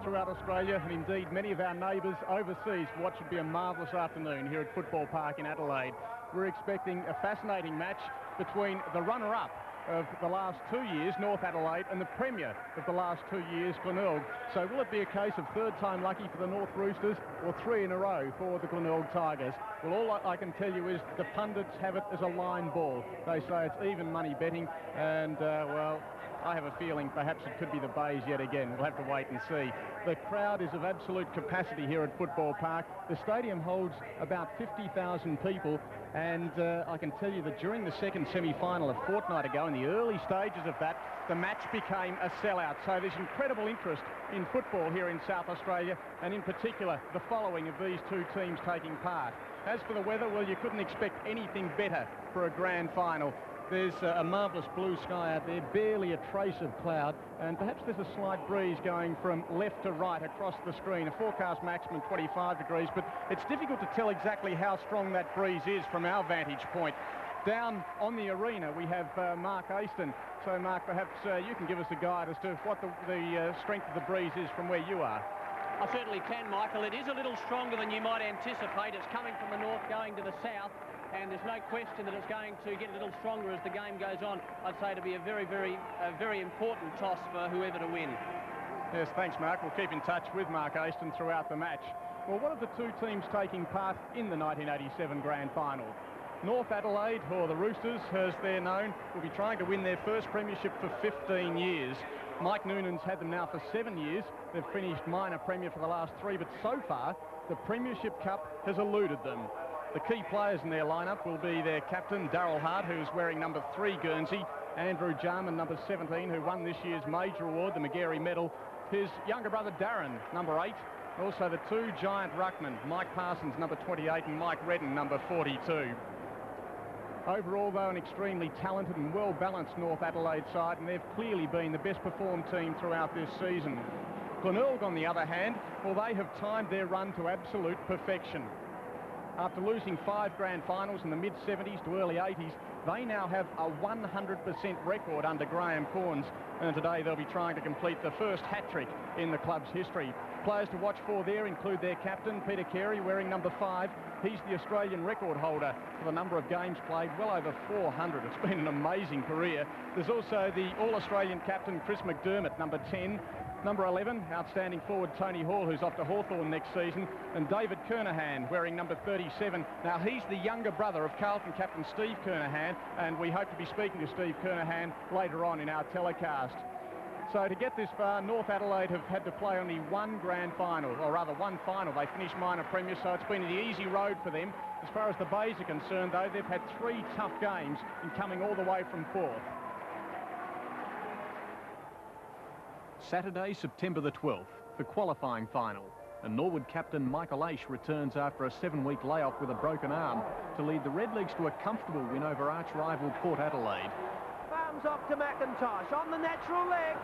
throughout Australia, and indeed many of our neighbours overseas for what should be a marvellous afternoon here at Football Park in Adelaide. We're expecting a fascinating match between the runner-up of the last 2 years, North Adelaide, and the premier of the last 2 years, Glenelg. So will it be a case of third time lucky for the North Roosters, or 3 in a row for the Glenelg Tigers? Well, all I can tell you is the pundits have it as a line ball. They say it's even money betting, and well, I have a feeling perhaps it could be the Bays yet again. We'll have to wait and see. The crowd is of absolute capacity here at Football Park. The stadium holds about 50,000 people, and I can tell you that during the second semi-final a fortnight ago, in the early stages of that, the match became a sellout. So there's incredible interest in football here in South Australia, and in particular the following of these two teams taking part. As for the weather, well, you couldn't expect anything better for a grand final. There's a marvellous blue sky out there, barely a trace of cloud, and perhaps there's a slight breeze going from left to right across the screen. A forecast maximum 25 degrees, but it's difficult to tell exactly how strong that breeze is from our vantage point. Down on the arena we have Mark Aston. So Mark, perhaps you can give us a guide as to what the strength of the breeze is from where you are. I certainly can, Michael. It is a little stronger than you might anticipate. It's coming from the north going to the south, and there's no question that it's going to get a little stronger as the game goes on. I'd say to be a very important toss for whoever to win. Yes, thanks, Mark. We'll keep in touch with Mark Aston throughout the match. Well, what are the two teams taking part in the 1987 Grand Final? North Adelaide, or the Roosters as they're known, will be trying to win their first premiership for 15 years. Mike Noonan's had them now for 7 years. They've finished minor premier for the last 3, but so far the Premiership Cup has eluded them. The key players in their lineup will be their captain, Darryl Hart, who's wearing number 3 Guernsey, Andrew Jarman, number 17, who won this year's major award, the Magarey Medal, his younger brother Darren, number 8, also the 2 giant ruckmen, Mike Parsons, number 28, and Mick Redden, number 42. Overall, though, an extremely talented and well-balanced North Adelaide side, and they've clearly been the best performed team throughout this season. Glenelg, on the other hand, well, they have timed their run to absolute perfection. After losing 5 grand finals in the mid-70s to early 80s, they now have a 100% record under Graham Corns, and today they'll be trying to complete the first hat-trick in the club's history. Players to watch for there include their captain, Peter Carey, wearing number 5. He's the Australian record holder for the number of games played, well over 400. It's been an amazing career. There's also the All-Australian captain, Chris McDermott, number 10. Number 11, outstanding forward Tony Hall, who's off to Hawthorn next season, and David Kernahan, wearing number 37. Now, he's the younger brother of Carlton captain Steve Kernahan, and we hope to be speaking to Steve Kernahan later on in our telecast. So to get this far, North Adelaide have had to play only 1 grand final, or rather 1 final. They finished minor premier, so it's been the easy road for them. As far as the Bays are concerned, though, they've had 3 tough games in coming all the way from 4th. Saturday, September the 12th, the qualifying final. And Norwood captain Michael Aish returns after a 7-week layoff with a broken arm to lead the Redlegs to a comfortable win over arch-rival Port Adelaide. Farms off to McIntosh on the natural leg.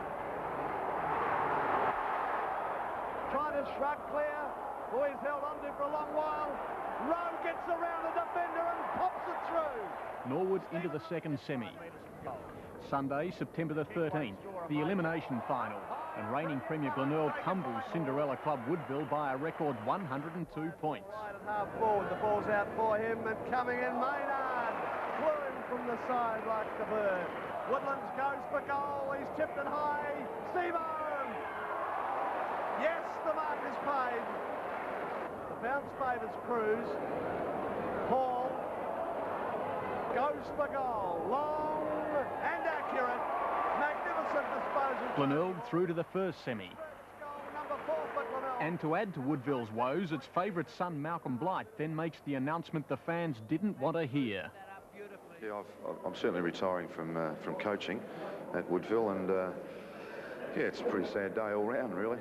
Trying to shrug clear. Boys held on to for a long while. Rowe gets around the defender and pops it through. Norwood into the second semi. Sunday, September the 13th, the elimination final, and reigning Premier Glenelg humbles Cinderella club Woodville by a record 102 points. Right at half forward, the ball's out for him, and coming in Maynard, flew in from the side like the bird. Woodlands goes for goal, he's tipped it high, Steve Owen! Yes, the mark is paid. The bounce favours Cruz. Hall goes for goal, long and accurate, magnificent disposal. Glenelg through to the first semi. Number 4 for Glenelg. And to add to Woodville's woes, its favourite son Malcolm Blight then makes the announcement the fans didn't want to hear. Yeah, I'm certainly retiring from coaching at Woodville, and yeah, it's a pretty sad day all round, really.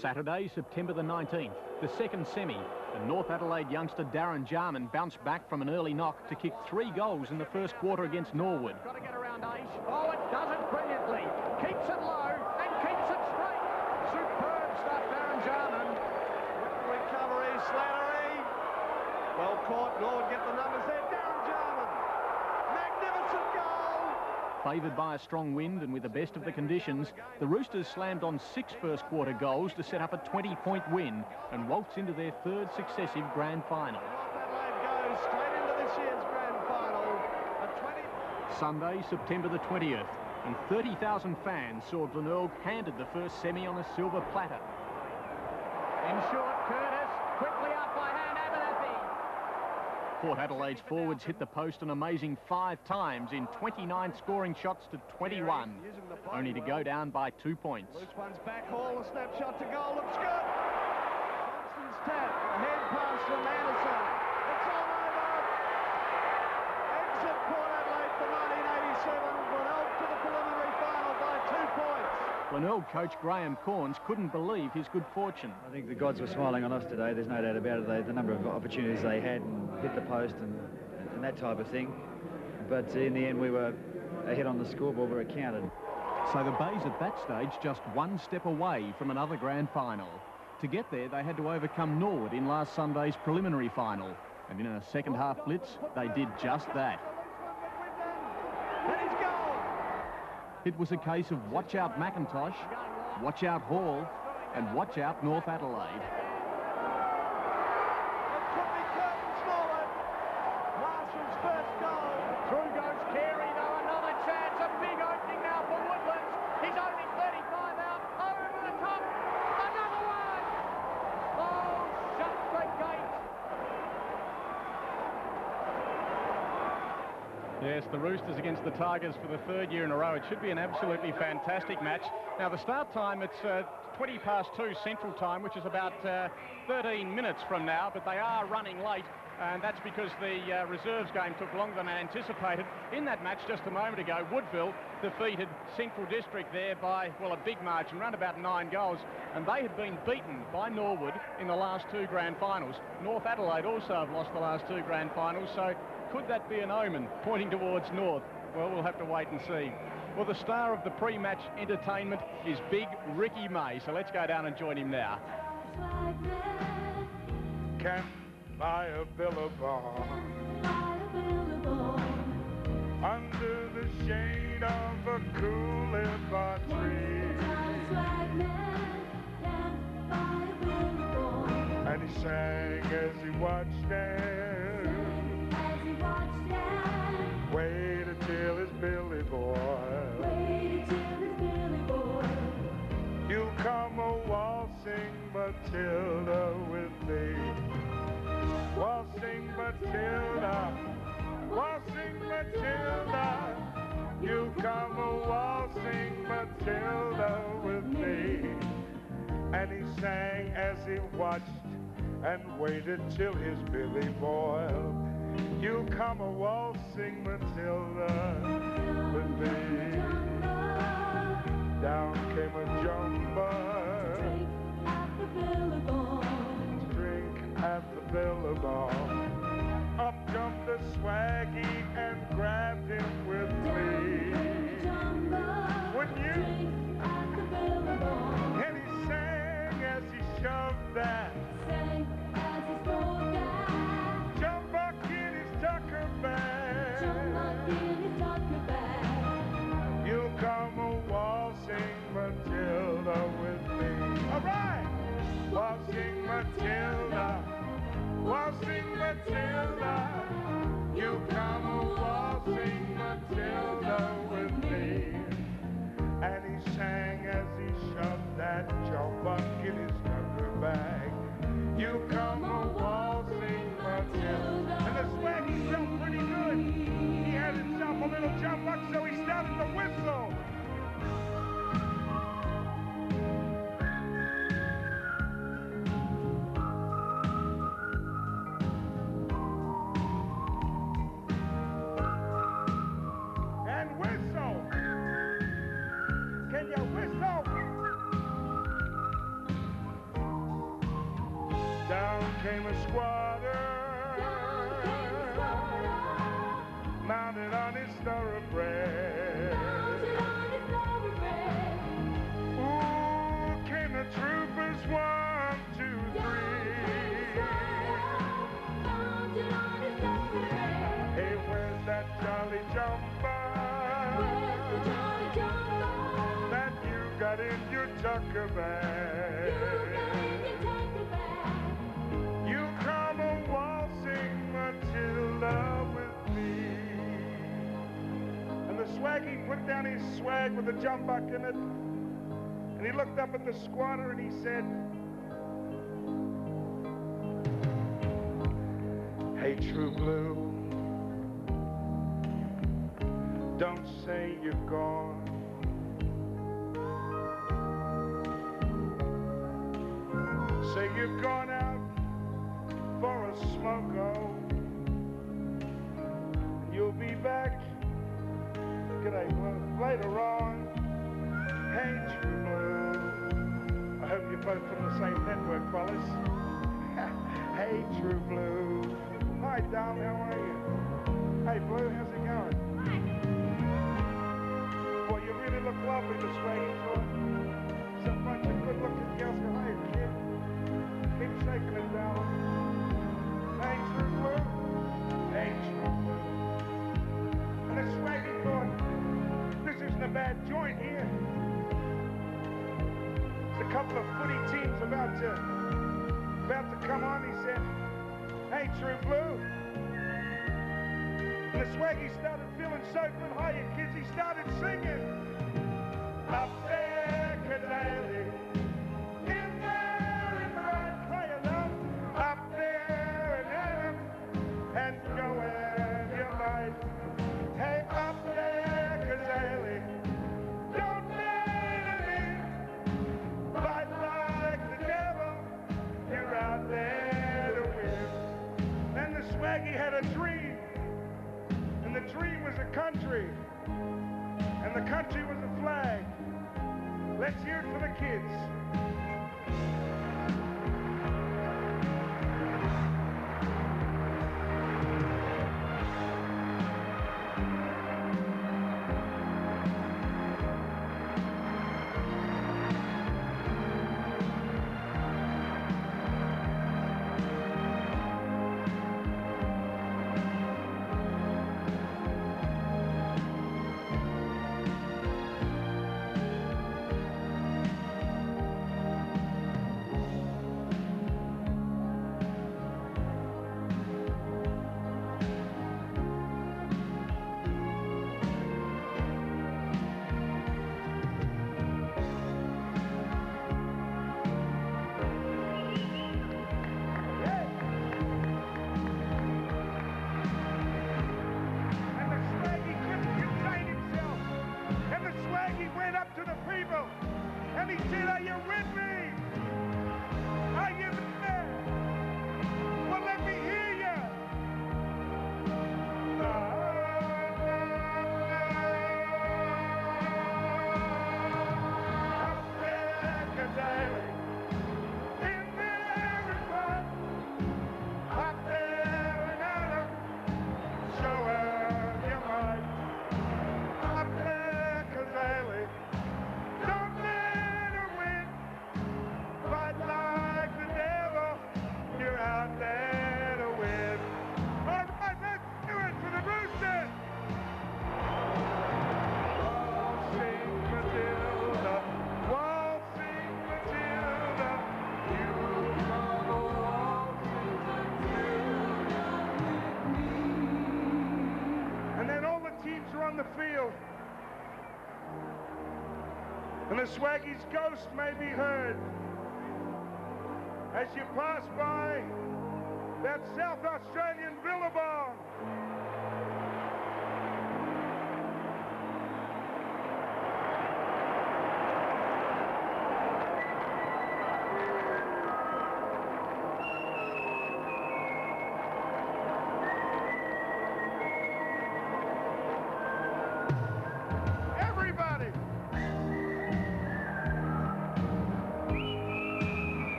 Saturday, September the 19th, the second semi, and North Adelaide youngster Darren Jarman bounced back from an early knock to kick 3 goals in the first quarter against Norwood. Got to get around Aish. Oh, it does it brilliantly. Keeps it low and keeps it straight. Superb stuff, Darren Jarman. Recovery, Slattery. Well caught. Norwood get the numbers there. Darren Jarman. Magnificent goal. Favoured by a strong wind and with the best of the conditions, the Roosters slammed on 6 first-quarter goals to set up a 20-point win and waltz into their 3rd successive grand final. Adelaide goes straight into this year's grand final. Sunday, September the 20th, and 30,000 fans saw Glenelg handed the first semi on a silver platter. In short, Curtis, quickly up by hand, Abernathy. Port Adelaide's forwards hit the post an amazing 5 times in 29 scoring shots to 21, only to go down by 2 points. Loose one's back haul, a snapshot to goal, looks good. Parsons tap, a head pass from Anderson. It's all over. Exit Port Adelaide for 1987. Glenelg to the preliminary final by 2 points. Glenelg coach Graham Corns couldn't believe his good fortune. I think the gods were smiling on us today, there's no doubt about it. The number of opportunities they had and hit the post and that type of thing. But in the end, we were ahead on the scoreboard where it counted. So the Bays at that stage just 1 step away from another grand final. To get there, they had to overcome Norwood in last Sunday's preliminary final. And in a second-half blitz, they did just that. And he's gone. It was a case of watch out McIntosh, watch out Hall, and watch out North Adelaide. It could be curtains forward. Parsons' first goal. Through goes Carey, though, another chance. A big opening now for Woodlands. He's only 35 out, over the top. Another one. Oh, shut the gate. Yes, the Roosters against the Tigers for the 3rd year in a row. It should be an absolutely fantastic match. Now, the start time, it's 20 past 2 Central Time, which is about 13 minutes from now, but they are running late, and that's because the reserves game took longer than anticipated. In that match just a moment ago, Woodville defeated Central District there by, well, a big margin, around about 9 goals, and they had been beaten by Norwood in the last 2 grand finals. North Adelaide also have lost the last 2 grand finals, so could that be an omen pointing towards North? Well, we'll have to wait and see. Well, the star of the pre-match entertainment is Big Ricky May, so let's go down and join him now. Can't buy a billabong under the shade of a coolibah tree. And he sang as he watched them. Wait until his Billy boy. You'll come a waltzing Matilda with me. Waltzing Matilda, waltzing Matilda. You come a waltzing Matilda with me. And he sang as he watched and waited till his Billy boiled. You come a waltzing Matilda with me. Down came a jumper, drink at the billabong. Up jumped a swaggy and grabbed him with me. Wouldn't you? And he sang as he shoved that. Jump buck in his tucker bag. You'll come a waltzing Matilda with me. All right. Waltzing Matilda, waltzing Matilda. You come a waltzing Matilda with me. And he sang as he shoved that jump buck in his tucker bag. You come a waltzing Matilda. And the swaggy felt pretty good. He had himself a little jump buck, so he started to whistle. And whistle. Can you whistle? Down came a squatter, mounted on his thoroughbred. Ooh, came the troopers, 1, 2, 3. Hey, where's that jolly jumper? tucker bag. You come a-waltzing Matilda with me. And the swaggy put down his swag with a jumbuck in it. And he looked up at the squatter and he said, "Hey, True Blue, don't say you're gone. Say you've gone out for a smoke-o. You'll be back, g'day, Blue, later on. Hey, True Blue." I hope you're both from the same network, fellas. Hey, True Blue. Hi, darling, how are you? Hey, Blue, how's it going? Boy, you really look lovely this way, some bunch of good-looking girls go, "Hey, kid, keep shaking it, darling." Hey, True Blue. Hey, True Blue. And the swaggy thought, this isn't a bad joint here. There's a couple of footy teams about to come on. He said, "Hey, True Blue." And the swaggy started feeling so good. Hiya, kids, he started singing. Up there, Adelaide, in there and right. Hiya, love. Up there and Adam, and go where you might. Hey, up there, Adelaide, don't let it in. Fight like the devil, you're out there to win. Then the swaggy had a dream. And the dream was a country, and the country was a flag. Let's hear it for the kids. On the field, and the swaggy's ghost may be heard as you pass by that South Australian billabong.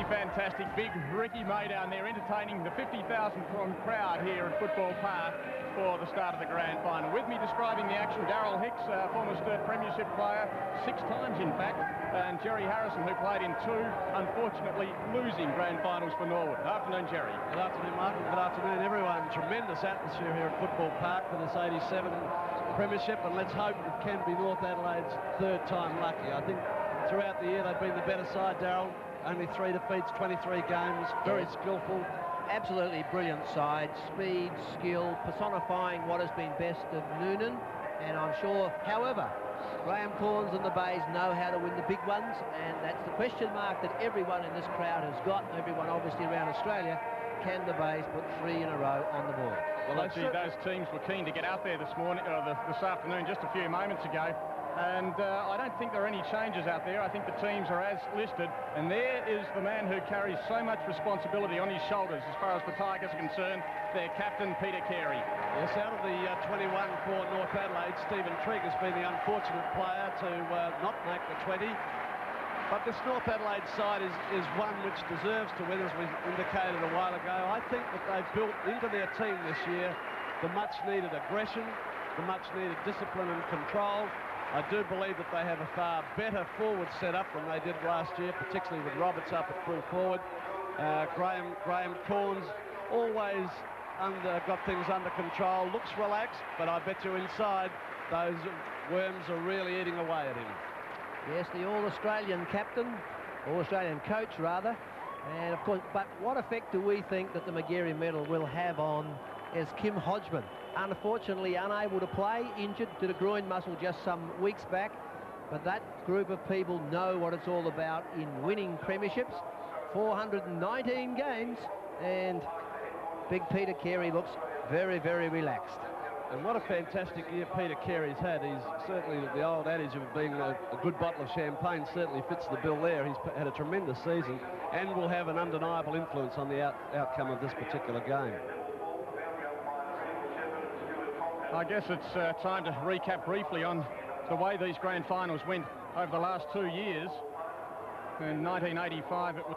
fantastic. Big Ricky May down there entertaining the 50,000 crowd here at Football Park for the start of the grand final. With me describing the action, Darryl Hicks, former Sturt Premiership player, 6 times in fact, and Jerry Harrison, who played in 2, unfortunately losing grand finals for Norwood. Afternoon, Jerry. Good afternoon, Martin. Good afternoon, everyone. Tremendous atmosphere here at Football Park for this 87 Premiership, and let's hope it can be North Adelaide's 3rd time lucky. I think throughout the year they've been the better side, Darryl. Only 3 defeats, 23 games, very skillful. Absolutely brilliant side, speed, skill, personifying what has been best of Noonan, and I'm sure, however, Graham Corns and the Bays know how to win the big ones, and that's the question mark that everyone in this crowd has got, everyone obviously around Australia. Can the Bays put 3 in a row on the board? Well, actually, those teams were keen to get out there this morning, this afternoon, just a few moments ago. And I don't think there are any changes out there. I think the teams are as listed. And there is the man who carries so much responsibility on his shoulders as far as the Tigers are concerned, their captain, Peter Carey. Yes, out of the 21 for North Adelaide, Stephen Trigg has been the unfortunate player to not make the 20. But this North Adelaide side is one which deserves to win, as we indicated a while ago. I think that they've built into their team this year the much-needed aggression, the much-needed discipline and control. I do believe that they have a far better forward setup than they did last year, particularly with Roberts up at full forward. Graham Corns always got things under control, looks relaxed, but I bet you inside those worms are really eating away at him. Yes, the All-Australian captain, All-Australian coach rather, and of course, but what effect do we think that the Magarey Medal will have on is Kim Hodgman? Unfortunately unable to play, injured to the groin muscle just some weeks back, but that group of people know what it's all about in winning premierships. 419 games, and big Peter Carey looks very, very relaxed. And what a fantastic year Peter Carey's had. He's certainly, the old adage of being a good bottle of champagne certainly fits the bill there. He's had a tremendous season and will have an undeniable influence on the outcome of this particular game. I guess it's time to recap briefly on the way these grand finals went over the last 2 years. In 1985, it was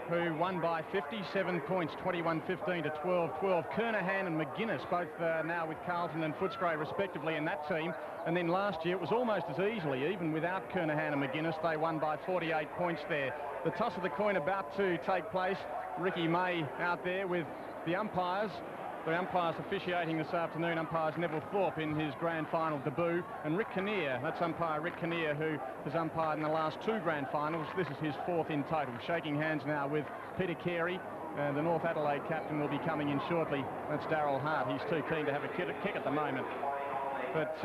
who won by 57 points, 21-15 to 12-12. Kernahan and McGuinness, both now with Carlton and Footscray respectively in that team. And then last year it was almost as easily, even without Kernahan and McGuinness, they won by 48 points there. The toss of the coin about to take place. Ricky May out there with the umpires. The umpires officiating this afternoon, umpires Neville Thorpe in his grand final debut, and Rick Kinnear, that's umpire Rick Kinnear, who has umpired in the last 2 grand finals. This is his 4th in total. Shaking hands now with Peter Carey, and the North Adelaide captain will be coming in shortly. That's Darryl Hart. He's too keen to have a kick at the moment. But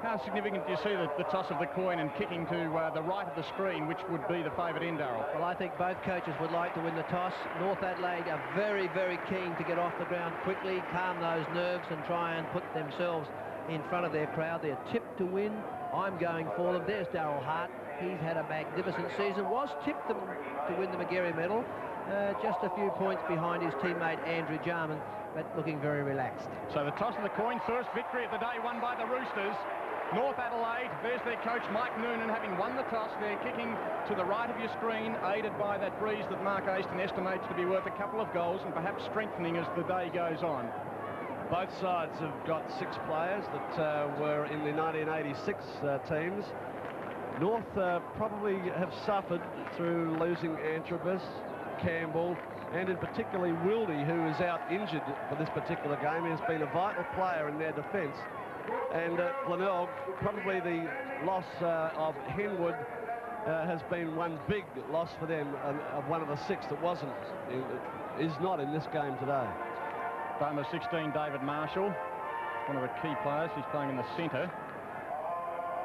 how significant do you see the toss of the coin and kicking to the right of the screen, which would be the favourite in, Darryl? Well, I think both coaches would like to win the toss. North Adelaide are very, very keen to get off the ground quickly, calm those nerves and try and put themselves in front of their crowd. They're tipped to win. I'm going for them. There's Darryl Hart. He's had a magnificent season. Was tipped to win the Magarey Medal. Just a few points behind his teammate Andrew Jarman, but looking very relaxed. So the toss of the coin, first victory of the day won by the Roosters. North Adelaide, there's their coach Mike Noonan having won the toss. They're kicking to the right of your screen, aided by that breeze that Mark Aston estimates to be worth a couple of goals and perhaps strengthening as the day goes on. Both sides have got 6 players that were in the 1986 teams. North probably have suffered through losing Antrobus, Campbell, and in particularly Wildy, who is out injured for this particular game. He has been a vital player in their defence. And Glenelg, probably the loss of Henwood has been one big loss for them, of one of the 6 that is not in this game today. Number 16, David Marshall, one of the key players. He's playing in the centre.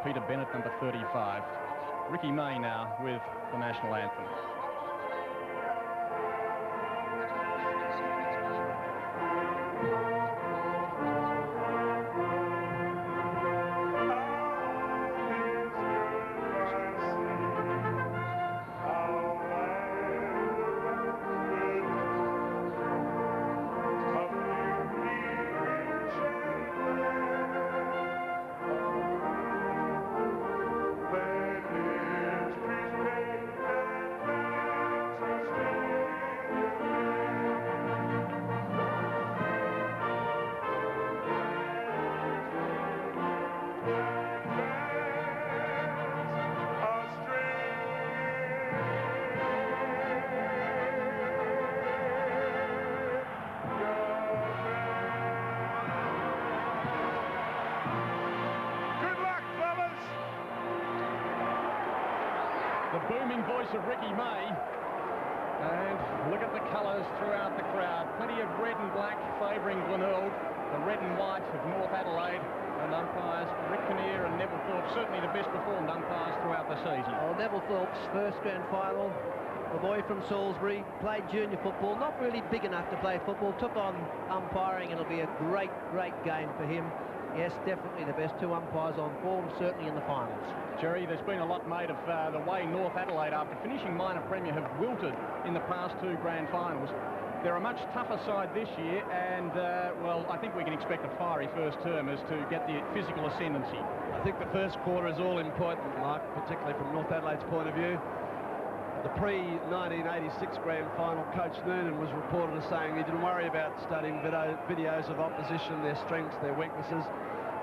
Peter Bennett, number 35. Ricky May now with the national anthem. The booming voice of Ricky May. And look at the colours throughout the crowd. Plenty of red and black favouring Glenelg, the red and white of North Adelaide, and umpires Rick Kinnear and Neville Thorpe, certainly the best performed umpires throughout the season. Well, Neville Thorpe's first grand final, the boy from Salisbury, played junior football, not really big enough to play football, took on umpiring, and it'll be a great game for him. Yes, definitely the best two umpires on form, certainly in the finals. Jerry, there's been a lot made of the way North Adelaide, after finishing minor premier, have wilted in the past two grand finals. They're a much tougher side this year, and, well, I think we can expect a fiery first term as to get the physical ascendancy. I think the first quarter is all important, Mark, particularly from North Adelaide's point of view. The pre-1986 grand final, Coach Noonan was reported as saying he didn't worry about studying videos of opposition, their strengths, their weaknesses.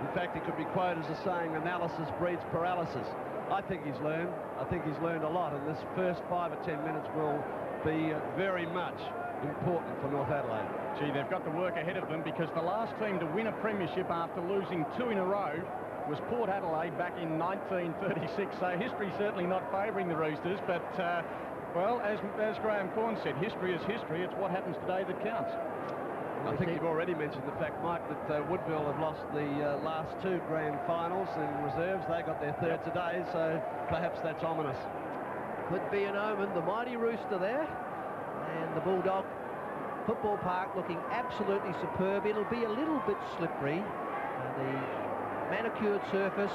In fact, he could be quoted as saying analysis breeds paralysis. I think he's learned. I think he's learned a lot, and this first 5 or 10 minutes will be very much important for North Adelaide. Gee, they've got the work ahead of them, because the last team to win a premiership after losing 2 in a row was Port Adelaide back in 1936, so history certainly not favouring the Roosters, but, well, as Graham Corn said, history is history. It's what happens today that counts. I think you've already mentioned the fact, Mike, that Woodville have lost the last 2 grand finals in reserves. They got their third today, so perhaps that's ominous. Could be an omen. The mighty Rooster there, and the Bulldog Football Park looking absolutely superb. It'll be a little bit slippery. The manicured surface,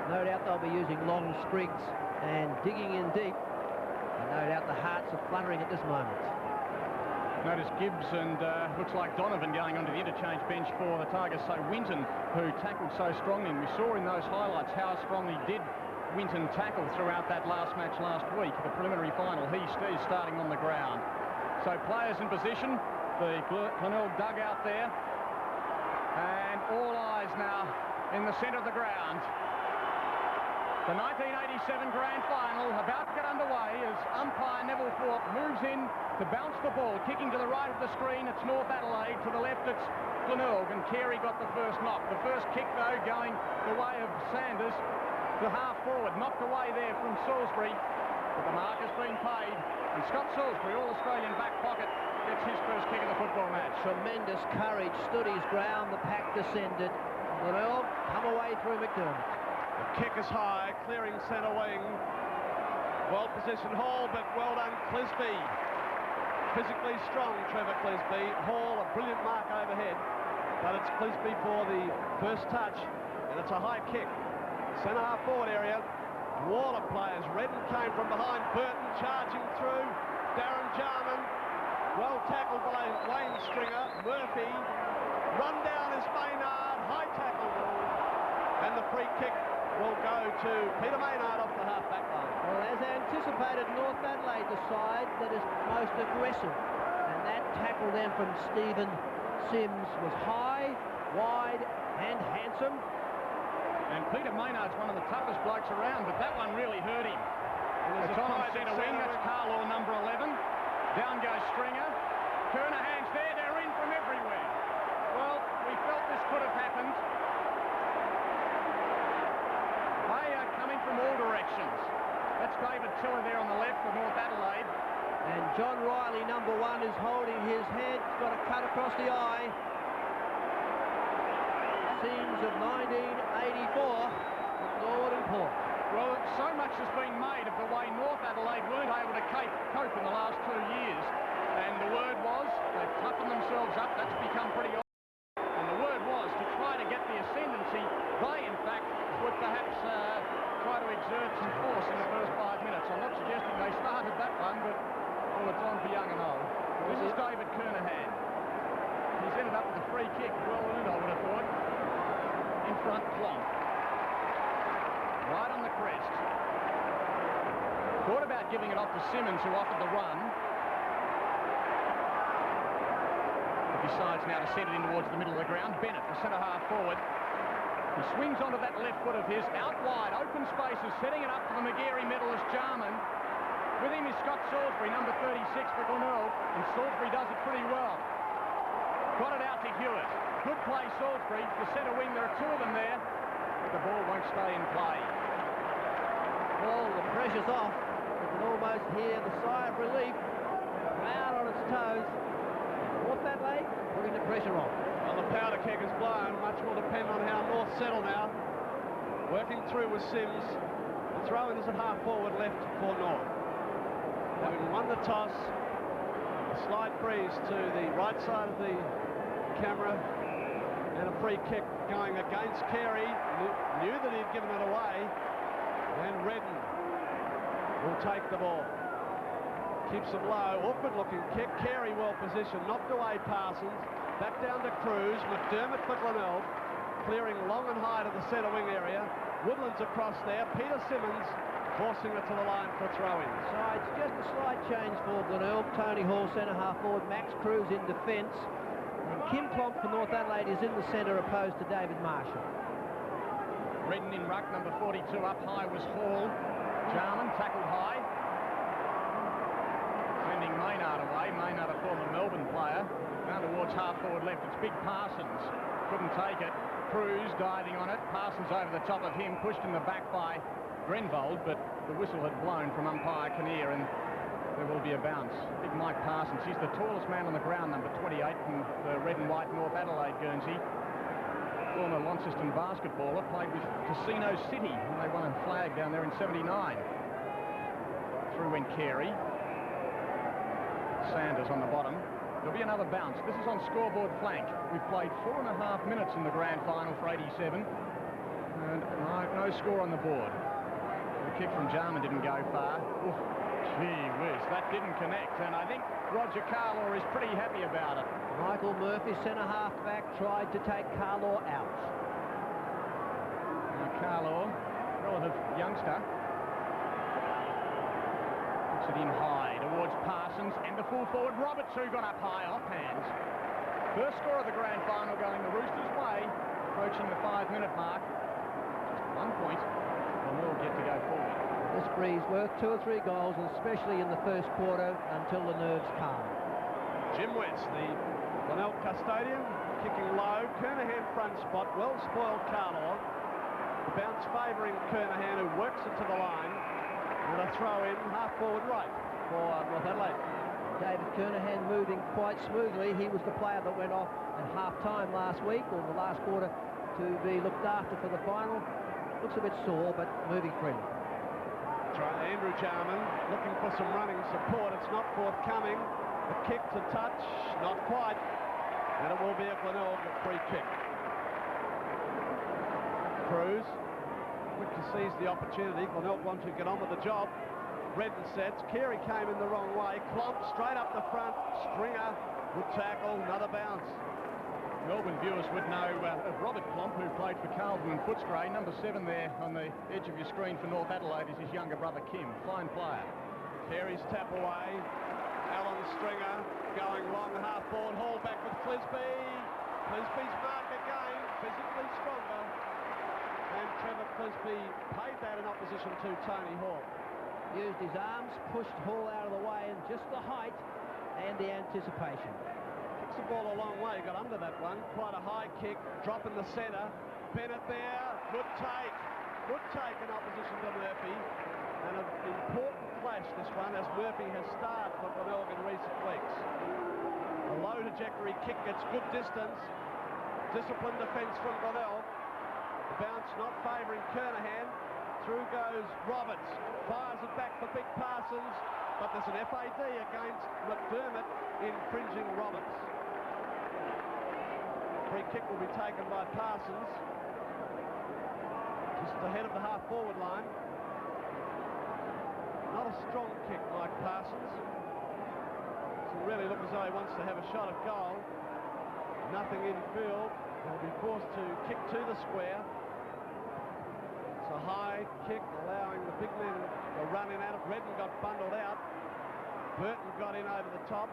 no doubt they'll be using long sprigs and digging in deep, and no doubt the hearts are fluttering at this moment. Notice Gibbs and looks like Donovan going onto the interchange bench for the Tigers. So Winton, who tackled so strongly, and we saw in those highlights how strongly did Winton tackle throughout that last match last week, the preliminary final. He is starting on the ground. So players in position, the Glenelg dugout there, and all eyes now in the centre of the ground. The 1987 grand final about to get underway as umpire Neville Thorpe moves in to bounce the ball. Kicking to the right of the screen, it's North Adelaide. To the left, it's Glenelg, and Carey got the first knock. The first kick, though, going the way of Sanders, the half forward, knocked away there from Salisbury. But the mark has been paid, and Scott Salisbury, all-Australian back pocket, gets his first kick of the football match. Tremendous courage, stood his ground, the pack descended. Glenelg come away through McDermott. The kick is high, clearing centre wing. Well-positioned Hall, but well done Clisby. Physically strong, Trevor Clisby. Hall, a brilliant mark overhead, but it's Clisby for the first touch, and it's a high kick. Centre half forward area. Waller players. Redden came from behind. Burton charging through. Darren Jarman. Well tackled by Wayne Stringer. Murphy. Run down is Maynard. High tackle. And the free kick will go to Peter Maynard off the half-back line. Well, as anticipated, North Adelaide, the side that is most aggressive. And that tackle then from Stephen Sims was high, wide, and handsome. And Peter Maynard's one of the toughest blokes around, but that one really hurt him. It's on centre wing. That's Carlaw, number 11. Down goes Stringer. Kernahan's there. They're in from everywhere. Well, we felt this could have happened. They are coming from all directions. That's David Tiller there on the left for North Adelaide. And John Riley, number 1, is holding his head. He's got a cut across the eye. Scenes of 1984 with Lord and Port. Well, so much has been made of the way North Adelaide weren't able to cope in the last 2 years. And the word was, they've toughened themselves up. That's become pretty obvious. And the word was to try to get the ascendancy. They, in fact, would perhaps try to exert some force in the first 5 minutes. I'm not suggesting they started that one, but, well, it's on for young and old. This is David Kernahan. He's ended up with a free kick. Well earned, I would have thought. In front plonk. Right on the crest. Thought about giving it off to Simmons, who offered the run. But decides now to send it in towards the middle of the ground. Bennett, the centre half forward. He swings onto that left foot of his, out wide, open spaces, setting it up for the Magarey medalist Jarman. With him is Scott Salisbury, number 36 for Glenelg, and Salisbury does it pretty well. Got it out to Hewitt. Good play, Salisbury. The centre wing, there are two of them there, but the ball won't stay in play. Well, the pressure's off. You can almost hear the sigh of relief. Crowd on its toes. North Adelaide putting the pressure on. Well, the powder keg is blown. Much will depend on how North settle now. Working through with Sims. The throw-in is at half forward left for North. Having won the toss, a slight breeze to the right side of the camera, and a free kick going against Carey. Knew that he'd given it away, and Redden will take the ball. Keeps him low, awkward looking kick. Carey well positioned, knocked away Parsons. Back down to Cruz. McDermott for Glenelg, clearing long and high to the centre wing area. Woodland's across there. Peter Simmons forcing it to the line for a throw-in. So it's just a slight change for Glenelg. Tony Hall centre half forward, Max Cruz in defence, and Kim Plomp for North Adelaide is in the centre opposed to David Marshall. Redden in ruck, number 42 up high was Hall. Jarman tackled high, sending Maynard away. Maynard, a former Melbourne player, down towards half forward left. It's big Parsons, couldn't take it. Cruz diving on it. Parsons over the top of him, pushed in the back by Grenvold, but the whistle had blown from umpire Kinnear, and there will be a bounce. Big Mike Parsons, he's the tallest man on the ground, number 28 from the red and white North Adelaide Guernsey. Former Launceston basketballer, played with Casino City, and they won a flag down there in '79. Through went Carey. Sanders on the bottom. There'll be another bounce. This is on scoreboard flank. We've played 4.5 minutes in the grand final for 87, and no score on the board. The kick from Jarman didn't go far. Oof, gee whiz, that didn't connect, and I think Roger Carlaw is pretty happy about it. Michael Murphy, centre half-back, tried to take Carlaw out. Now Carlaw, relative youngster, puts it in high towards Parsons, and the full forward Roberts, who got up high off hands. First score of the grand final going the Roosters' way, approaching the 5-minute mark. Just 1 point, and we'll get to go forward. This breeze worth 2 or 3 goals, and especially in the first quarter until the nerves calm. Jim West, the Glenelg custodian, kicking low. Kernahan front spot, well spoiled Carlaw. The bounce favouring Kernahan, who works it to the line. And a throw in half forward right for North Adelaide. David Kernahan moving quite smoothly. He was the player that went off at half-time last week, or the last quarter, to be looked after for the final. Looks a bit sore, but moving freely. Andrew Jarman looking for some running support. It's not forthcoming. The kick to touch, not quite. And it will be a Glenelg free kick. Cruz, quick to seize the opportunity. Glenelg want to get on with the job. Redden sets. Carey came in the wrong way. Klomp straight up the front. Stringer, good tackle, another bounce. Melbourne viewers would know of Robert Klomp, who played for Carlton and Footscray. Number 7 there on the edge of your screen for North Adelaide is his younger brother Kim. Fine player. Carey's tap away. Alan Stringer going long half forward. Hall back with Clisby. Clisby's mark again, physically stronger. And Trevor Clisby paid that in opposition to Tony Hall. Used his arms, pushed Hall out of the way, and just the height and the anticipation. Kicks the ball a long way, got under that one. Quite a high kick, drop in the centre. Bennett there, good take. Good take in opposition to Murphy. And an important flash, this one, as Murphy has starred for Glenelg in recent weeks. A low trajectory kick gets good distance. Disciplined defence from Glenelg. The bounce not favouring Kernahan. Through goes Roberts. Fires it back for Big Parsons. But there's an FAD against McDermott, infringing Roberts. Free kick will be taken by Parsons. Just ahead of the half-forward line. Not a strong kick like Parsons. Doesn't really look as though he wants to have a shot at goal. Nothing in field. He'll be forced to kick to the square. It's a high kick, allowing the big men to run in out of. Redden got bundled out. Burton got in over the top.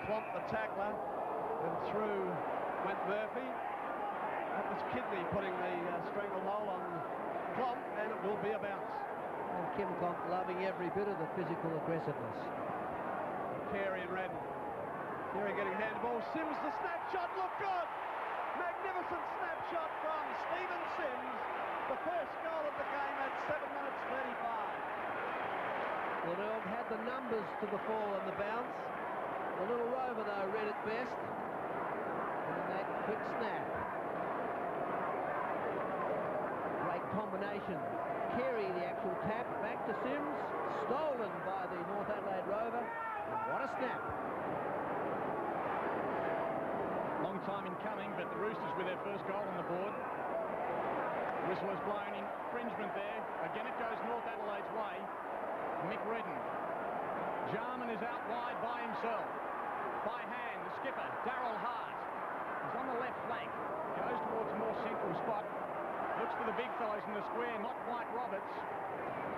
Clomped the tackler. And through went Murphy. That It's Kidney putting the stranglehold on Klomp, and it will be a bounce. And Kim Klomp loving every bit of the physical aggressiveness. Carey and Redden. Carey getting handball. Sims, the snapshot, look good! Magnificent snapshot from Stephen Sims. The first goal of the game at 7 minutes 35. Glenelg had the numbers to the fall and the bounce. The little rover, though, read it best. And that quick snap. Great combination. Carey, the actual tap, back to Sims. Stolen by the North Adelaide rover. And what a snap. Long time in coming, but the Roosters with their first goal on the board. Whistle is blown, infringement there. Again, it goes North Adelaide's way. Mick Redden. Jarman is out wide by himself. By hand, the skipper, Darryl Hart. He's on the left flank. Goes towards a more central spot. Looks for the big fellows in the square, not quite Roberts.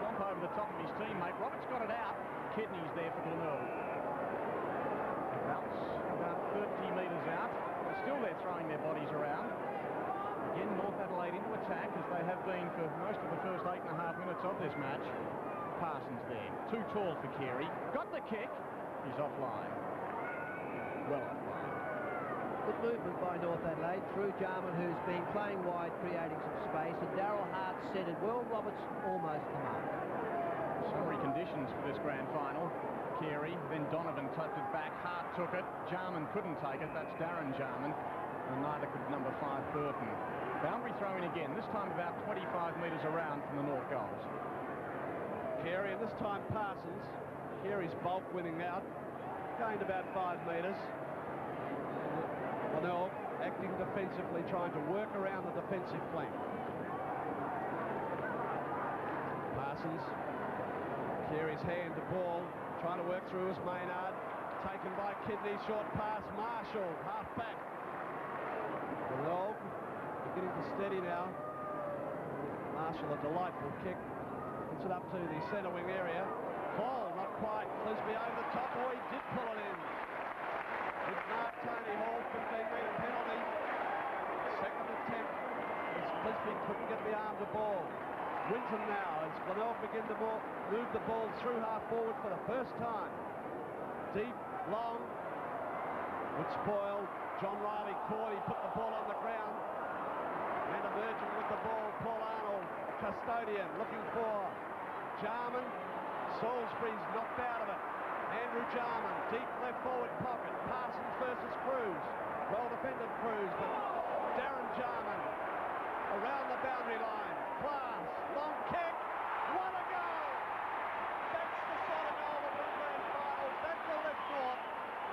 Klomp over the top of his teammate. Roberts got it out. Kidney's there for Glenelg. Bounce about 30 metres out. Still they're throwing their bodies around. Again, North Adelaide into attack, as they have been for most of the first 8.5 minutes of this match. Parsons there. Too tall for Carey. Got the kick. He's offline. Well offline. Good movement by North Adelaide through Jarman, who's been playing wide, creating some space, and Darryl Hart set it well. Roberts almost the mark. Summary conditions for this grand final. Carey, then Donovan tucked it back. Hart took it. Jarman couldn't take it. That's Darren Jarman. And neither could number 5 Burton. Boundary throw in again, this time about 25 metres around from the North goals. Carey, and this time Parsons. Carey's bulk winning out. Gained about 5 metres. Glenelg acting defensively, trying to work around the defensive flank. Parsons. Carey's hand to ball. Trying to work through as Maynard. Taken by Kidney. Short pass. Marshall, half back. Glenelg beginning to steady now. Marshall, a delightful kick. Puts it up to the centre wing area. Ball, not quite. Clisby over the top. Oh, he did pull it in. With Mark Tony Hall, 15-metre penalty. Second attempt as Clisby couldn't get the arm to ball. Winton now as Glenelg begin to move the ball through half forward for the first time. Deep, long, would spoil. John Riley caught, he put the ball on the ground. And emerging with the ball, Paul Arnold, custodian, looking for Jarman. Salisbury's knocked out of it. Andrew Jarman, deep left forward pocket. Parsons versus Cruz. Well defended Cruz, but Darren Jarman around the boundary line. Class, long kick, what a goal! That's the sort of goal that wins grand finals. That's the left north.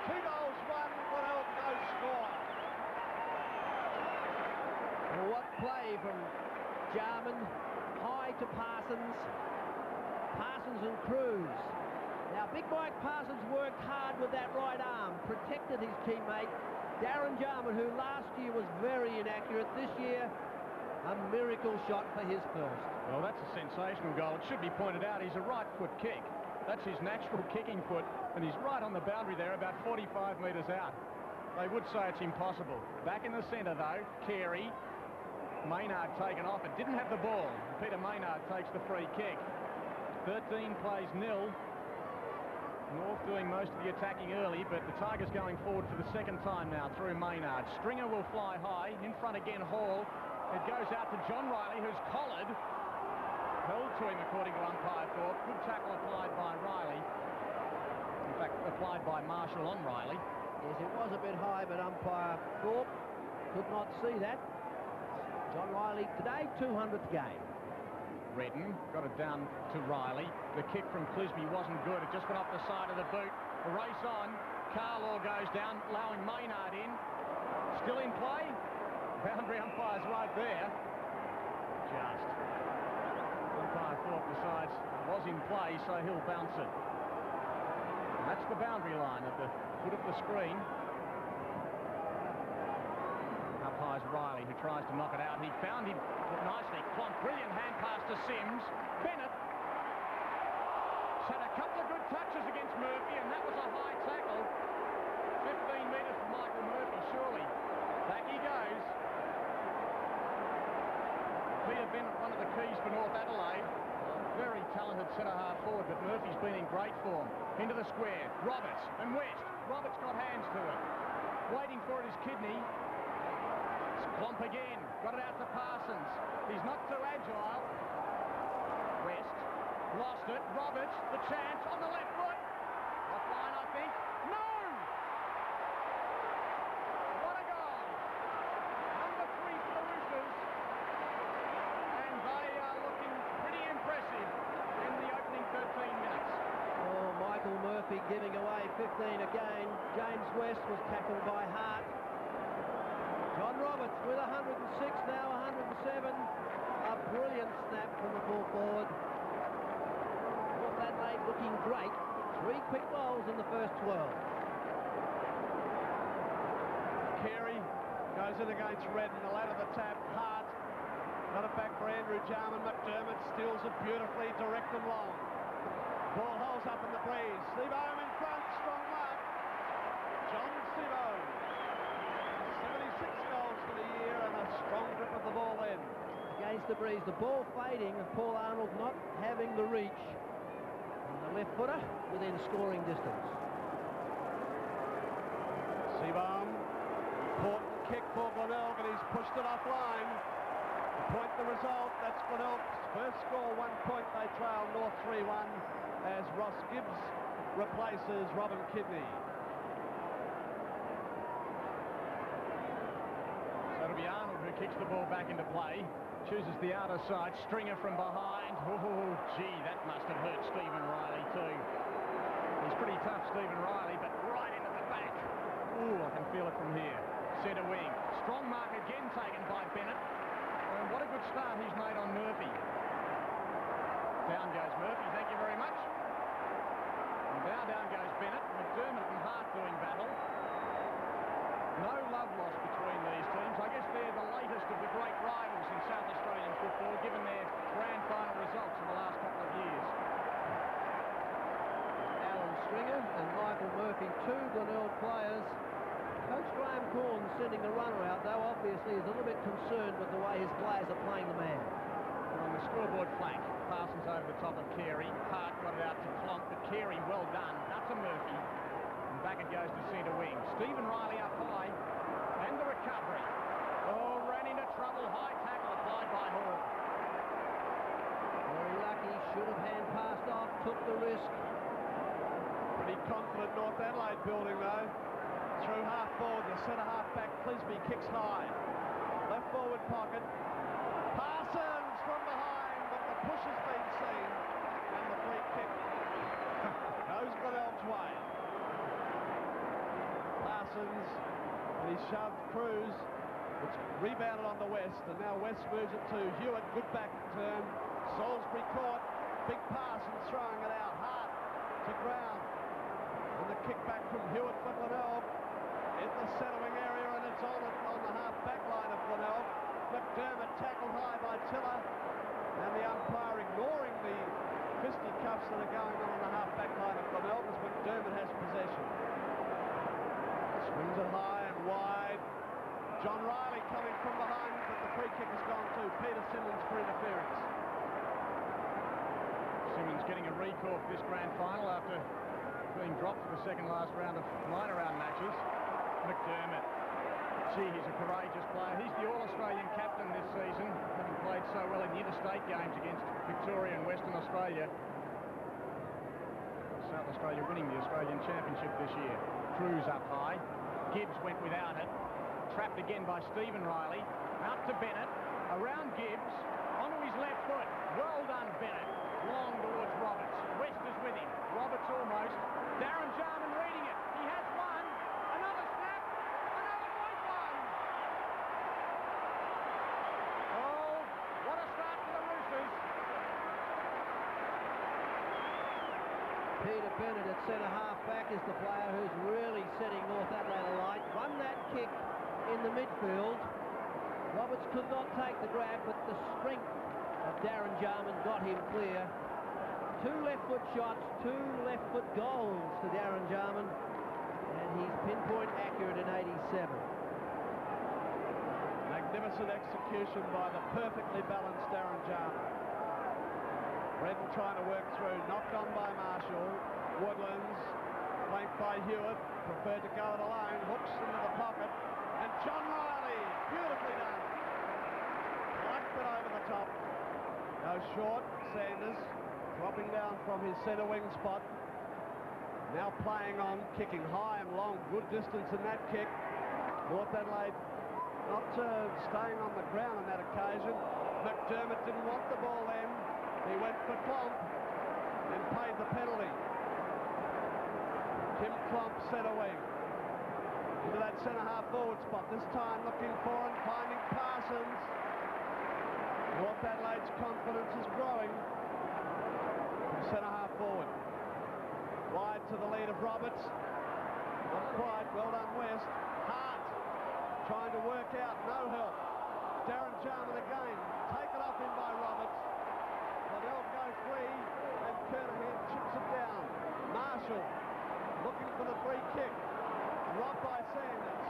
2 goals, 1, Glenelg, no score. Well, what play from Jarman, high to Parsons. Parsons and Cruz. Now, Big Mike Parsons worked hard with that right arm, protected his teammate, Darren Jarman, who last year was very inaccurate. This year, a miracle shot for his first. Well, that's a sensational goal. It should be pointed out, he's a right foot kick. That's his natural kicking foot, and he's right on the boundary there, about 45 metres out. They would say it's impossible. Back in the centre, though, Carey. Maynard taken off. It didn't have the ball. Peter Maynard takes the free kick. 13 plays 0. North doing most of the attacking early, but the Tigers going forward for the second time now through Maynard. Stringer will fly high. In front again, Hall. It goes out to John Riley, who's collared. Held to him, according to umpire Thorpe. Good tackle applied by Riley. In fact, applied by Marshall on Riley. Yes, it was a bit high, but umpire Thorpe could not see that. John Riley today, 200th game. Redden got it down to Riley. The kick from Clisby wasn't good. It just went off the side of the boot. The race on. Carlaw goes down, allowing Maynard in. Still in play. Boundary umpire's right there. Just. Umpire Thorpe decides it was in play, so he'll bounce it. And that's the boundary line at the foot of the screen. Umpire's Riley, who tries to knock it out. He found him nicely. Klomp, brilliant hand pass to Sims. Bennett had a couple of good touches against Murphy, and that was a high tackle. 15 metres from Michael Murphy, surely. Back he goes. been one of the keys for North Adelaide. Very talented centre-half forward, but Murphy's been in great form. Into the square, Roberts and West. Roberts got hands to it. Waiting for it is Kidney. Clomp again. Got it out to Parsons. He's not too agile. West lost it. Roberts, the chance on the left foot. Offline, I think. No! What a goal! Number 3 for the Roosters. And they are looking pretty impressive in the opening 13 minutes. Oh, Michael Murphy giving away 15 again. James West was tackled by Hart. John Roberts with 106, now 107. A brilliant snap from the full forward. North Adelaide looking great. 3 quick goals in the first 12. Carey goes in against Redden, a lad of the tap. Hart got it back for Andrew Jarman. McDermott steals it beautifully, direct and long. Ball holes up in the breeze. Seabohm in front, strong mark. John Seabohm. 76 goals for the year and a strong grip of the ball then. Against the breeze, the ball fading and Paul Arnold not having the reach. And the left footer within scoring distance. Seabohm, important kick for Glenelg, and he's pushed it offline. To point the result, that's Glenelg's first score, 1 point. They trail North 3-1 as Ross Gibbs replaces Robin Kidney. So it'll be Arnold who kicks the ball back into play. Chooses the outer side. Stringer from behind. Oh, gee, that must have hurt Stephen Riley too. He's pretty tough, Stephen Riley, but right into the back. Ooh, I can feel it from here. Centre wing. Strong mark again taken by Bennett. And what a good start he's made on Murphy. Down goes Murphy, thank you very much. And now down goes Bennett. McDermott and Hart doing battle. No love lost between these teams. I guess they're the latest of the great rivals in South Australian football, given their grand final results in the last couple of years. Alan Stringer and Michael Murphy, 2 Glenelg players. Coach Graham Corn sending the runner out, though obviously is a little bit concerned with the way his players are playing the man. On the scoreboard flank, Parsons over the top of Carey. Hart got it out to Clomp, but Carey well done. Up to Murphy. And back it goes to centre wing. Stephen Riley up high. And the recovery. Oh, ran into trouble. High tackle applied by Hall. Very lucky, should have hand passed off, took the risk. Pretty confident North Adelaide building though. Through half forward, the centre half back, Clisby kicks high. Left forward pocket. Parsons from behind, but the push has been seen. And the free kick goes Glenelg's way. Parsons, he shoved Cruz. It's rebounded on the West, and now West moves it to Hewitt. Good back turn. Salisbury caught. Big Parsons throwing it out. Hart to ground. And the kick back from Hewitt for Glenelg. In the centering area, and it's on the half-back line of Glenelg. McDermott tackled high by Tiller, and the umpire ignoring the fisticuffs that are going on the half-back line of Glenelg as McDermott has possession. Swings it high and wide. John Riley coming from behind, but the free kick has gone to Peter Simmons for interference. Simmons getting a recall for this grand final after being dropped for the second last round of minor round matches. McDermott. Gee, he's a courageous player. He's the All-Australian captain this season, having played so well in the interstate games against Victoria and Western Australia. South Australia winning the Australian Championship this year. Cruz up high. Gibbs went without it. Trapped again by Stephen Riley. Out to Bennett. Around Gibbs. Onto his left foot. Well done, Bennett. Long towards Roberts. West is with him. Roberts almost. Darren Jarman reading it. He has one. Another snap. Another great one. Oh, what a start for the Roosters. Peter Bennett at centre half-back is the player who's really setting North Adelaide alight. Won that kick in the midfield. Roberts could not take the grab, but the strength of Darren Jarman got him clear. 2 left-foot shots, 2 left-foot goals to Darren Jarman, and he's pinpoint accurate in 87. Magnificent magnificent execution by the perfectly balanced Darren Jarman. Redden trying to work through, knocked on by Marshall. Woodlands, flanked by Hewitt, preferred to go it alone, hooks into the pocket, and John Riley, beautifully done. Lucked it over the top. Goes short, Sanders, dropping down from his centre wing spot. Now playing on, kicking high and long, good distance in that kick. North Adelaide not staying on the ground on that occasion. McDermott didn't want the ball then. He went for Klomp and paid the penalty. Kim Klomp centre wing. Into that centre half forward spot. This time looking for and finding Parsons. North Adelaide's confidence is growing. From centre half forward. Wide to the lead of Roberts. Not quite. Well done, West. Hart trying to work out. No help. Darren Jarman again. Taken off him by Roberts. Glenelg goes free. And Kernahan chips it down. Marshall looking for the free kick. Robbed by Sanders.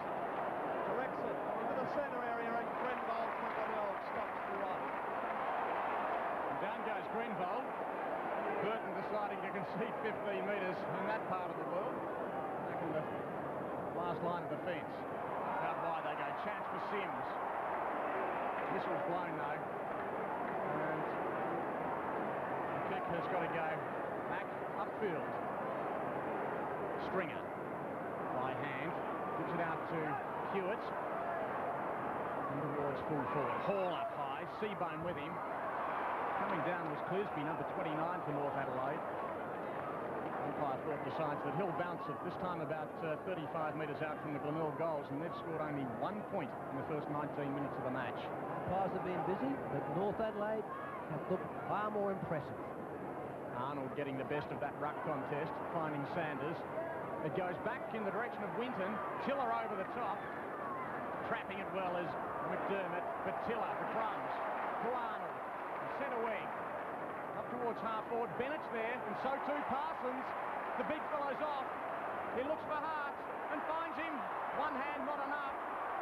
Directs it into the centre area. And Grenville from Glenelg stops the run. Down goes Grenville. Burton deciding to concede 15 metres in that part of the world. Back in the last line of defence. Out wide they go. Chance for Sims. Whistle's blown though. And the kick has got to go back upfield. Stringer by hand. Gives it out to Hewitt. And towards full forward. Hall up high. Seabone with him. Coming down was Clisby, number 29 for North Adelaide. Umpire thought decides that he'll bounce it, this time about 35 metres out from the Glenelg goals, and they've scored only 1 point in the first 19 minutes of the match. Umpires have been busy, but North Adelaide have looked far more impressive. Arnold getting the best of that ruck contest, finding Sanders. It goes back in the direction of Winton. Tiller over the top. Trapping it well is McDermott, but Tiller for crumbs. To Arnold. Centre wing. Up towards half forward. Bennett's there, and so too Parsons. The big fellow's off. He looks for Hart and finds him. One hand not enough.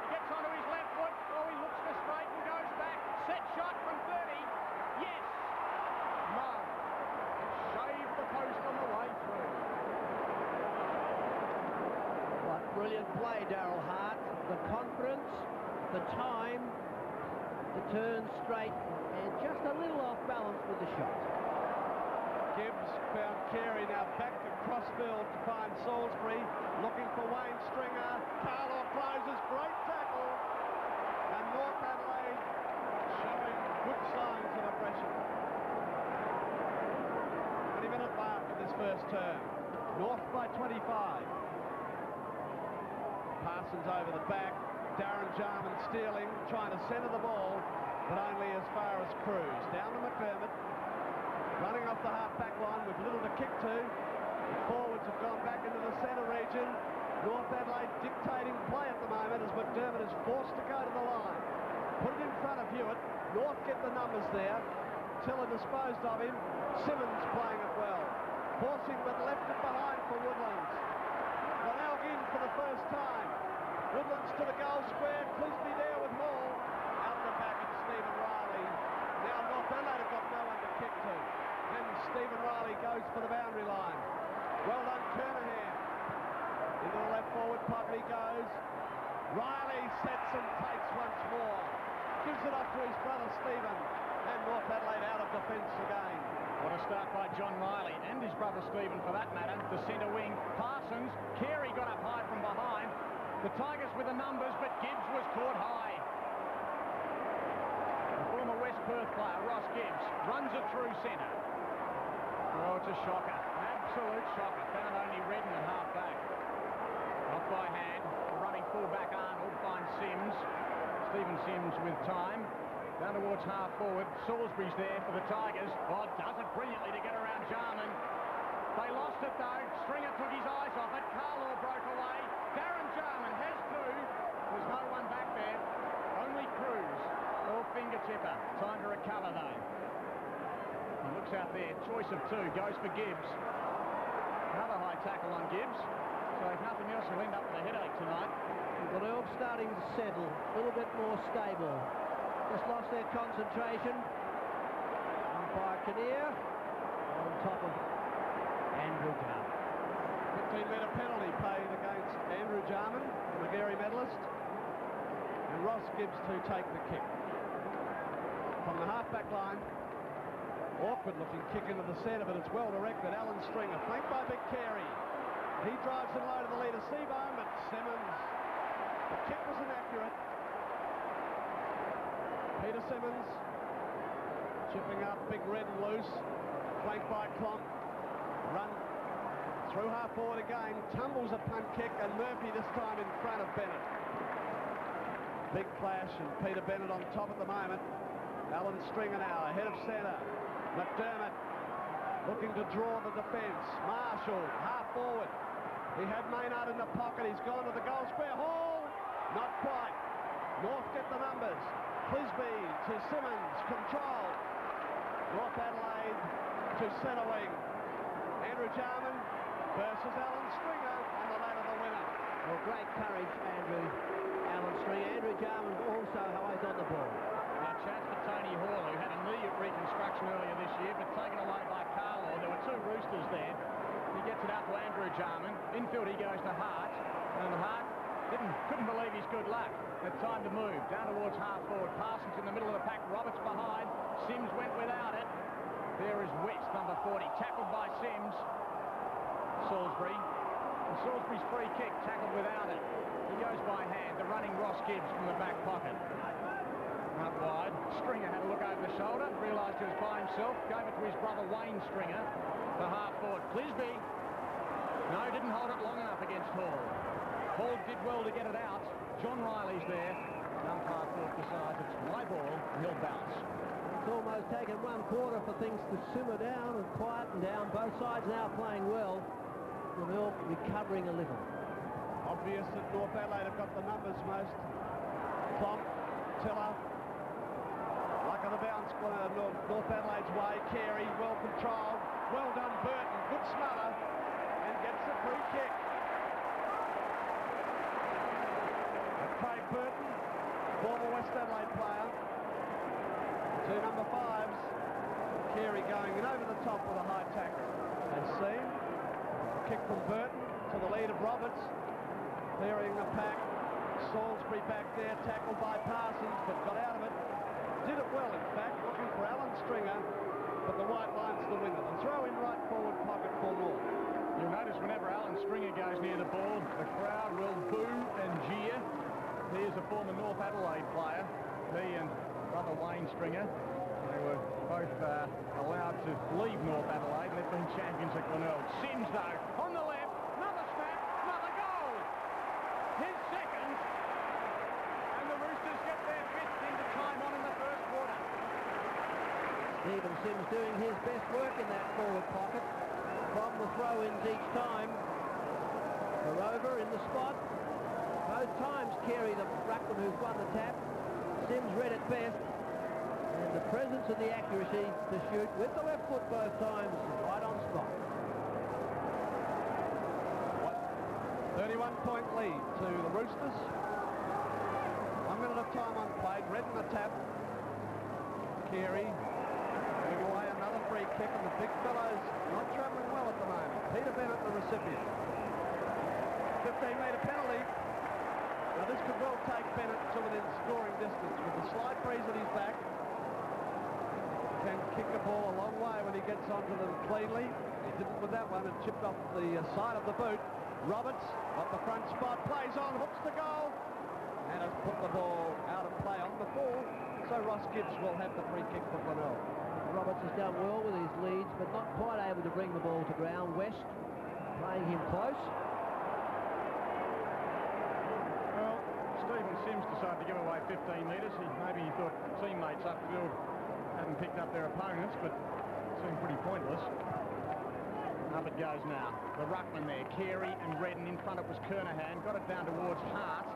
He gets onto his left foot. Oh, he looks for straight and goes back. Set shot from 30. Yes. No. Shaved the post on the way through. What brilliant play, Darryl Hart. The confidence, the time, the turn straight, and just a little off balance with the shot. Gibbs found Carey, now back to crossfield to find Salisbury, looking for Wayne Stringer. Carlaw closes, great tackle, and North Adelaide showing good signs of aggression. 20-minute mark of this first term. North by 25. Parsons over the back. Darren Jarman stealing, trying to centre the ball, but only as far as Cruz. Down to McDermott, running off the half-back line with little to kick to. The forwards have gone back into the centre region. North Adelaide dictating play at the moment as McDermott is forced to go to the line. Put it in front of Hewitt. North get the numbers there. Tiller disposed of him. Simmons playing it well. Forcing, but left it behind for Woodlands. Glenelg in for the first time. Woodlands to the goal square. Clisby there with Hall. Out the back of Stephen Riley. Now North Adelaide have got no one to kick to. And Stephen Riley goes for the boundary line. Well done, Kernahan. Into the left forward pocket he goes. Riley sets and takes once more. Gives it off to his brother Stephen. And North Adelaide out of defence again. What a start by John Riley and his brother Stephen for that matter. The centre wing, Parsons. Carey got up high from behind. The Tigers with the numbers, but Gibbs was caught high. The former West Perth player, Ross Gibbs, runs it through centre. Oh, it's a shocker. Absolute shocker. Found only Redden at half-back. Off by hand. The running full-back Arnold finds Sims. Stephen Sims with time. Down towards half-forward. Salisbury's there for the Tigers. Oh, does it brilliantly to get around Jarman. They lost it, though. Stringer took his eyes off it. Carlaw broke away. Darren Jarman has two. There's no one back there. Only Cruz. Or fingertipper. Time to recover, though. He looks out there. Choice of two. Goes for Gibbs. Another high tackle on Gibbs. So if nothing else, he'll end up with a headache tonight. Glenelg starting to settle, a little bit more stable. Just lost their concentration. Umpire Kinnear on top of Andrew Jarman. 15-metre penalty paid against Andrew Jarman, the Magarey medalist. And Ross Gibbs to take the kick. From the half-back line, awkward-looking kick into the centre, but it's well directed. Alan Stringer, flanked by Big Carey. He drives it low to the leader, Seabohm, but Simmons. The kick was inaccurate. Peter Simmons chipping up Mick Redden loose, flanked by Clonk. Run through half forward again, tumbles a punt kick, and Murphy this time in front of Bennett. Big clash, and Peter Bennett on top at the moment. Alan Stringer now ahead of centre. McDermott looking to draw the defence. Marshall half forward. He had Maynard in the pocket. He's gone to the goal square. Hall, not quite. North get the numbers. Clisby to Simmons, control. North Adelaide to centre wing. Andrew Jarman versus Alan Stringer, and the latter the winner. Well, great courage, Alan Stringer. Andrew Jarman also always on the ball. Now, chance for Tony Hall, who had a knee at reconstruction earlier this year, but taken away by Carlaw. There were two Roosters there. He gets it out to Andrew Jarman. Infield he goes to Hart, and Hart couldn't believe his good luck. Had time to move down towards half forward. Parsons in the middle of the pack. Roberts behind. Sims went without it. There is West, number 40, tackled by Sims. Salisbury. And Salisbury's free kick, tackled without it. He goes by hand. The running Ross Gibbs from the back pocket. Up wide. Stringer had a look over the shoulder, realised he was by himself, gave it to his brother Wayne Stringer. The half forward. Clisby. No, didn't hold it long enough against Hall. Hall did well to get it out. John Riley's there. Umpire Court decides it's my ball, and he'll bounce. It's almost taken 1/4 for things to simmer down and quieten down. Both sides now playing well. Glenelg recovering a little. Obvious that North Adelaide have got the numbers most. Clonk, Tiller. Luck of the bounce, North Adelaide's way. Carey, well controlled. Well done, Burton. Good smother. And gets the free kick. Craig Burton, former West Adelaide player. Two number 5s. Carey going in over the top with a high tackle. As seen. A kick from Burton to the lead of Roberts. Clearing the pack. Salisbury back there, tackled by Parsons, but got out of it. Did it well, in fact, looking for Alan Stringer, but the white line's the winner. The throw in right forward pocket for North. You'll notice whenever Alan Stringer goes near the ball, the crowd will boo and jeer. Here's a former North Adelaide player. He and brother Wayne Stringer. They were both allowed to leave North Adelaide, and they've been champions at Glenelg. Sims, though, on the left, another snap, another goal. His second, and the Roosters get their 5th into time on in the first quarter. Stephen Sims doing his best work in that forward pocket. From the throw-ins each time. Rover in the spot. Both times Carey, the ruckman who's won the tap. Sims read it best. And the presence and the accuracy to shoot with the left foot both times, right on spot. 31-point lead to the Roosters. 1 minute of time unplayed. Redden the tap. Carey giving away another free kick, and the big fellows not travelling well at the moment. Peter Bennett, the recipient. 15-metre penalty. Now this could well take Bennett to within scoring distance with the slight breeze at his back. He can kick the ball a long way when he gets onto them cleanly. He didn't with that one. It chipped off the side of the boot. Roberts got the front spot, plays on, hooks the goal, and has put the ball out of play on the ball. So Ross Gibbs will have the free kick for Glenelg. Roberts has done well with his leads, but not quite able to bring the ball to ground. West playing him close. Well, Stephen Sims decided to give away 15 metres. Maybe he thought teammates upfield hadn't picked up their opponents, but it seemed pretty pointless. Up it goes now. The ruckman there, Carey and Redden. In front it was Kernahan. Got it down towards Hart.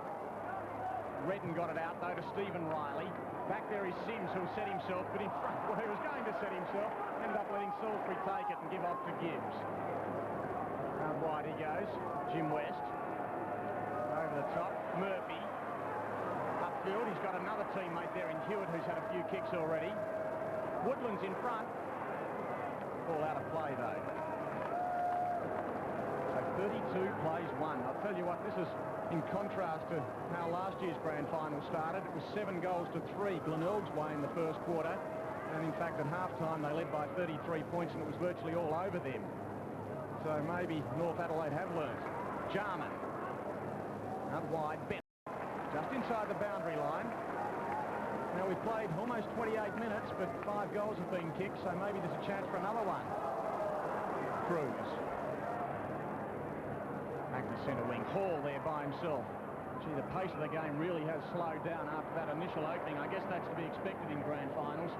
Redden got it out, though, to Stephen Riley. Back there is Sims, who set himself, but in front, well, he was going to set himself. Ended up letting Salisbury take it and give off to Gibbs. wide he goes. Jim West. Over the top. Murphy. Upfield. He's got another teammate there in Hewitt who's had a few kicks already. Woodland's in front. Ball out of play though. So 32 plays 1. I'll tell you what, this is in contrast to how last year's grand final started. It was 7 goals to 3 Glenelg's way in the first quarter. And in fact, at half-time, they led by 33 points, and it was virtually all over them. So maybe North Adelaide have learned. Jarman. Out wide. Bennett. Just inside the boundary line. Now, we've played almost 28 minutes, but 5 goals have been kicked, so maybe there's a chance for another one. Cruz. Back to centre wing. Hall there by himself. Gee, the pace of the game really has slowed down after that initial opening. I guess that's to be expected in grand finals.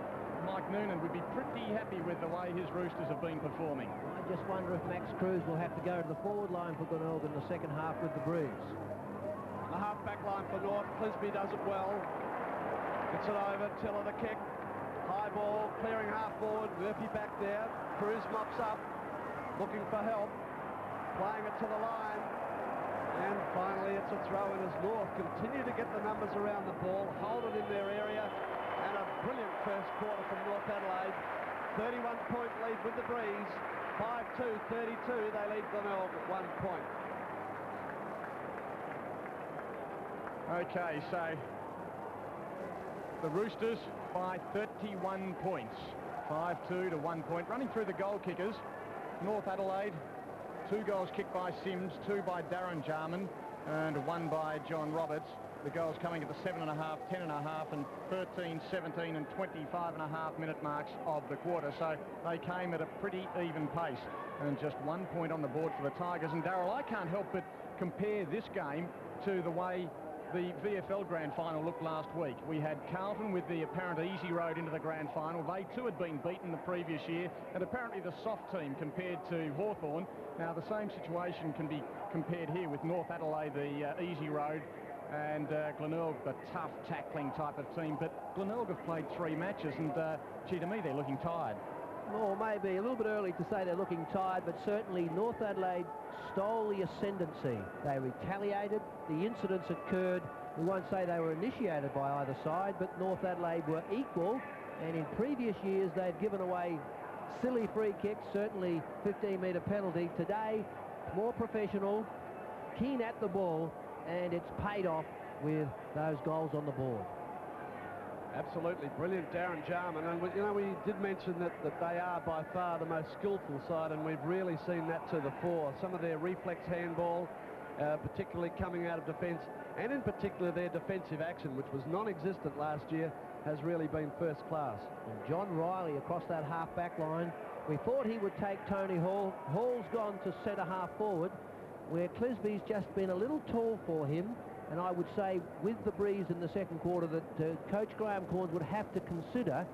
Mike Noonan would be pretty happy with the way his Roosters have been performing. I just wonder if Max Cruz will have to go to the forward line for Glenelg in the second half with the Breeze. The half-back line for North. Clisby does it well. Gets it over. Tiller the kick. High ball. Clearing half forward. Murphy back there. Cruz mops up. Looking for help. Playing it to the line. And finally it's a throw in as North continue to get the numbers around the ball. Hold it in their area. And a brilliant first quarter from North Adelaide. 31-point lead with the Breeze. 5-2, 32. They lead Glenelg at 1 point. Okay, so the Roosters by 31 points. 5-2 to 1 point. Running through the goal kickers, North Adelaide, 2 goals kicked by Sims, 2 by Darren Jarman, and 1 by John Roberts. The goals coming at the 7.5, 10.5, and 13, 17, and 25.5 minute marks of the quarter. So they came at a pretty even pace, and just 1 point on the board for the Tigers. And Darryl, I can't help but compare this game to the way the VFL Grand Final looked last week. We had Carlton with the apparent easy road into the Grand Final. They too had been beaten the previous year, and apparently the soft team compared to Hawthorn. Now the same situation can be compared here with North Adelaide, the easy road, and Glenelg, the tough tackling type of team. But Glenelg have played 3 matches, and gee, to me they're looking tired. Well, maybe a little bit early to say they're looking tired, but certainly North Adelaide stole the ascendancy. They retaliated. The incidents occurred. We won't say they were initiated by either side, but North Adelaide were equal. And in previous years, they've given away silly free kicks, certainly 15-metre penalty. Today, more professional, keen at the ball, and it's paid off with those goals on the board. Absolutely brilliant, Darren Jarman. And you know, we did mention that they are by far the most skillful side, and we've really seen that to the fore. Some of their reflex handball, particularly coming out of defence, and in particular their defensive action, which was non-existent last year, has really been first class. And John Riley across that half-back line. We thought he would take Tony Hall. Hall's gone to centre half forward, where Clisby's just been a little tall for him. And I would say with the Breeze in the second quarter that Coach Graham Corns would have to consider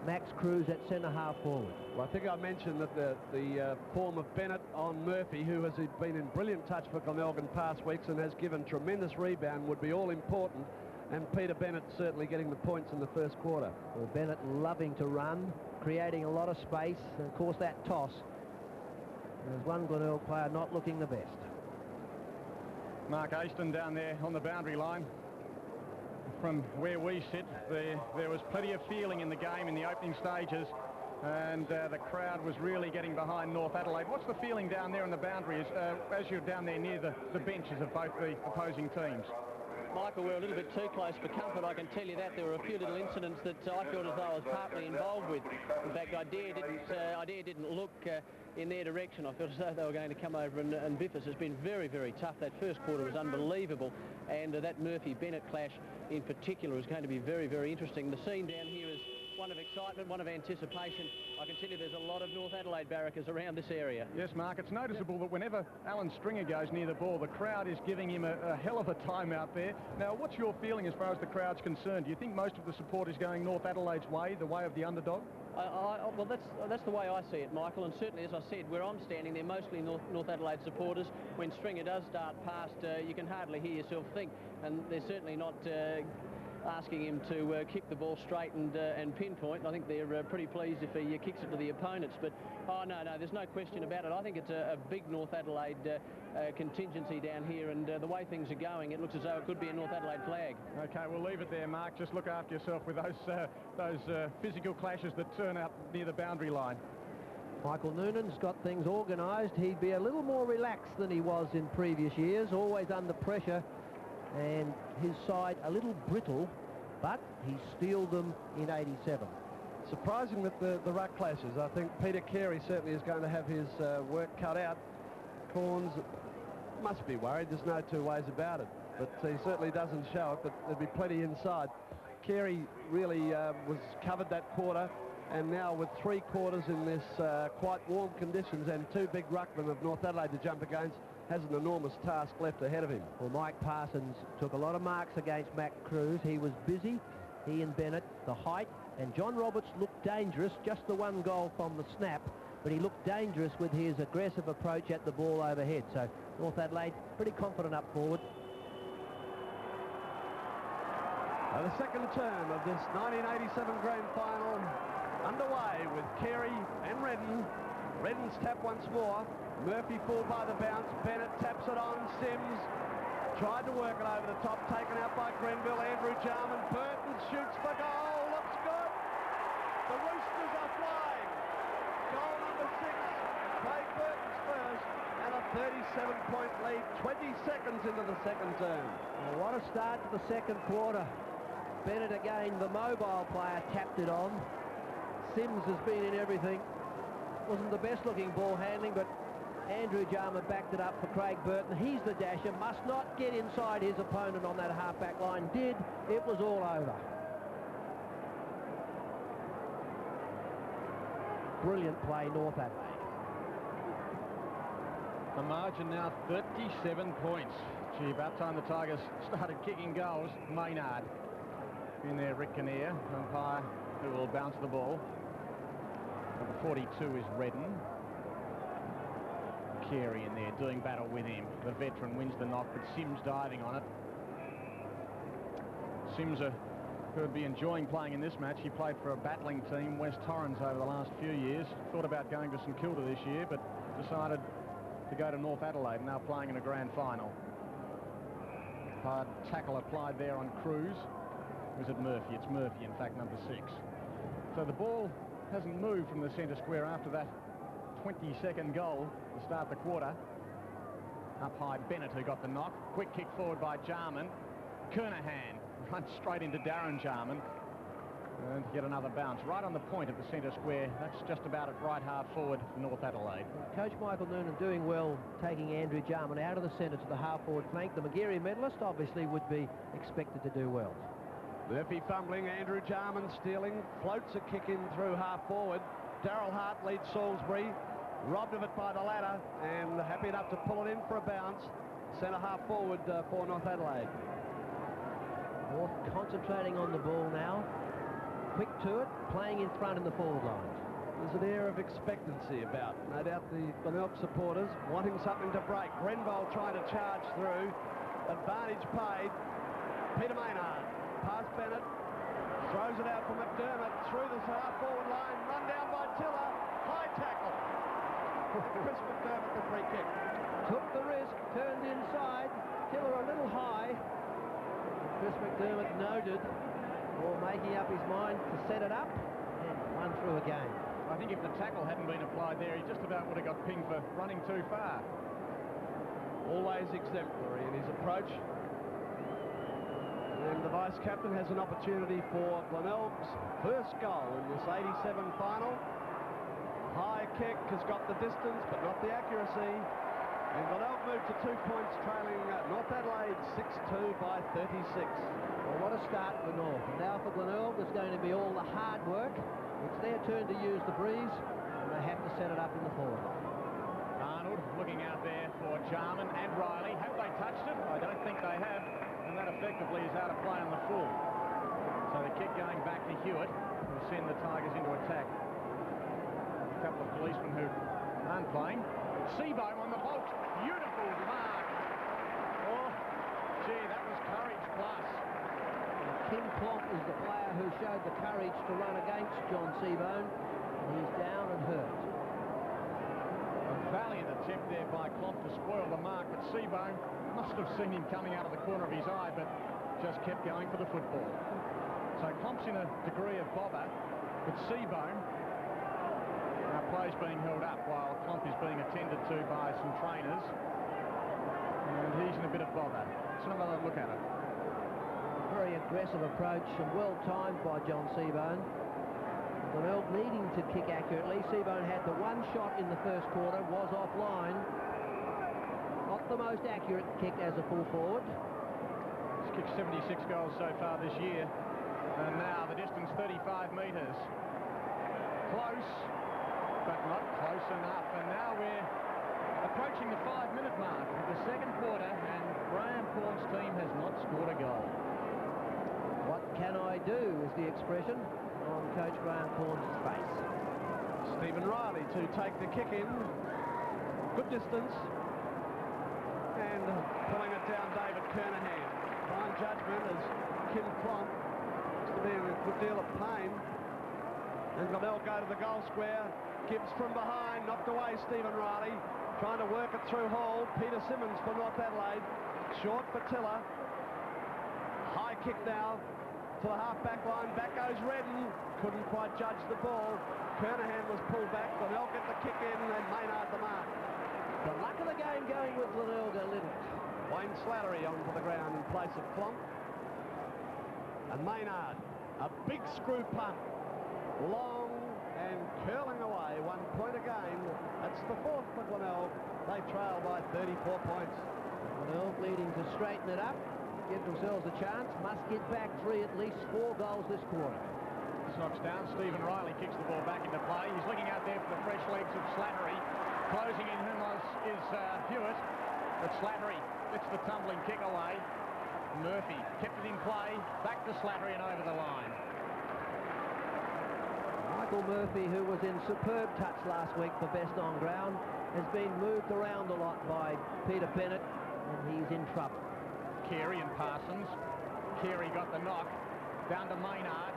Max Cruz at centre half forward. Well, I think I mentioned that the form of Bennett on Murphy, who has been in brilliant touch for Glenelg in past weeks and has given tremendous rebound, would be all important. And Peter Bennett certainly getting the points in the first quarter. Well, Bennett loving to run, creating a lot of space, and of course that toss. There's one Glenelg player not looking the best. Mark Aston down there on the boundary line. From where we sit, there was plenty of feeling in the game in the opening stages, and the crowd was really getting behind North Adelaide. What's the feeling down there on the boundary as you're down there near the benches of both the opposing teams? Michael, we're a little bit too close for comfort, I can tell you that. There were a few little incidents that I felt as though I was partly involved with. In fact, Idea didn't look in their direction. I felt as though they were going to come over and biff us. It's been very, very tough. That first quarter was unbelievable, and that Murphy-Bennett clash in particular is going to be very, very interesting. The scene down here is one of excitement, one of anticipation. I can tell you there's a lot of North Adelaide barrackers around this area. Yes, Mark, it's noticeable that whenever Alan Stringer goes near the ball, the crowd is giving him a hell of a time out there. Now, what's your feeling as far as the crowd's concerned? Do you think most of the support is going North Adelaide's way, the way of the underdog? Well, that's the way I see it, Michael, and certainly, as I said, where I'm standing, they're mostly North Adelaide supporters. When Stringer does start past, you can hardly hear yourself think, and they're certainly not asking him to kick the ball straight and pinpoint. I think they're pretty pleased if he kicks it to the opponents. But, oh, no, there's no question about it. I think it's a big North Adelaide contingency down here, and the way things are going, it looks as though it could be a North Adelaide flag. OK, we'll leave it there, Mark. Just look after yourself with those physical clashes that turn up near the boundary line. Michael Noonan's got things organised. He'd be a little more relaxed than he was in previous years, always under pressure, and his side a little brittle, but he steeled them in 87. Surprising with the ruck clashes. I think Peter Carey certainly is going to have his work cut out. Corns must be worried, there's no two ways about it, but he certainly doesn't show it, but there'll be plenty inside. Carey really was covered that quarter, and now with 3 quarters in this quite warm conditions and 2 big ruckmen of North Adelaide to jump against, has an enormous task left ahead of him. Well, Mike Parsons took a lot of marks against Mac Cruz. He was busy, he and Bennett, the height, and John Roberts looked dangerous, just the 1 goal from the snap, but he looked dangerous with his aggressive approach at the ball overhead. So North Adelaide pretty confident up forward. The second term of this 1987 grand final underway with Carey and Redden. Redden's tap once more. Murphy full by the bounce. Bennett taps it on. Sims tried to work it over the top. Taken out by Grenville. Andrew Jarman. Burton shoots for goal. Looks good. The Roosters are flying. Goal number 6. Craig Burton's first. And a 37-point lead. 20 seconds into the second term. Well, what a start to the second quarter. Bennett again, the mobile player, tapped it on. Sims has been in everything. Wasn't the best looking ball handling, but Andrew Jarman backed it up for Craig Burton. He's the dasher, must not get inside his opponent on that half-back line. Did, it was all over. Brilliant play, North Adelaide. The margin now 37 points. Gee, about time the Tigers started kicking goals. Maynard in there, Rick Kinnear, umpire, who will bounce the ball. Number 42 is Redden. Carey in there doing battle with him. The veteran wins the knock, but Sims diving on it. Sims could be enjoying playing in this match. He played for a battling team, West Torrens, over the last few years. Thought about going to St Kilda this year, but decided to go to North Adelaide, now playing in a grand final. Hard tackle applied there on Cruz. Was it Murphy? It's Murphy, in fact, number 6. So the ball hasn't moved from the centre square after that 20-second goal to start the quarter. Up high, Bennett, who got the knock. Quick kick forward by Jarman. Kernahan runs straight into Darren Jarman. And get another bounce right on the point of the centre square. That's just about it, right half forward for North Adelaide. Coach Michael Noonan doing well, taking Andrew Jarman out of the centre to the half forward flank. The Magarey medalist obviously would be expected to do well. Murphy fumbling, Andrew Jarman stealing, floats a kick in through half forward. Darryl Hart leads Salisbury, robbed of it by the ladder, and happy enough to pull it in for a bounce. Centre half forward for North Adelaide. North concentrating on the ball now. Quick to it, playing in front in the forward line. There's an air of expectancy about. No doubt the Glenelg supporters wanting something to break. Grenville trying to charge through. Advantage paid. Peter Maynard. Past Bennett. Throws it out for McDermott. Through the half-forward line. Run down by Tiller. High tackle. Chris McDermott, the free kick. Took the risk. Turned inside. Tiller a little high. Chris McDermott noted for making up his mind to set it up and run through again. I think if the tackle hadn't been applied there, he just about would have got pinged for running too far. Always exemplary in his approach. And the vice-captain has an opportunity for Glenelg's first goal in this 87 final. High kick has got the distance, but not the accuracy. And Glenelg moved to 2 points, trailing North Adelaide 6-2 by 36. Well, what a start for North. And now for Glenelg, it's going to be all the hard work. It's their turn to use the breeze, and they have to set it up in the forward line. Arnold looking out there for Jarman and Riley. Have they touched it? I don't think they have. And that effectively is out of play on the full. So the kick going back to Hewitt will send the Tigers into attack. A couple of policemen who aren't playing. Seabohm on the bolt. Beautiful mark. Oh, gee, that was courage plus. Kim Plonk is the player who showed the courage to run against John Seabone. He's down and hurt. A valiant attempt there by Klomp to spoil the mark, but Seabone must have seen him coming out of the corner of his eye, but just kept going for the football. So Klomp's in a degree of bother, but Seabone, now play's being held up while Klomp is being attended to by some trainers, and he's in a bit of bother. Let's have another look at it. Very aggressive approach and well timed by John Seabone. Glenelg needing to kick accurately. Seabone had the one shot in the first quarter, was offline. Not the most accurate kick as a full forward. He's kicked 76 goals so far this year. And now the distance 35 metres. Close, but not close enough. And now we're approaching the 5-minute mark of the second quarter, and Graham Corn's team has not scored a goal. What can I do is the expression on Coach Graham Corn's face. Stephen Riley to take the kick in. Good distance. And pulling it down, David Kernahan. Fine judgment as Kim Plonk looks to be in a good deal of pain. And Glenelg go to the goal square. Gibbs from behind, knocked away Stephen Riley. Trying to work it through Hall. Peter Simmons for North Adelaide. Short for Tiller. High kick now to the half-back line. Back goes Redden. Couldn't quite judge the ball. Kernahan was pulled back. Glenelg get the kick in, and Maynard the mark. The luck of the game going with Glenelg a little. Wayne Slattery onto the ground in place of Klomp. And Maynard, a big screw punt. Long and curling away. 1 point a game. That's the fourth for Glenelg. They trail by 34 points. Glenelg leading to straighten it up. Give themselves a chance. Must get back at least 4 goals this quarter. Knocks down. Stephen Riley kicks the ball back into play. He's looking out there for the fresh legs of Slattery. Closing in whom is Hewitt. But Slattery gets the tumbling kick away. Murphy kept it in play. Back to Slattery and over the line. Michael Murphy, who was in superb touch last week for best on ground, has been moved around a lot by Peter Bennett, and he's in trouble. Carey and Parsons. Carey got the knock. Down to Maynard.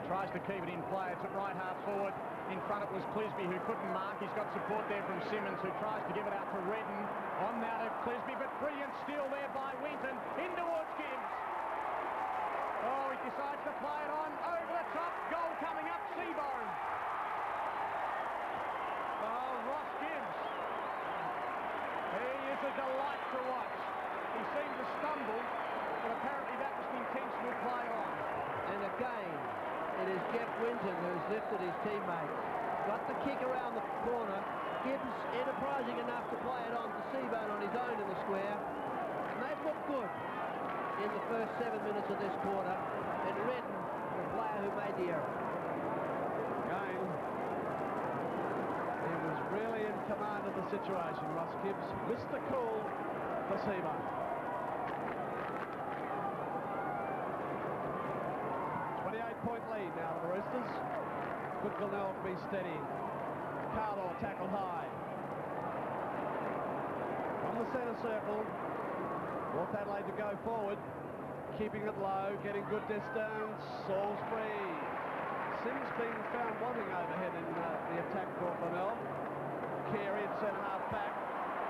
Tries to keep it in play. It's at right half forward. In front it was Clisby, who couldn't mark. He's got support there from Simmons, who tries to give it out to Redden. On now to Clisby, but brilliant steal there by Winton. In towards Gibbs. Oh, he decides to play it on. Over the top. Goal coming up. Seabone. Oh, Ross Gibbs. He is a delight to watch. He seemed to stumble, but apparently that was the intentional play on. And again, it is Jeff Winton who's lifted his teammates. Got the kick around the corner. Gibbs enterprising enough to play it on to Seabone on his own in the square. And they've looked good in the first 7 minutes of this quarter. And Redden, the player who made the error. Again, he was really in command of the situation. Ross Gibbs, Mr. Cool for Seabone. 28-point lead now to the Roosters. Could Glenelg be steady? Carlaw tackled high. From the centre circle, North Adelaide to go forward. Keeping it low, getting good distance. Salisbury. Sims being found wanting overhead in the attack for Glenelg. Carey at centre half back.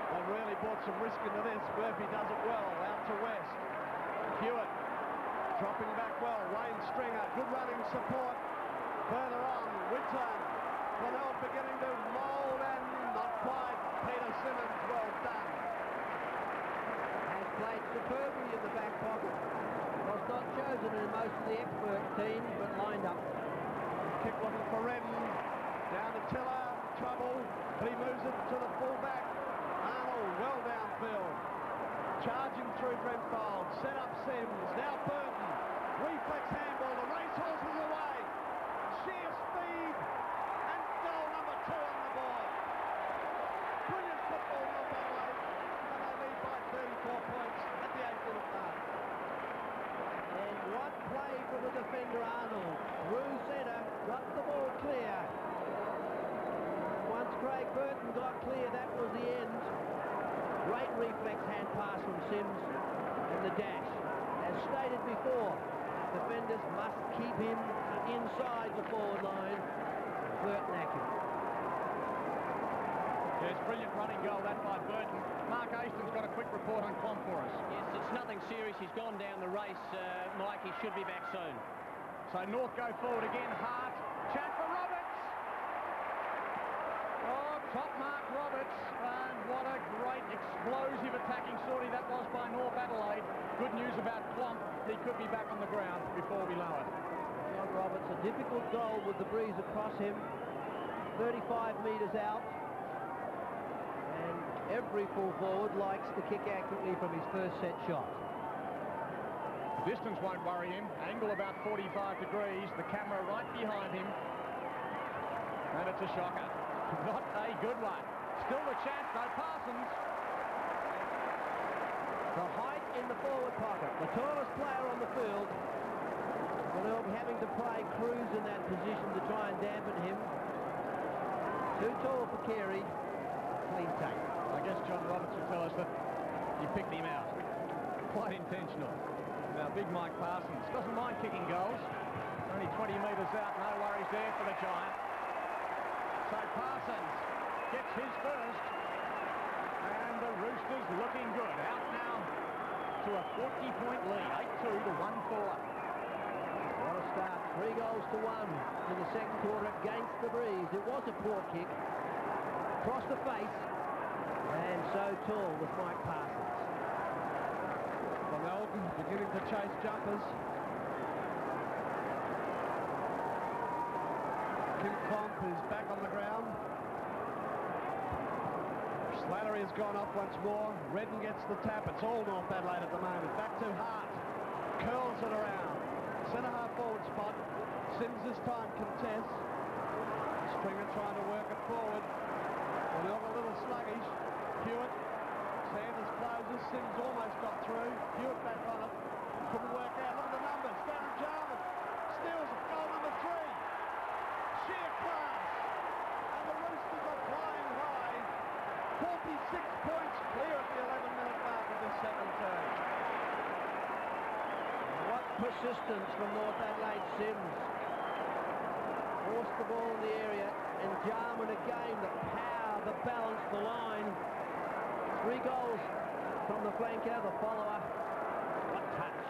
They really brought some risk into this. Murphy does it well. Out to West. Hewitt dropping back well. Wayne Stringer. Good running support. Further on, Whitton. Glenelg beginning to mould and not quite. Peter Simmons, well done. Has played superbly in the back pocket. Was not chosen in most of the expert team, but lined up. Kick looking for Redden. Down to Tiller. Trouble. But he moves it to the fullback. Arnold well downfield. Charging through Brent Fold. Set up Sims. Now Burton. Reflex handball. The racehorse is away. Sheer speed. And goal number 2 on the board. Brilliant football, North Adelaide. And they lead by 34 points at the 8th-minute mark. And what play from the defender Arnold. Through centre. Got the ball clear. Once Craig Burton got clear, that was the end. Great reflex hand pass from Sims and the dash. as stated before, defenders must keep him inside the forward line. Burton accurate. Yes, brilliant running goal that by Burton. Mark Hastings got a quick report on Clomp for us. Yes, it's nothing serious. He's gone down the race, Mike. He should be back soon. So North go forward again. Hart. Chance for Roberts. Oh, top mark Roberts. And what a great explosive attacking sortie that was by North Adelaide. Good news about Clomp. He could be back on the ground before we lower. John Roberts, a difficult goal with the breeze across him. 35 metres out. And every full forward likes to kick accurately from his first set shot. The distance won't worry him. Angle about 45 degrees. The camera right behind him. And it's a shocker. Not a good one. Still the chance though. Parsons. The height in the forward pocket. The tallest player on the field. Glenelg having to play Cruz in that position to try and dampen him. Too tall for Carey. Clean take. I guess John Roberts will tell us that you picked him out. Quite intentional. Now big Mike Parsons doesn't mind kicking goals. Only 20 metres out. No worries there for the Giant. So Parsons gets his first. And the Roosters looking good. Out now to a 40-point lead. 8-2 to 1-4. What a start. 3 goals to 1 in the second quarter against the breeze. It was a poor kick. Across the face. And so tall with Mike Parsons. Glenelg beginning to chase jumpers. Kim Clomp is back on the ground. Slattery has gone off once more. Redden gets the tap. It's all North Adelaide at the moment. Back to Hart. Curls it around. Centre half forward spot. Sims this time contests. Stringer trying to work it forward. Glenelg a little sluggish. Hewitt. Sanders closes. Sims almost got through. Hewitt back on it. Couldn't work out. Look at the numbers. Jarman steals it. Goal number 3. Sheer class. And the Roosters are flying high. 46 points clear at the 11-minute mark of this second term. What persistence from North Adelaide. Sims forced the ball in the area, and Jarman again, the power, the balance, the line. 3 goals from the flanker, the follower. What touch.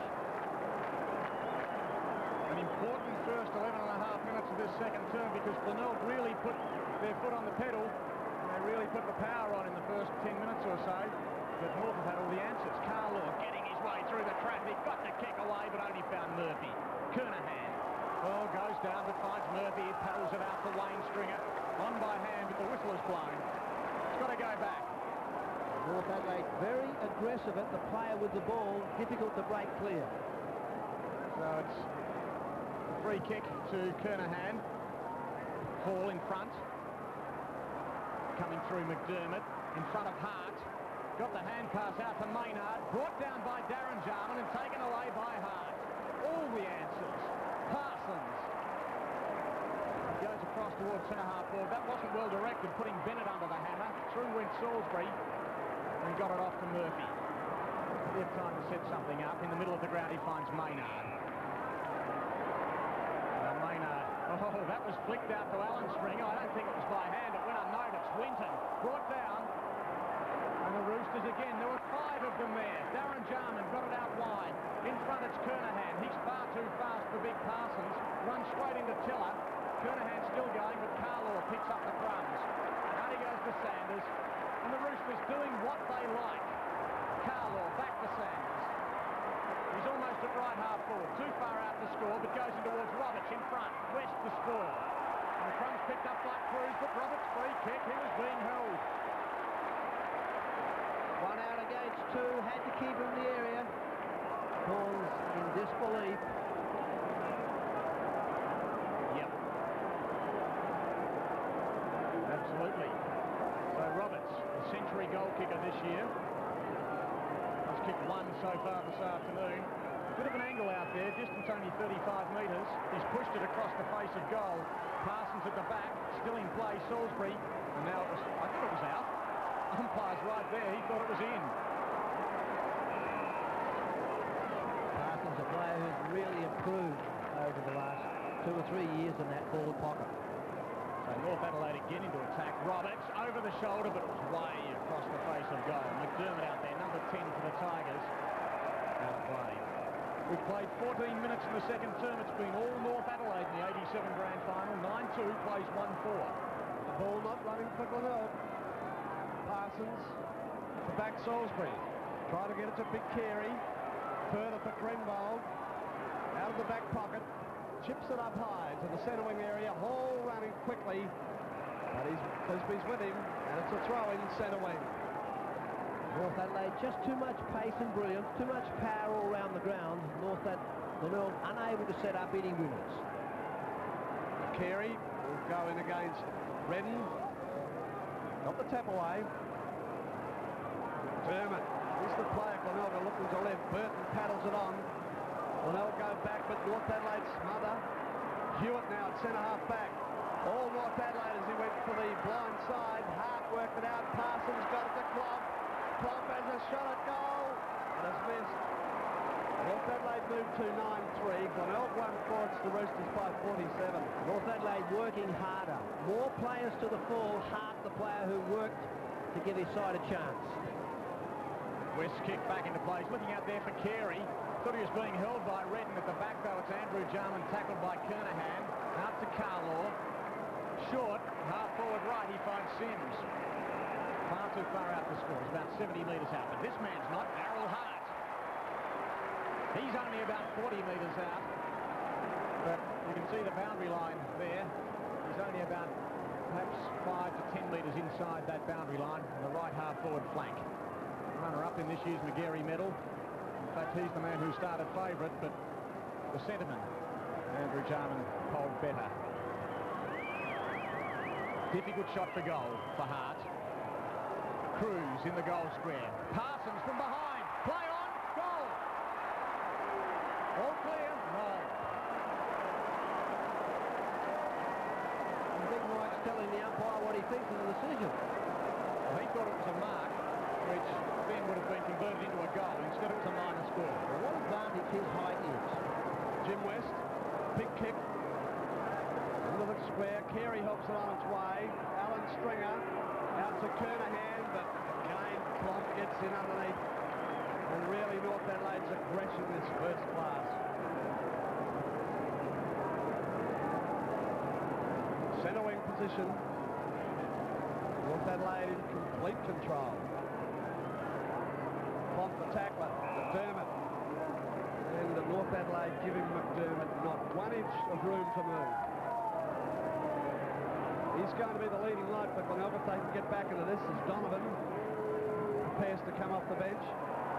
An important first 11 and a half minutes of this second term because Glenelg really put their foot on the pedal. They really put the power on in the first 10 minutes or so. But North have had all the answers. Carlaw getting his way through the traffic. Got to kick away, but only found Murphy. Kernahan. Oh, goes down, but finds Murphy. He paddles it out for Wayne Stringer. On by hand, but the whistle is blown. It's got to go back. North Adelaide very aggressive at the player with the ball. Difficult to break clear. So it's a free kick to Kernahan. Hall in front. Coming through McDermott. In front of Hart. Got the hand pass out to Maynard. Brought down by Darren Jarman and taken away by Hart. All the answers. Parsons. Goes across towards centre half forward. That wasn't well directed, putting Bennett under the hammer. Through went Salisbury. And got it off to Murphy. He had time to set something up. In the middle of the ground, he finds Maynard. Now Maynard. Oh, that was flicked out to Alan Stringer. I don't think it was by hand. It went unnoticed. Winton brought down. And the Roosters again. There were 5 of them there. Darren Jarman got it out wide. In front, it's Kernahan. He's far too fast for big Parsons. Runs straight into Tiller. Kernahan still going, but Carlaw picks up the crumbs. Out he goes to Sanders. And the Roosters doing what they like. Carlaw back to Sanders. He's almost at right half forward. Too far out to score, but goes in towards Roberts in front. West to score. And the crumbs picked up by Cruz, but Roberts free kick. He was being held. 1 out against 2. Had to keep him in the area. Calls in disbelief. Yep. Absolutely. So Roberts, the century goal kicker this year. Has kicked 1 so far this afternoon. Bit of an angle out there, distance only 35 metres. He's pushed it across the face of goal. Parsons at the back, still in play, Salisbury. And now it was, I thought it was out. Umpire's right there, he thought it was in. He's a player who's really improved over the last 2 or 3 years in that forward pocket. So North Adelaide again into attack. Roberts over the shoulder, but it was way across the face of goal. McDermott out there, number 10 for the Tigers. Out of play. We've played 14 minutes in the second term. It's been all North Adelaide in the 87 grand final. 9-2 plays 1-4. The ball not running for Glenelg. Parsons to back Salisbury. Try to get it to Big Carey. Further for Grenbold. Out of the back pocket. Chips it up high to the centre wing area. Hall running quickly. But Clisby's with him. And it's a throw in centre wing. North Adelaide, just too much pace and brilliance, too much power all around the ground. North Adelaide unable to set up any winners. Carey will go in against Redden. Got the tap away. Jarman. He's the player. Glenelg looking to left. Burton paddles it on. Glenelg go back, but North Adelaide smother. Hewitt now at centre half back. All North Adelaide as he went for the blind side. Hart worked it out. Parsons got it to Klopp. Klopp has a shot at goal. It has missed. North Adelaide moved to 9-3. Glenelg won for it's the Roosters by 47. North Adelaide working harder. More players to the fore. Hart, the player who worked to give his side a chance. West kick back into place. Looking out there for Carey. Thought he was being held by Redden at the back, though. It's Andrew Jarman tackled by Kernahan. Out to Carlaw. Short. Half forward right. He finds Sims. Far too far out to score. He's about 70 metres out. But this man's not. Darryl Hart. He's only about 40 metres out. But you can see the boundary line there. He's only about perhaps 5 to 10 metres inside that boundary line on the right half forward flank. Runner-up in this year's Magarey Medal. In fact, he's the man who started favourite, but the centreman, Andrew Jarman, polled better. Difficult shot for goal for Hart. Cruz in the goal square. Parsons from behind. Play on. Goal. All clear. No. Big Mike's telling the umpire what he thinks of the decision. Well, he thought it was a mark, which then would have been converted into a goal. Instead it was a minor score. Well, what advantage his height is. Jim West, big kick. Into the square. Carey helps it on its way. Alan Stringer out to Kernahan, but again Klopp gets in underneath. And really North Adelaide's aggression is first class. Centre wing position. North Adelaide in complete control. Klopp the tackler, McDermott. And the North Adelaide giving McDermott not 1 inch of room to move. He's going to be the leading light for Glenelg if they can get back into this as Donovan prepares to come off the bench.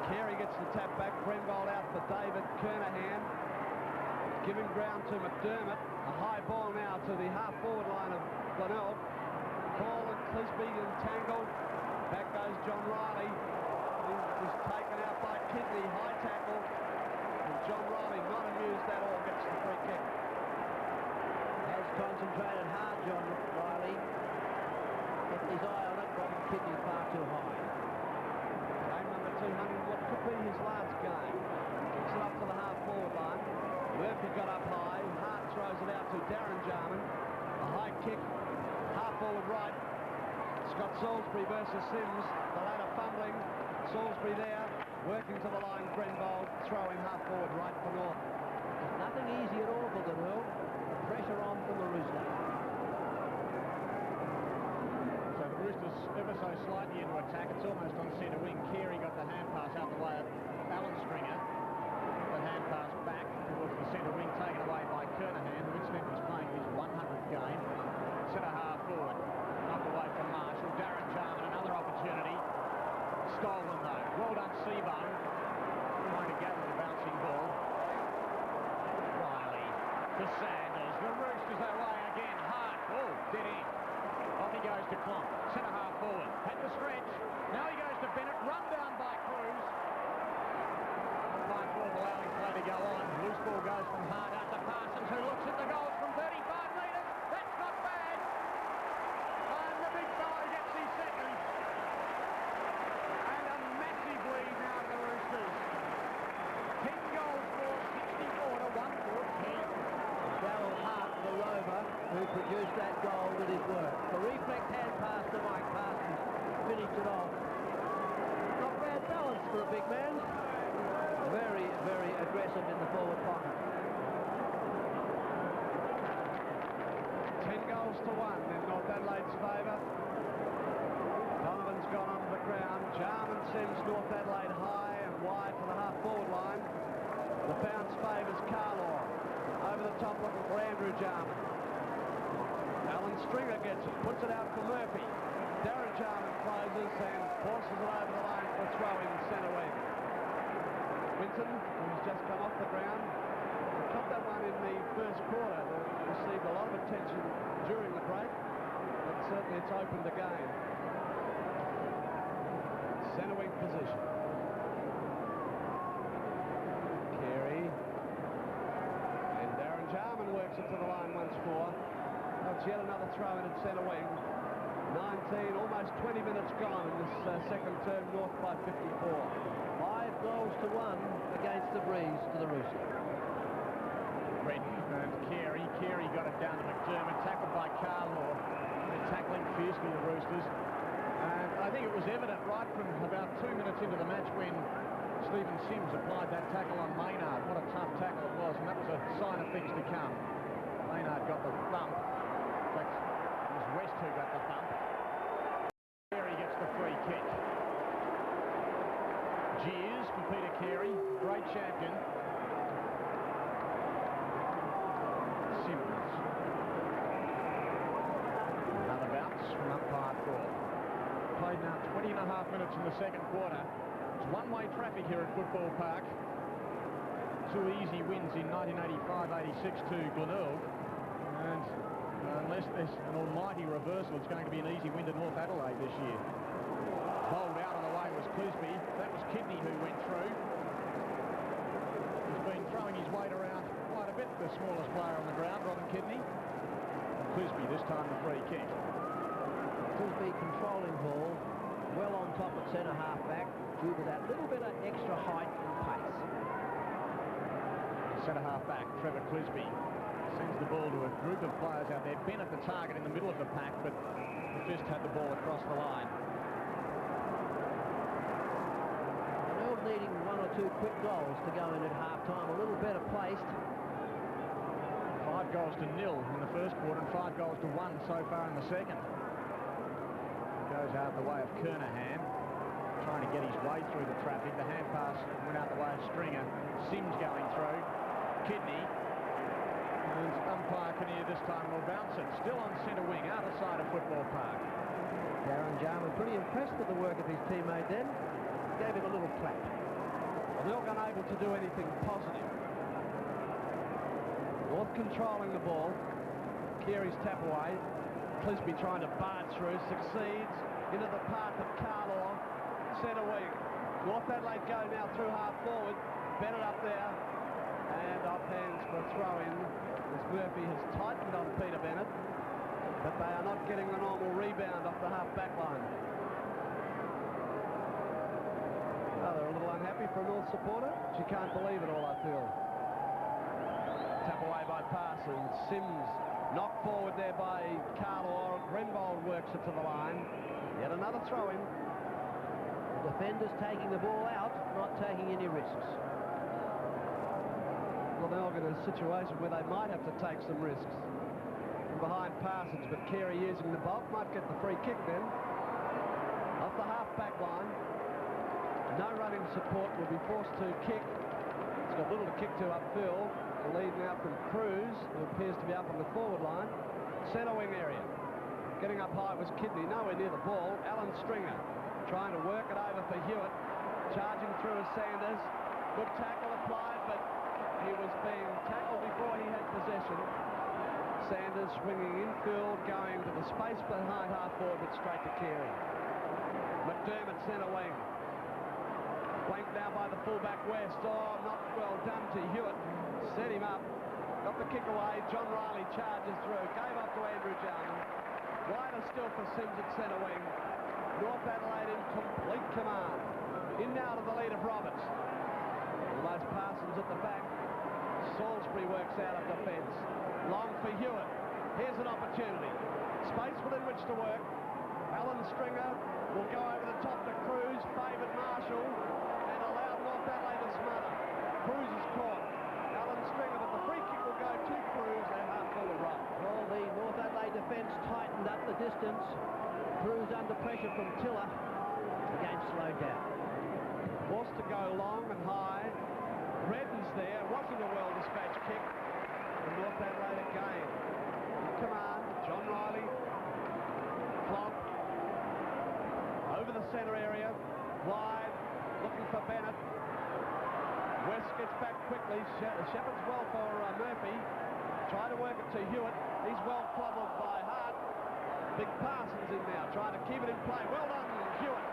Carey gets the tap back. Grenbold out for David Kernahan. Giving ground to McDermott. A high ball now to the half-forward line of Glenelg. Ball and Clisby entangled. Back goes John Riley. He was taken out by Kidney. High tackle. And John Riley, not amused at all, gets the free kick. Has concentrated hard, John Riley. Kept his eye on it, but Kidney far too high. Game number 200, what could be his last game. Kicks it up to the half-forward line. Murphy got up high. Hart throws it out to Darren Jarman. A high kick, half-forward right. Scott Salisbury versus Sims. The latter fumbling. Salisbury there, working to the line. Grenbold throwing half-forward right for North. There's nothing easy at all for Glenelg. Pressure on from the Roosters. So the Roosters ever so slightly into attack. It's almost on centre wing. Carey got the hand pass out the way of Alan Stringer. The hand pass back towards the centre wing, taken away by Kernahan, who incidentally is playing his 100th game. Centre half forward, knocked away from Marshall. Darren Jarman, another opportunity. Stolen though. Well done, Seabone. Trying to gather the bouncing ball. Riley to Sanders. The Roosters away again. Hart. Oh, dead end. Off he goes to Klomp. Centre half forward. Had the stretch. Now he goes to Bennett. Run down by Cruz. Umpire Ford allowing play to go on. Loose ball goes from Hart out to Parsons, who looks at the goals from 35 metres. That's not bad. And the big fella gets his second. And a massive lead now to the Roosters. 10 goals for finish that goal with his work. The reflex hand pass to Mike Parsons finished it off. Not bad balance for a big man. Very, very aggressive in the forward pocket. 10 goals to 1 in North Adelaide's favour. Donovan's gone onto the ground. Jarman sends North Adelaide high and wide to the half-forward line. The bounce favours Carlaw. Over the top looking for Andrew Jarman. Alan Stringer gets it, puts it out for Murphy. Darren Jarman closes and forces it over the line for a throw in centre wing. Winton, who's just come off the ground, caught that one in the first quarter. Received a lot of attention during the break, but certainly it's opened the game. Centre wing position. Carey. And Darren Jarman works it to the line once more. That's yet another throw in at centre wing. 19, almost 20 minutes gone in this second term, North by 54. 5 goals to 1 against the Breeze to the Roosters. Redden and Carey. Carey got it down to McDermott, tackled by Carlaw. They're tackling fiercely the Roosters. And I think it was evident right from about 2 minutes into the match when Stephen Sims applied that tackle on Maynard. What a tough tackle it was, and that was a sign of things to come. Maynard got the thump. In fact, it was West who got the thump. Carey gets the free kick. Jeers for Peter Carey, great champion. Sims. Another bounce from umpire Thorpe. Played now 20 and a half minutes in the second quarter. It's one-way traffic here at Football Park. 2 easy wins in 1985-86 to Glenelg. And unless there's an almighty reversal, it's going to be an easy win to North Adelaide this year. Bowled out of the way was Clisby. That was Kidney who went through. He's been throwing his weight around quite a bit, the smallest player on the ground, Robin Kidney. And Clisby this time the free kick. Clisby controlling ball, well on top at centre half back due to that little bit of extra height and pace. Centre half back, Trevor Clisby sends the ball to a group of players out there. Bennett the target in the middle of the pack, but he just had the ball across the line. Glenelg needing 1 or 2 quick goals to go in at half-time, a little better placed. 5 goals to 0 in the first quarter and 5 goals to 1 so far in the second. Goes out the way of Kernahan, trying to get his way through the traffic. The hand pass went out the way of Stringer. Sims going through. Kidney. And umpire Kinnear this time will bounce it. Still on centre wing, outer side of Football Park. Darren Jarman pretty impressed with the work of his teammate then. Gave him a little clap. Well, they're not unable to do anything positive. North controlling the ball. Carey's tap away. Clisby trying to barge through, succeeds into the path of Carlaw, centre wing. North Adelaide go now through half forward. Bennett up there, and off hands for a throw in as Murphy has tightened on Peter Bennett, but they are not getting the normal rebound off the half back line. Oh, they're a little unhappy for a North supporter. She can't believe it all, I feel. Tap away by Parsons. Sims knocked forward there by Carlaw. Grenbold works it to the line. Yet another throw-in. The defenders taking the ball out, not taking any risks. Well, they'll get a situation where they might have to take some risks. From behind Parsons, but Carey using the bulk might get the free kick then. Off the half-back line. No running support, will be forced to kick. It's got little to kick to upfield. The lead now from Cruz, who appears to be up on the forward line. Centre wing area. Getting up high was Kidney, nowhere near the ball. Alan Stringer trying to work it over for Hewitt. Charging through as Sanders. Good tackle applied, but he was being tackled before he had possession. Sanders swinging infield, going to the space behind half forward, but straight to Carey. McDermott centre wing. Flanked now by the fullback West. Oh, not well done to Hewitt. Set him up. Got the kick away. John Riley charges through. Gave up to Andrew Jarman. Wider still for Sims at centre wing. North Adelaide in complete command. In now to the lead of Roberts. Almost Parsons at the back. Salisbury works out of defence. Long for Hewitt. Here's an opportunity. opportunity. Space within which to work. Alan Stringer will go over the top to Cruz, favoured Marshall, and allowed North Adelaide to smother. Cruz is caught. Alan Stringer, but the free kick will go to Cruz and half-forward ruck. Well, the North Adelaide defence tightened up the distance. Cruz under pressure from Tiller. The game slowed down. Was to go long and high. Redden's there. Wasn't a well-dispatched kick. And North Adelaide again. In command, John Riley. Clock. Over the centre area. Wide. Looking for Bennett. West gets back quickly. Shepherd's well for Murphy. Try to work it to Hewitt. He's well clobbered by Hart. Big Parsons in now. Trying to keep it in play. Well done, Hewitt.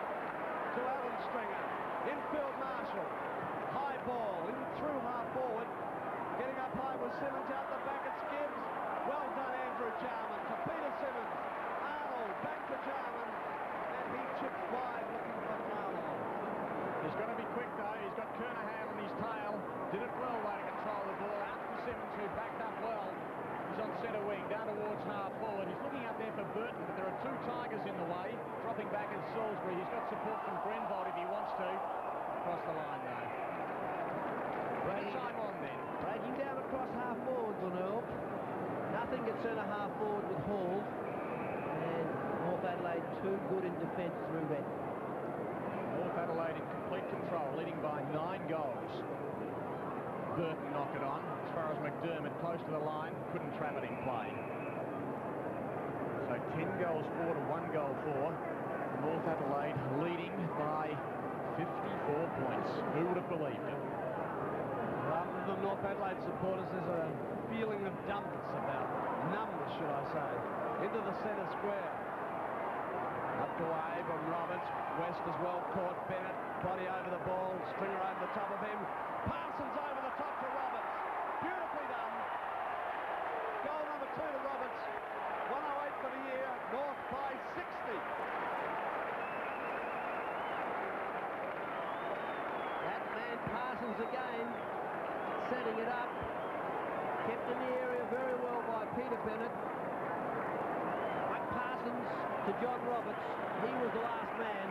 To Alan Stringer. Infield Marshall. High ball. In through half forward. Getting up high with Simmons out the back. It's Gibbs. Well done, Andrew Jarman. To Peter Simmons. Arnold back to Jarman. And he chips wide looking for Arnold. He's got to be quick though. He's got Kernahan on his tail. Did it well though to control the ball. Out to Simmons, who backed up well. He's on centre wing, down towards half forward. He's looking out there for Burton, but there are two Tigers in the way. Dropping back is Salisbury. He's got support from Grenvold if he wants to. Across the line though. Time on then. Breaking down across half forward, Glenelg. Nothing at centre half forward with Hall. And North Adelaide too good in defence through Redden. North Adelaide in complete control, leading by 9 goals. Burton knocked it on. As far as McDermott, close to the line, couldn't trap it in play. So 10 goals for to 1 goal for. North Adelaide leading by 54 points. Who would have believed it? Rather than North Adelaide supporters, there's a feeling of dumbness about. Numbness, should I say. Into the centre square. Up to Abe and Roberts. West as well caught. Bennett. Body over the ball. Stringer over the top of him. Parsons over the top to Roberts. Beautifully done. Goal number 2 to Roberts. 108 for the year. North by 60. That man Parsons again, setting it up. Kept in the area very well by Peter Bennett. Mike Parsons to John Roberts. He was the last man.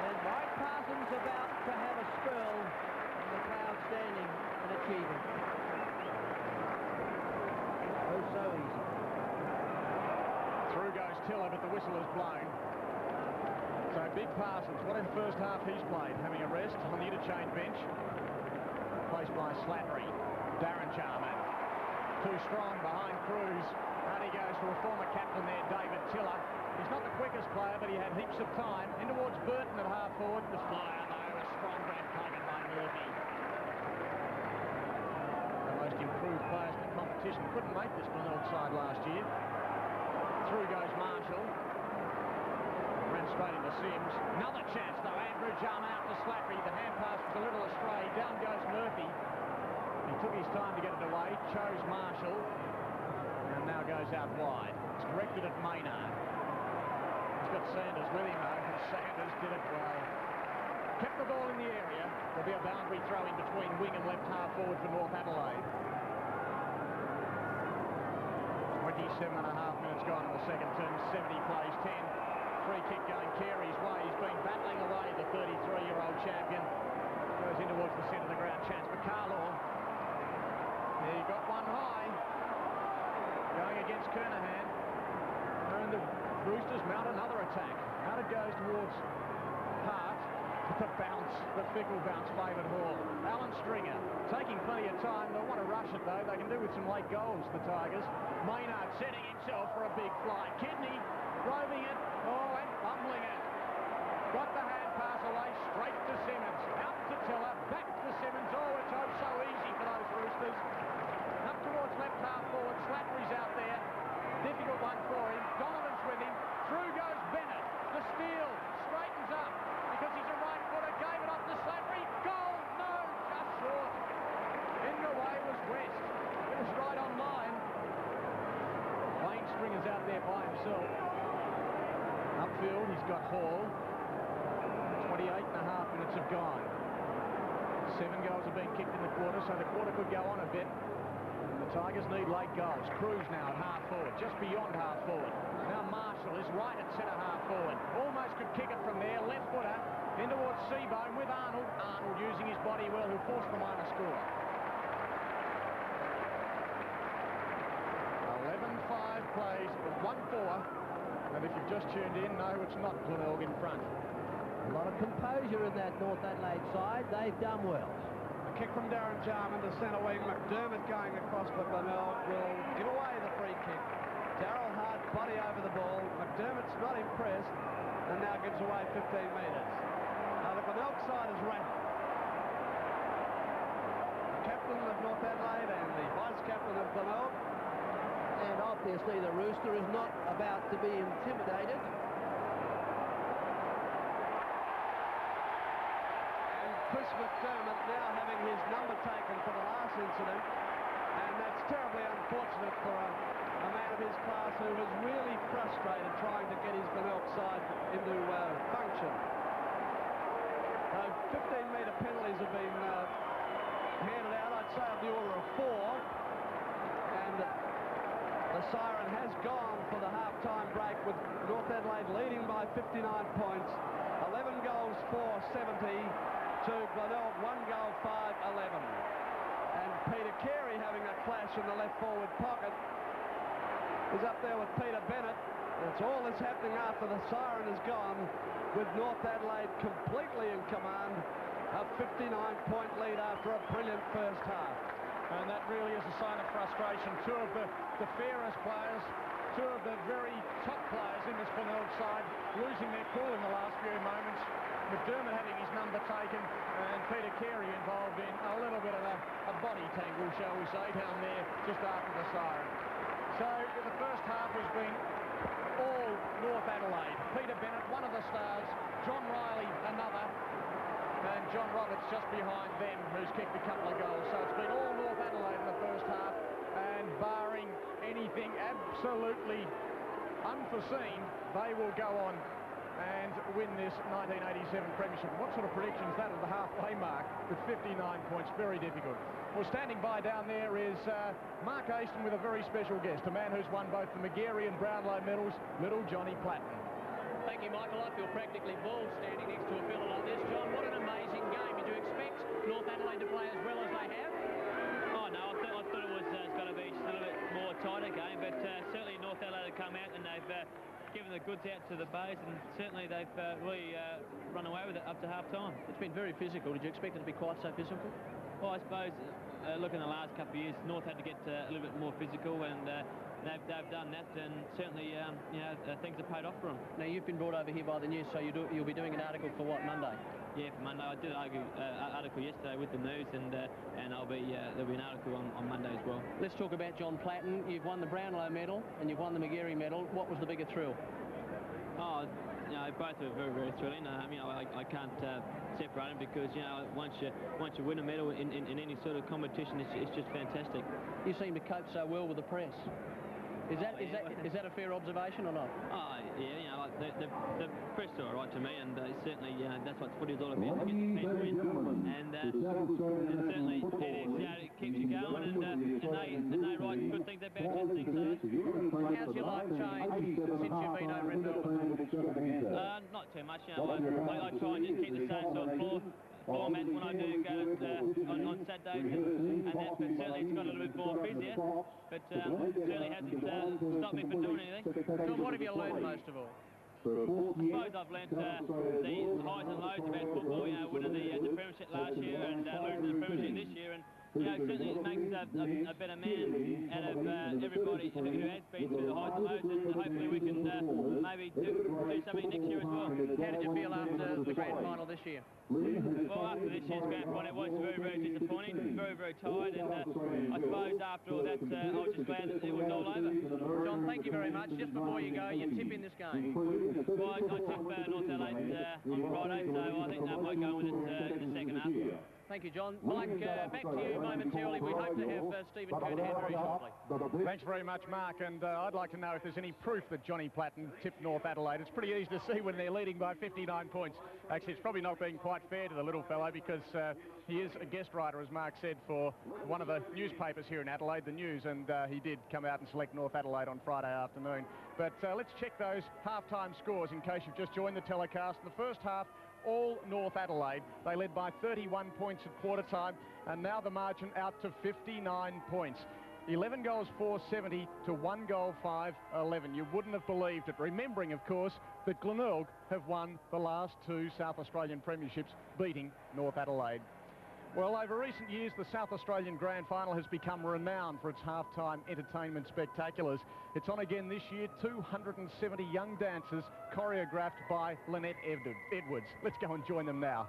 And Mike Parsons about to have a spell, and the crowd standing and achieving. Oh, so easy. Through goes Tiller, but the whistle is blown. So Big Parsons, what a first half he's played, having a rest on the interchange bench. Placed by Slattery. Darren Jarman. Too strong behind Cruz. Out he goes to a former captain there, David Tiller. He's not the quickest player, but he had heaps of time. In towards Burton at half forward. The flyer though, a strong grab taken by Murphy. The most improved players in the competition. Couldn't make this Glenelg side last year. Through goes Marshall. Ran straight into Sims. Another chance though. Andrew Jarman out to Slattery. The hand pass was a little astray. Down goes Murphy. He took his time to get it away. Chose Marshall. And now goes out wide. It's directed at Maynard. He's got Sanders with him though. And Sanders did it well. Kept the ball in the area. There'll be a boundary throw in between wing and left half forward for North Adelaide. 27 and a half minutes gone in the second term. 70 plays 10. Free kick going Carey's way. He's been battling away, the 33-year-old champion. Goes in towards the centre of the ground. Chance for Carlaw. He got one high. Going against Kernahan. And the Roosters mount another attack. Out it goes towards Hart. But the bounce, the fickle bounce favoured Hall. Alan Stringer taking plenty of time. They'll want to rush it though. They can do with some late goals, the Tigers. Maynard setting himself for a big fly. Kidney roving it. Oh, and fumbling it. Got the hand pass away straight to Simmons. Out to Tiller. Back to Simmons. Oh, it's oh so easy for those Roosters. Up towards left half forward. Slattery's out there. Difficult one for him. Donovan's with him. Through goes Bennett. The steal straightens up because he's a right footer. Gave it off to Slattery. Goal! No! Just short. In the way was West. It was right on line. Wayne Stringer's out there by himself. Upfield, he's got Hall. 28 and a half minutes have gone. 7 goals have been kicked in the quarter, so the quarter could go on a bit. The The Tigers need late goals. Cruz now at half forward, just beyond half forward. Now Marshall is right at centre half forward. Almost could kick it from there. Left footer in towards Seabone with Arnold. Arnold using his body well, who forced the minor score. 11-5 plays, 1-4. And if you've just tuned in, no, it's not Glenelg in front. A lot of composure in that North Adelaide side. They've done well. A kick from Darren Jarman to centre wing. McDermott going across for Glenelg will give away the free kick. Darryl Hart body over the ball. McDermott's not impressed and now gives away 15 metres. Now the Glenelg side is rattled. The captain of North Adelaide and the vice-captain of Glenelg. And obviously the Rooster is not about to be intimidated. And Chris McDermott now having his number taken for the last incident. And that's terribly unfortunate for a man of his class who was really frustrated trying to get his Glenelg side into function. 15-metre penalties have been handed out, I'd say of the order of 4. And the siren has gone for the half-time break with North Adelaide leading by 59 points. 11 goals, 4-70 to Glenelg, 1 goal, 5-11. And Peter Carey having a clash in the left forward pocket. Is up there with Peter Bennett. It's all that's happening after the siren is gone, with North Adelaide completely in command. A 59-point lead after a brilliant first half. And that really is a sign of frustration. Two of the fairest players, two of the very top players in this Glenelg side, losing their cool in the last few moments. McDermott having his number taken, and Peter Carey involved in a little bit of a body tangle, shall we say, down there just after the siren. So the first half has been all North Adelaide. Peter Bennett, one of the stars. John Riley, another. And John Roberts just behind them, who's kicked a couple of goals. So it's been all North Adelaide in the first half. And barring anything absolutely unforeseen, they will go on and win this 1987 premiership. What sort of prediction is that at the halfway mark with 59 points? Very difficult. Well, standing by down there is Mark Aston with a very special guest, a man who's won both the Magarey and Brownlow medals, little Johnny Platten. Thank you, Michael. I feel practically bald standing next to a fella like this. John, what an amazing game. Did you expect North Adelaide to play as well as they have? Oh, no, I thought it was going to be just a little bit more tighter game, but certainly North Adelaide have come out and they've given the goods out to the bows, and certainly they've really run away with it up to half-time. It's been very physical. Did you expect it to be quite so physical? Well, I suppose, looking at the last couple of years, North had to get a little bit more physical, and they've done that, and certainly, things have paid off for them. Now, you've been brought over here by the news, so you'll be doing an article for what, Monday? Yeah, for Monday. I did an article yesterday with the news, and there'll be an article on Monday as well. Let's talk about John Platten. You've won the Brownlow medal, and you've won the Magarey medal. What was the bigger thrill? Oh, both are very, very thrilling. I can't separate them because, once you win a medal in any sort of competition, it's just fantastic. You seem to cope so well with the press. Is that a fair observation or not? Oh, yeah, the press are all right to me, and certainly that's what footy is all about, to get the people in. And certainly it keeps you going, and they write good things about you and things like that. How's your life changed since you've been over in Melbourne? Not too much. I try and just keep the same sort of format when I do go on Saturdays, and that, but certainly it's got a little bit more busier, but certainly hasn't stopped me from doing anything. So what have you learned most of all? I suppose I've learnt the highs and lows about football, winning the premiership last year and losing the premiership this year, and certainly it makes a better man out of everybody who has been through the highs and lows, and hopefully we can maybe do something next year as well. How did you feel after the grand final this year? Well, after this year's grand final, it was very, very disappointing, very, very tired, and I suppose after all that, I was just glad that it was all over. John, thank you very much. Just before you go, your tip in this game? Well, I tip North Adelaide on Friday, so I think they might go with it in the second half. Thank you, John. Mike, back to you momentarily. We hope to have Stephen Kernahan very shortly. Thanks very much, Mark. And I'd like to know if there's any proof that Johnny Platten tipped North Adelaide. It's pretty easy to see when they're leading by 59 points. Actually, it's probably not being quite fair to the little fellow because he is a guest writer, as Mark said, for one of the newspapers here in Adelaide, The News, and he did come out and select North Adelaide on Friday afternoon. But let's check those half-time scores in case you've just joined the telecast. In the first half, all North Adelaide. They led by 31 points at quarter time, and now the margin out to 59 points. 11 goals 470 to 1 goal 511. You wouldn't have believed it. Remembering, of course, that Glenelg have won the last 2 South Australian premierships, beating North Adelaide. Well, over recent years, the South Australian Grand Final has become renowned for its half-time entertainment spectaculars. It's on again this year, 270 young dancers choreographed by Lynette Edwards. Let's go and join them now.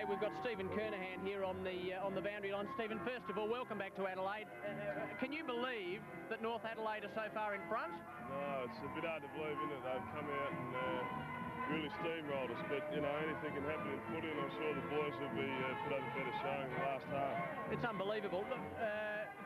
Okay, we've got Stephen Kernahan here on the boundary line. Stephen, first of all, welcome back to Adelaide. Can you believe that North Adelaide are so far in front? No, it's a bit hard to believe, isn't it? They've come out and really steamrolled us, but, you know, anything can happen in footy, and I'm sure the boys will be put up a better showing in the last half. It's unbelievable. Look,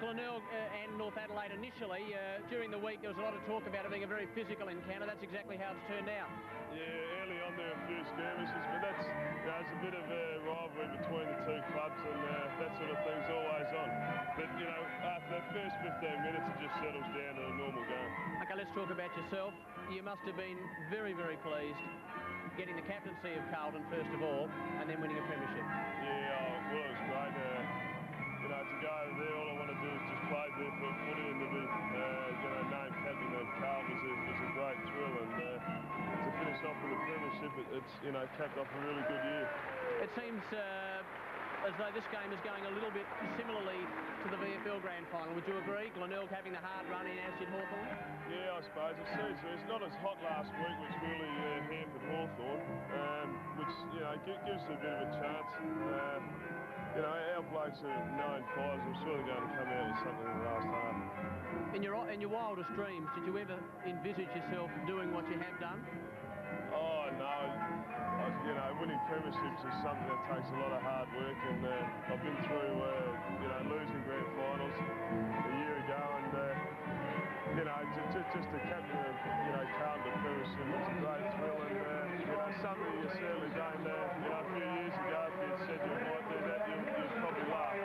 Glenelg and North Adelaide initially, during the week, there was a lot of talk about it being a very physical encounter. That's exactly how it's turned out. Yeah, early on there were a few skirmishes, but that's, you know, it's a bit of a rivalry between the two clubs, and that sort of thing's always on. But, you know, after that first 15 minutes, it just settles down to a normal game. Okay, let's talk about yourself. You must have been very, very pleased getting the captaincy of Carlton first of all, and then winning a premiership. Yeah, well, it was great. You know, to go over there, all I want to do is just play there for footy, and to be, you know, named captain of Carlton was a great thrill, and to finish off with a premiership, it's, you know, capped off a really good year. It seems as though this game is going a little bit similarly to the VFL Grand Final. Would you agree? Glenelg having the hard run in, as did Hawthorn? Yeah, I suppose it seems so. It's not as hot last week, which really hampered Hawthorn, which, you know, gives it a bit of a chance. You know, our blokes are known fighters. I'm sure they're going to come out with something in the last half. In your wildest dreams, did you ever envisage yourself doing what you have done? Oh, no. You know, winning premierships is something that takes a lot of hard work, and I've been through, you know, losing grand finals a year ago, and, you know, just to captain of, you know, Carlton premiership was a great thrill, and, you know, something you certainly don't, you know, a few years ago, if you said you might do that, you'd probably laugh.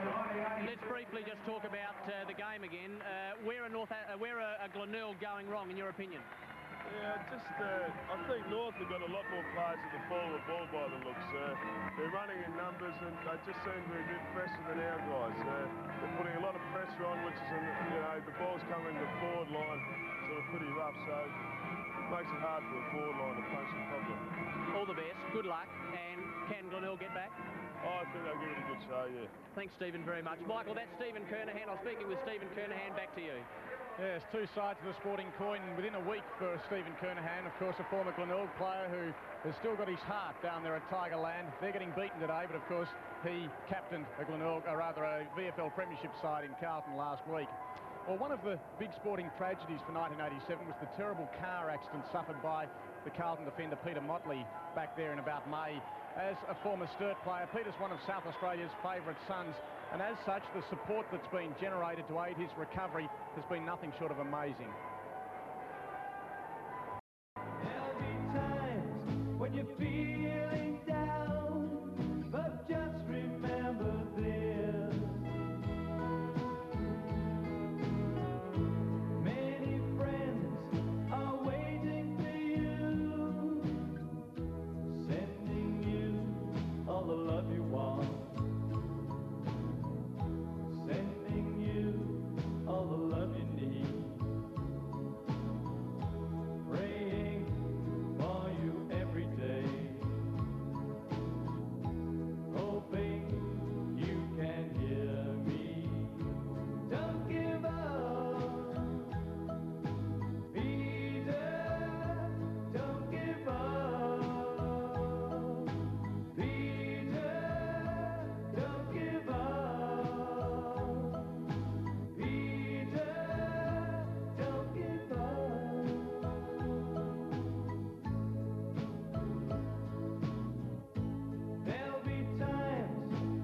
Let's briefly just talk about the game again. Where are Glenelg going wrong, in your opinion? Yeah, just, I think North have got a lot more players at the fall of the ball by the looks. They're running in numbers, and they just seem to be a bit fresher than our guys. They're putting a lot of pressure on, which is, you know, the ball's coming the forward line sort of pretty rough, so it makes it hard for the forward line to punch it properly. All the best, good luck, and can Glenelg get back? Oh, I think they'll give it a good show, yeah. Thanks, Stephen, very much. Michael, that's Stephen Kernahan. I'm speaking with Stephen Kernahan. Back to you. Yes, two sides of the sporting coin within a week for Stephen Kernahan, of course, a former Glenelg player who has still got his heart down there at Tigerland. They're getting beaten today, but of course he captained a Glenelg, or rather a VFL Premiership side in Carlton last week. Well, one of the big sporting tragedies for 1987 was the terrible car accident suffered by the Carlton defender Peter Motley back there in about May. As a former Sturt player, Peter's one of South Australia's favourite sons, and as such, the support that's been generated to aid his recovery has been nothing short of amazing. There'll be times when you're feeling down, but just remember this. Many friends are waiting for you, sending you all the love you want. All the love you need, praying for you every day, hoping you can hear me. Don't give up, Peter, don't give up, Peter, don't give up.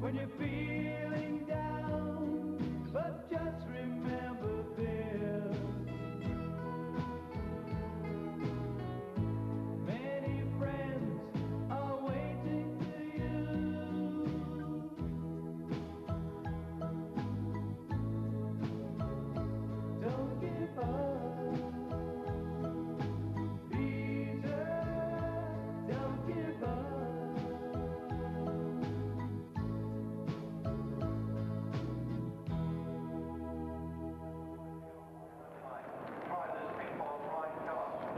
When you're feeling down, but just remember this. Many friends are waiting for you. Don't give up, Peter, don't give up.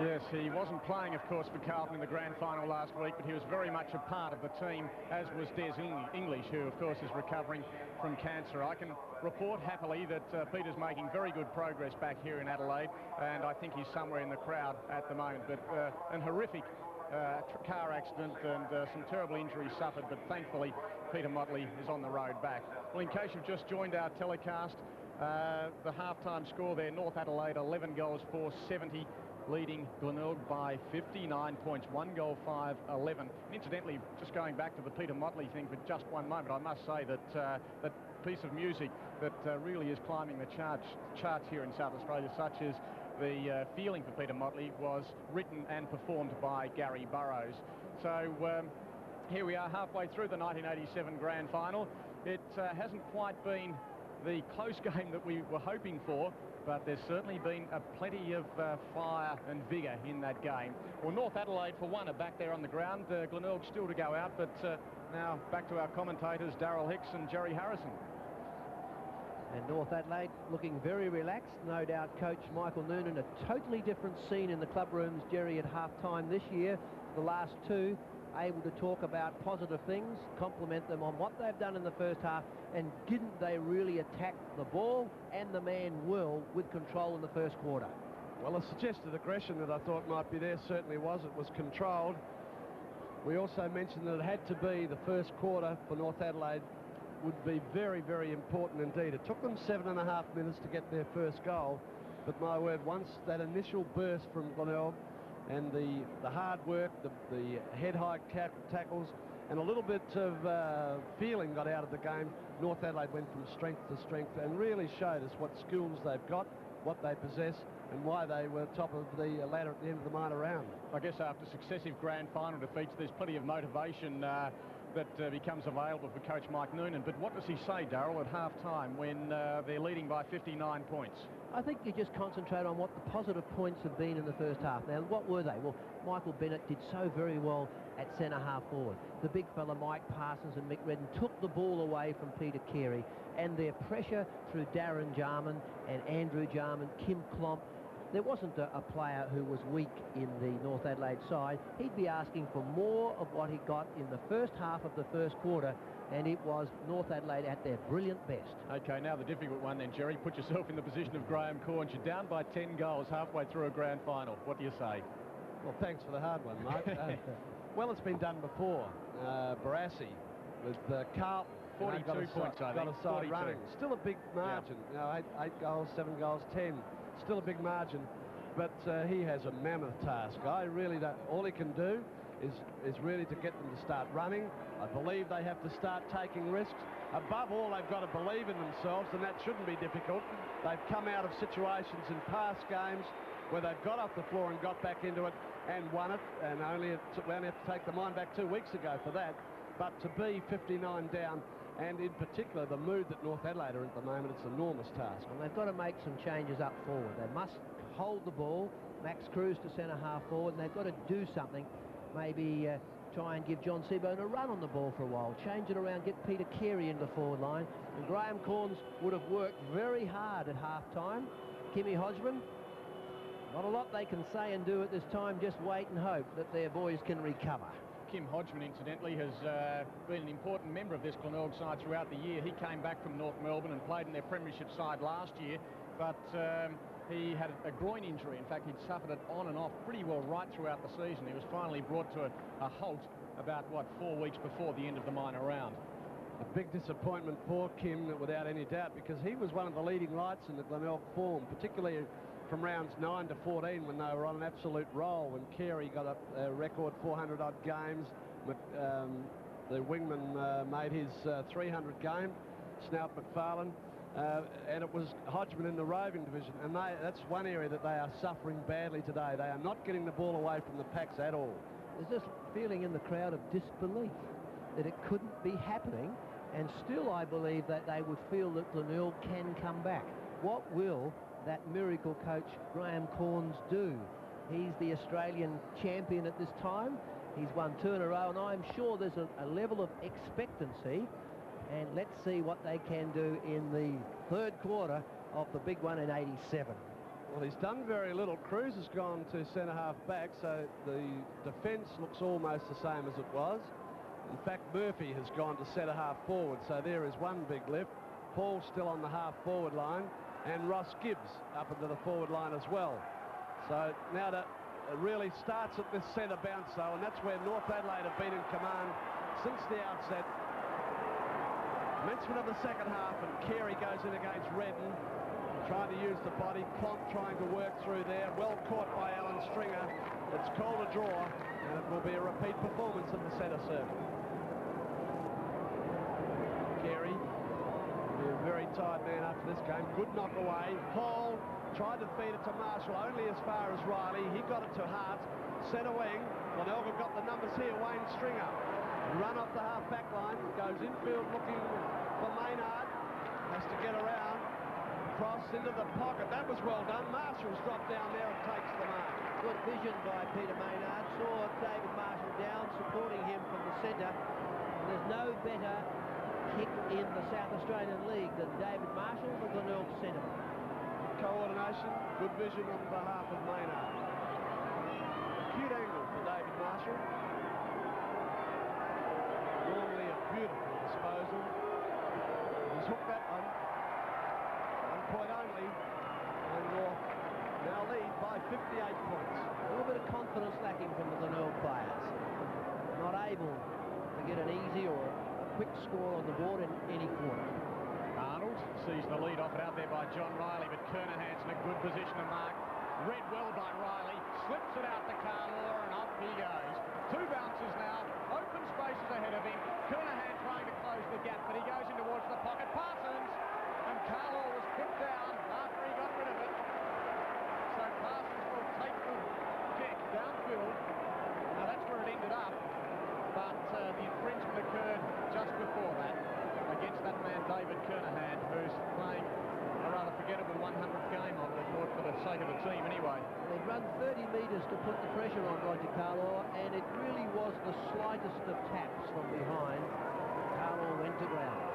Yes, he wasn't playing, of course, for Carlton in the grand final last week, but he was very much a part of the team, as was Des English, who, of course, is recovering from cancer. I can report happily that Peter's making very good progress back here in Adelaide, and I think he's somewhere in the crowd at the moment. But an horrific car accident and some terrible injuries suffered, but thankfully Peter Motley is on the road back. Well, in case you've just joined our telecast, the half-time score there, North Adelaide 11 goals for 70, leading Glenelg by 59 points, 1 goal 5, 11. Incidentally, just going back to the Peter Motley thing for just one moment, I must say that that piece of music that really is climbing the charts here in South Australia, such as the Feeling for Peter Motley, was written and performed by Gary Burrows. So here we are halfway through the 1987 grand final. It hasn't quite been the close game that we were hoping for, but there's certainly been plenty of fire and vigour in that game. Well, North Adelaide, for one, are back there on the ground. Glenelg still to go out, but now back to our commentators, Darryl Hicks and Jerry Harrison. And North Adelaide looking very relaxed. No doubt Coach Michael Noonan, a totally different scene in the club rooms, Jerry, at half-time this year. The last two, able to talk about positive things, compliment them on what they've done in the first half, and didn't they really attack the ball and the man well with control in the first quarter? Well, a suggested aggression that I thought might be there certainly was. It was controlled. We also mentioned that it had to be the first quarter for North Adelaide would be very, very important indeed. It took them 7.5 minutes to get their first goal, but my word, once that initial burst from Glenelg and the hard work, the head-high tackles, and a little bit of feeling got out of the game, North Adelaide went from strength to strength and really showed us what skills they've got, what they possess, and why they were top of the ladder at the end of the minor round. I guess after successive grand final defeats, there's plenty of motivation that becomes available for Coach Mike Noonan. But what does he say, Darryl, at half-time when they're leading by 59 points? I think you just concentrate on what the positive points have been in the first half. Now, what were they? Well, Michael Bennett did so very well at centre-half forward. The big fella, Mike Parsons and Mick Redden, took the ball away from Peter Carey, and their pressure through Darren Jarman and Andrew Jarman, Kim Klomp. There wasn't a player who was weak in the North Adelaide side. He'd be asking for more of what he got in the first half of the first quarter, and it was North Adelaide at their brilliant best. OK, now the difficult one then, Jerry. Put yourself in the position of Graham Corns. You're down by 10 goals halfway through a grand final. What do you say? Well, thanks for the hard one, Mike. Well, it's been done before. Barassi with Carlton. 42 points, I think. Got a side running. Still a big margin. Yeah. You know, 8 goals, 7 goals, 10. Still a big margin, but he has a mammoth task. I really don't. All he can do is really to get them to start running. I believe they have to start taking risks. Above all, they've got to believe in themselves, and that shouldn't be difficult. They've come out of situations in past games where they've got off the floor and got back into it and won it, and we only have to take the mind back 2 weeks ago for that. But to be 59 down, and in particular the mood that North Adelaide are in at the moment, it's an enormous task. And they've got to make some changes up forward. They must hold the ball, Max Cruz to centre-half forward, and they've got to do something. Maybe try and give John Seaborn a run on the ball for a while, change it around, get Peter Carey into the forward line. And Graham Corns would have worked very hard at half-time. Kimmy Hodgman, not a lot they can say and do at this time, just wait and hope that their boys can recover. Kim Hodgman, incidentally, has been an important member of this Glenelg side throughout the year. He came back from North Melbourne and played in their premiership side last year, but he had a groin injury. In fact, he'd suffered it on and off pretty well right throughout the season. He was finally brought to a halt about, 4 weeks before the end of the minor round. A big disappointment for Kim, without any doubt, because he was one of the leading lights in the Glenelg form, particularly from rounds 9 to 14 when they were on an absolute roll, when Carey got a record 400-odd games. The wingman made his 300 game, Snout McFarlane, and it was Hodgman in the roving division, and that's one area that they are suffering badly today. They are not getting the ball away from the packs at all. There's this feeling in the crowd of disbelief that it couldn't be happening, and still I believe that they would feel that Glenelg can come back. What will that miracle coach Graham Corns do? He's the Australian champion at this time. He's won 2 in a row, and I'm sure there's a level of expectancy, and let's see what they can do in the third quarter of the big one in 87. Well, he's done very little. Cruz has gone to centre-half back, so the defence looks almost the same as it was. In fact, Murphy has gone to centre-half forward, so there is one big lift. Paul's still on the half-forward line, and Ross Gibbs up into the forward line as well. So now that it really starts at this centre bounce, though, and that's where North Adelaide have been in command since the outset. Commencement of the second half, and Carey goes in against Redden, trying to use the body. Clonk trying to work through there. Well caught by Alan Stringer. It's called a draw, and it will be a repeat performance in the centre circle. Carey will be a very tired man after this game. Good knock away. Hall tried to feed it to Marshall, only as far as Riley. He got it to Hart. Centre wing. Glenelg got the numbers here. Wayne Stringer. Run off the half-back line. Goes infield looking for Maynard. Has to get around. Cross into the pocket. That was well done. Marshall's dropped down there and takes the mark. Good vision by Peter Maynard. Saw David Marshall down, supporting him from the centre. And there's no better kick in the South Australian League than David Marshall, the Glenelg centre. Coordination, good vision on behalf of Maynard. Acute angle for David Marshall. Normally a beautiful disposal. He's hooked that one. 1 point only. And North now lead by 58 points. A little bit of confidence lacking from the Glenelg players. Not able to get an easy or a quick score on the board in any quarter. Arnold sees the lead offered out there by John Riley, but Kernahan's in a good position to mark. Read well by Riley, slips it out to Carlaw, and off he goes. 2 bounces now, open spaces ahead of him. Kernahan trying to close the gap, but he goes in towards the pocket. Parsons, and Carlaw was put down after he got rid of it. So Parsons will take the kick downfield. Now that's where it ended up, but the infringement occurred just before that against that man David Kernahan, who's playing a rather forgettable 100th game on record for the sake of the team anyway. They've run 30 metres to put the pressure on Roger Carlaw, and it really was the slightest of taps from behind. Carlaw went to ground.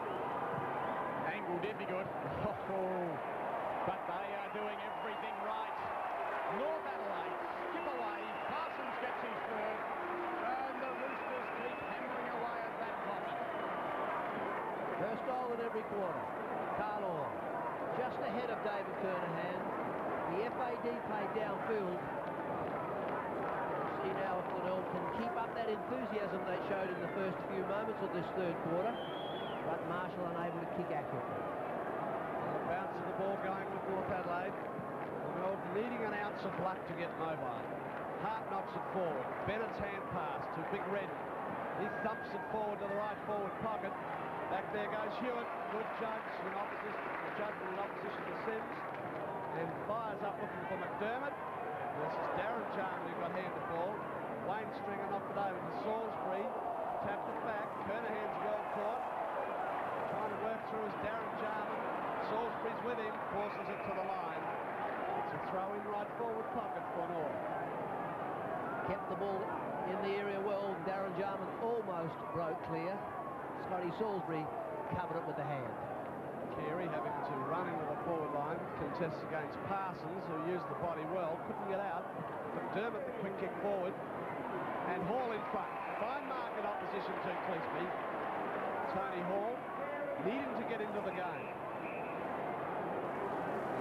Angle did be good. Oh, but they are doing everything right. North Adelaide skip away. Parsons gets his third, and the Roosters keep hammering away at that pocket. First goal in every quarter. Carlaw just ahead of David Kernahan. The FAD played downfield. See now if Glenelg can keep up that enthusiasm they showed in the first few moments of this third quarter, but Marshall unable to kick accurately. The bounce of the ball going with North Adelaide. Glenelg needing an ounce of luck to get mobile. Hart knocks it forward. Bennett's hand pass to Mick Redden. He thumps it forward to the right forward pocket. Back there goes Hewitt. Good judge in opposition. The judge in opposition to Sims. And fires up looking for McDermott. This is Darren Jarman who got handed the ball. Wayne Stringer knocked it over to Salisbury. Tapped it back. Kernahan's well caught. Trying to work through is Darren Jarman. Salisbury's with him. Forces it to the line. It's a throw in right forward pocket for North. Kept the ball in the area well. Darren Jarman almost broke clear. Scotty Salisbury covered it with the hand. Carey having to run into the forward line, contests against Parsons, who used the body well, couldn't get out. McDermott the quick kick forward, and Hall in front. Fine mark in opposition to Clisby. Tony Hall needing to get into the game.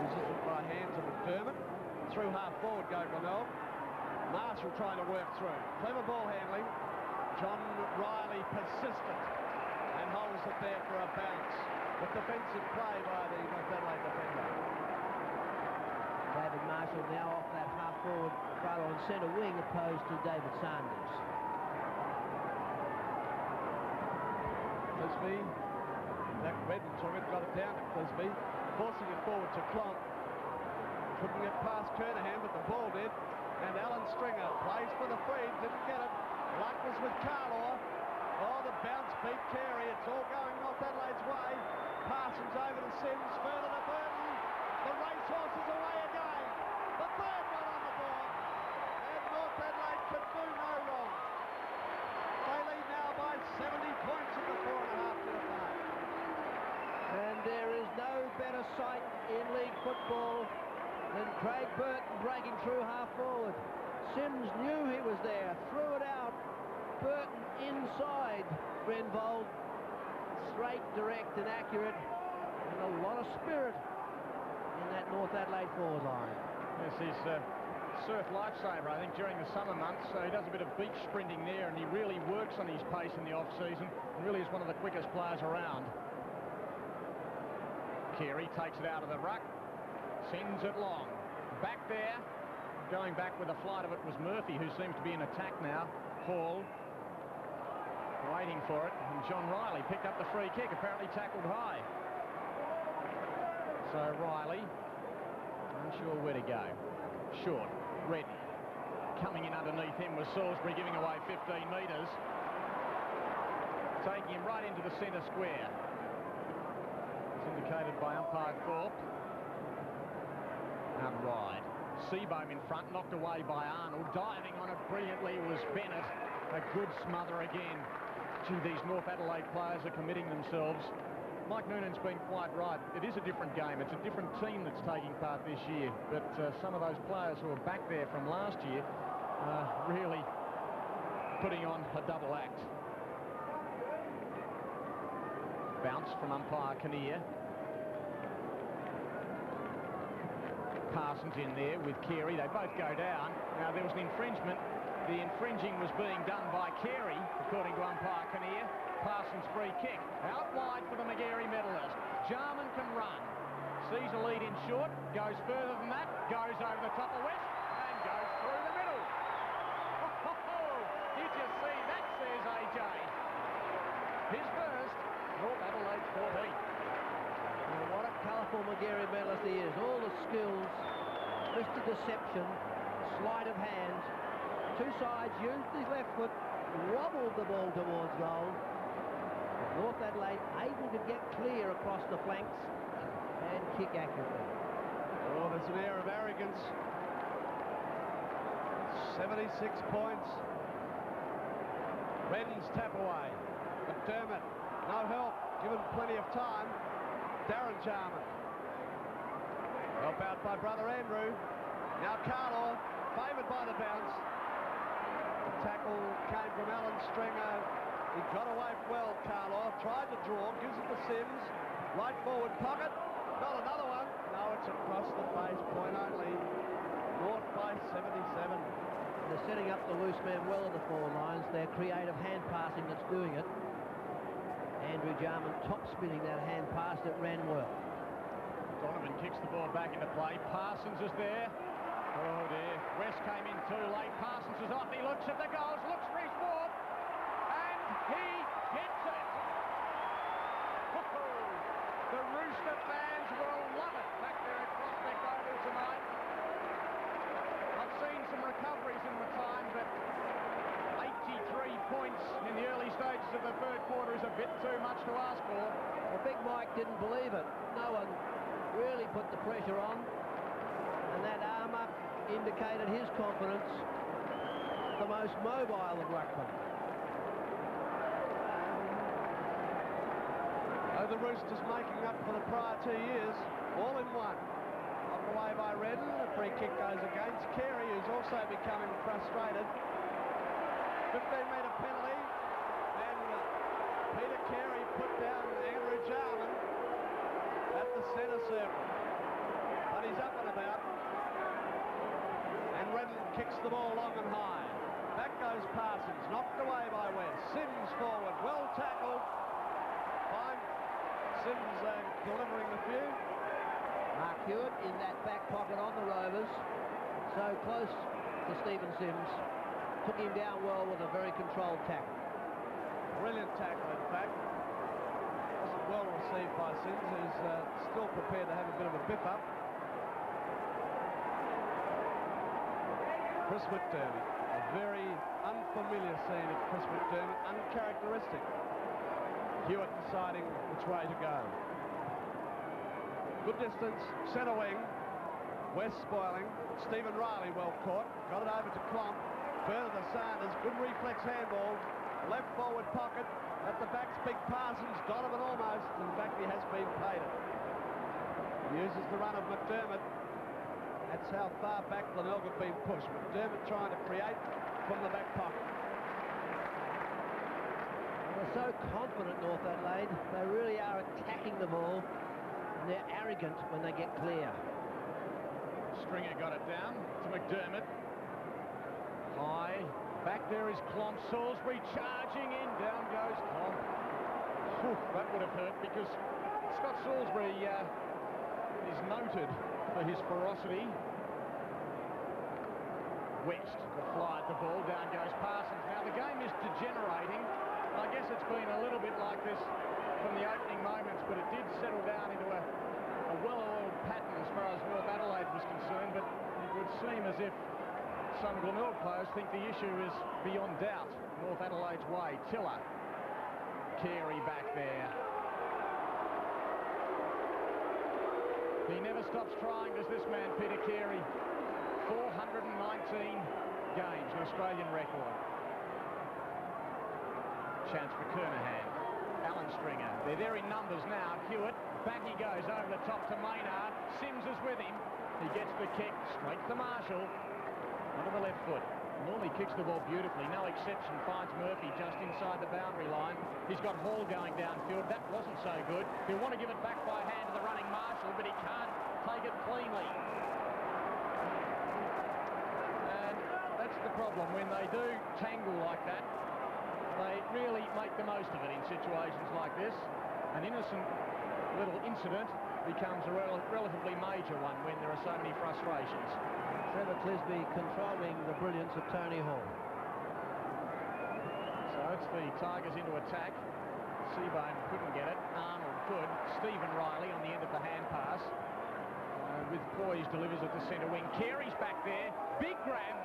Uses it by hand to McDermott. Through half forward go Glenelg. Marshall trying to work through. Clever ball handling. John Riley persistent and holds it there for a bounce. With defensive play by the North Adelaide defender. David Marshall now off that half forward front on centre wing opposed to David Sanders. Clisby. Mick Redden took it, got it down to Clisby. Forcing it forward to Clonk. Couldn't get past Kernahan, but the ball did. And Alan Stringer plays for the free, didn't get it. Luck was with Carlaw. Oh, the bounce beat Carey. It's all going North Adelaide's way. Parsons over to Sims, further to Burton. The racehorse is away again. The third one on the board. And North Adelaide can do no wrong. They lead now by 70 points in the 4.5 to the 5. And there is no better sight in league football than Craig Burton breaking through half forward. Sims knew he was there, threw it out. Burton inside Renvold, straight, direct and accurate, and a lot of spirit in that North Adelaide forward line. Yes, he's surf lifesaver, I think, during the summer months. So he does a bit of beach sprinting there, and he really works on his pace in the off-season, and really is one of the quickest players around. Carey takes it out of the ruck, sends it long. Back there, going back with a flight of it was Murphy, who seems to be in attack now. Hall waiting for it, and John Riley picked up the free kick, apparently tackled high. So Riley, unsure where to go. Short, Redden. Coming in underneath him was Salisbury, giving away 15 metres. Taking him right into the centre square. It's indicated by umpire Thorpe. Out wide. Seabohm in front, knocked away by Arnold. Diving on it brilliantly was Bennett. A good smother again. Gee, these North Adelaide players are committing themselves. Mike Noonan's been quite right. It is a different game. It's a different team that's taking part this year. But some of those players who are back there from last year are really putting on a double act. Bounce from umpire Kinnear. Parsons in there with Carey. They both go down. Now, there was an infringement. The infringing was being done by Carey, according to umpire Kinnear. Parsons free kick. Out wide for the Magarey medalist. Jarman can run. Sees a lead in short. Goes further than that. Goes over the top of West. And goes through the middle. Did you see that, says AJ. His first. North Adelaide 14. Well, what a colourful Magarey medalist he is. All the skills, Mr. Deception, sleight of hand. Two sides, used his left foot, wobbled the ball towards goal. North Adelaide able to get clear across the flanks and kick accurately. Oh, there's an air of arrogance. 76 points. Redden's tap away. McDermott, no help, given plenty of time. Darren Jarman. Help out by brother Andrew. Now Carlaw, favoured by the bounce. The tackle came from Alan Stringer. He got away well, Carlaw. Tried to draw, gives it to Sims. Right forward pocket. Got another one. No, it's across the face, point only. North by 77. They're setting up the loose man well at the forward lines. Their creative hand passing that's doing it. Andrew Jarman top spinning that hand pass that ran well. Donovan kicks the ball back into play. Parsons is there. Oh dear. West came in too late. Parsons is off. He looks at the goals, looks for his walk, and he hits it. The Rooster fans will love it back there at Prospect Oval tonight. I've seen some recoveries in my time, but 83 points in the early stages of the third quarter is a bit too much to ask for. Well, Big Mike didn't believe it. No one really put the pressure on, and that arm up indicated his confidence. The most mobile of ruckmen. Oh, the Roosters making up for the prior 2 years, all in one. Knocked away by Redden. The free kick goes against Carey, who's also becoming frustrated. 15-metre penalty, and Peter Carey put down Andrew Jarman at the centre circle. But he's up and about. And Redden kicks the ball long and high. Back goes Parsons, knocked away by West. Sims forward, well tackled. Fine. Sims delivering the few. Mark Hewitt in that back pocket on the Rovers. So close to Stephen Sims. Took him down well with a very controlled tackle. Brilliant tackle, in fact. Wasn't well received by Sims, who's still prepared to have a bit of a bip up. Chris McDermott, a very unfamiliar scene of Chris McDermott, uncharacteristic. Hewitt deciding which way to go. Good distance, centre wing. West spoiling. Stephen Riley well caught. Got it over to Klomp. Further to Sanders. Good reflex handball. Left forward pocket. At the back's Big Parsons. Donovan almost. In fact, he has been paid it. Uses the run of McDermott. That's how far back Glenelg have been pushed. McDermott trying to create from the back pocket. They're so confident, North Adelaide. They really are attacking the ball, and they're arrogant when they get clear. Stringer got it down to McDermott. High. Back there is Klomp. Salisbury charging in. Down goes Klomp. That would have hurt because Scott Salisbury is noted for his ferocity. West, the fly at the ball, down goes Parsons. Now the game is degenerating. I guess it's been a little bit like this from the opening moments, but it did settle down into a well-oiled pattern as far as North Adelaide was concerned, but it would seem as if some Glenelg players think the issue is beyond doubt North Adelaide's way. Tiller, Carey back there. He never stops trying, does this man, Peter Carey. 419 games, an Australian record. Chance for Kernahan. Alan Stringer. They're there in numbers now. Hewitt, back he goes over the top to Maynard. Sims is with him. He gets the kick straight to Marshall. Onto the left foot. Normally kicks the ball beautifully. No exception. Finds Murphy just inside the boundary line. He's got Hall going downfield. That wasn't so good. He'll want to give it back by hand to the running Marshall, but he can't take it cleanly. That's the problem. When they do tangle like that, they really make the most of it in situations like this. An innocent little incident becomes a relatively major one when there are so many frustrations. Trevor Clisby controlling the brilliance of Tony Hall. So it's the Tigers into attack. Seabone couldn't get it. Arnold could. Stephen Riley on the end of the hand pass. With poise delivers it to centre wing. Carey's back there. Big grab.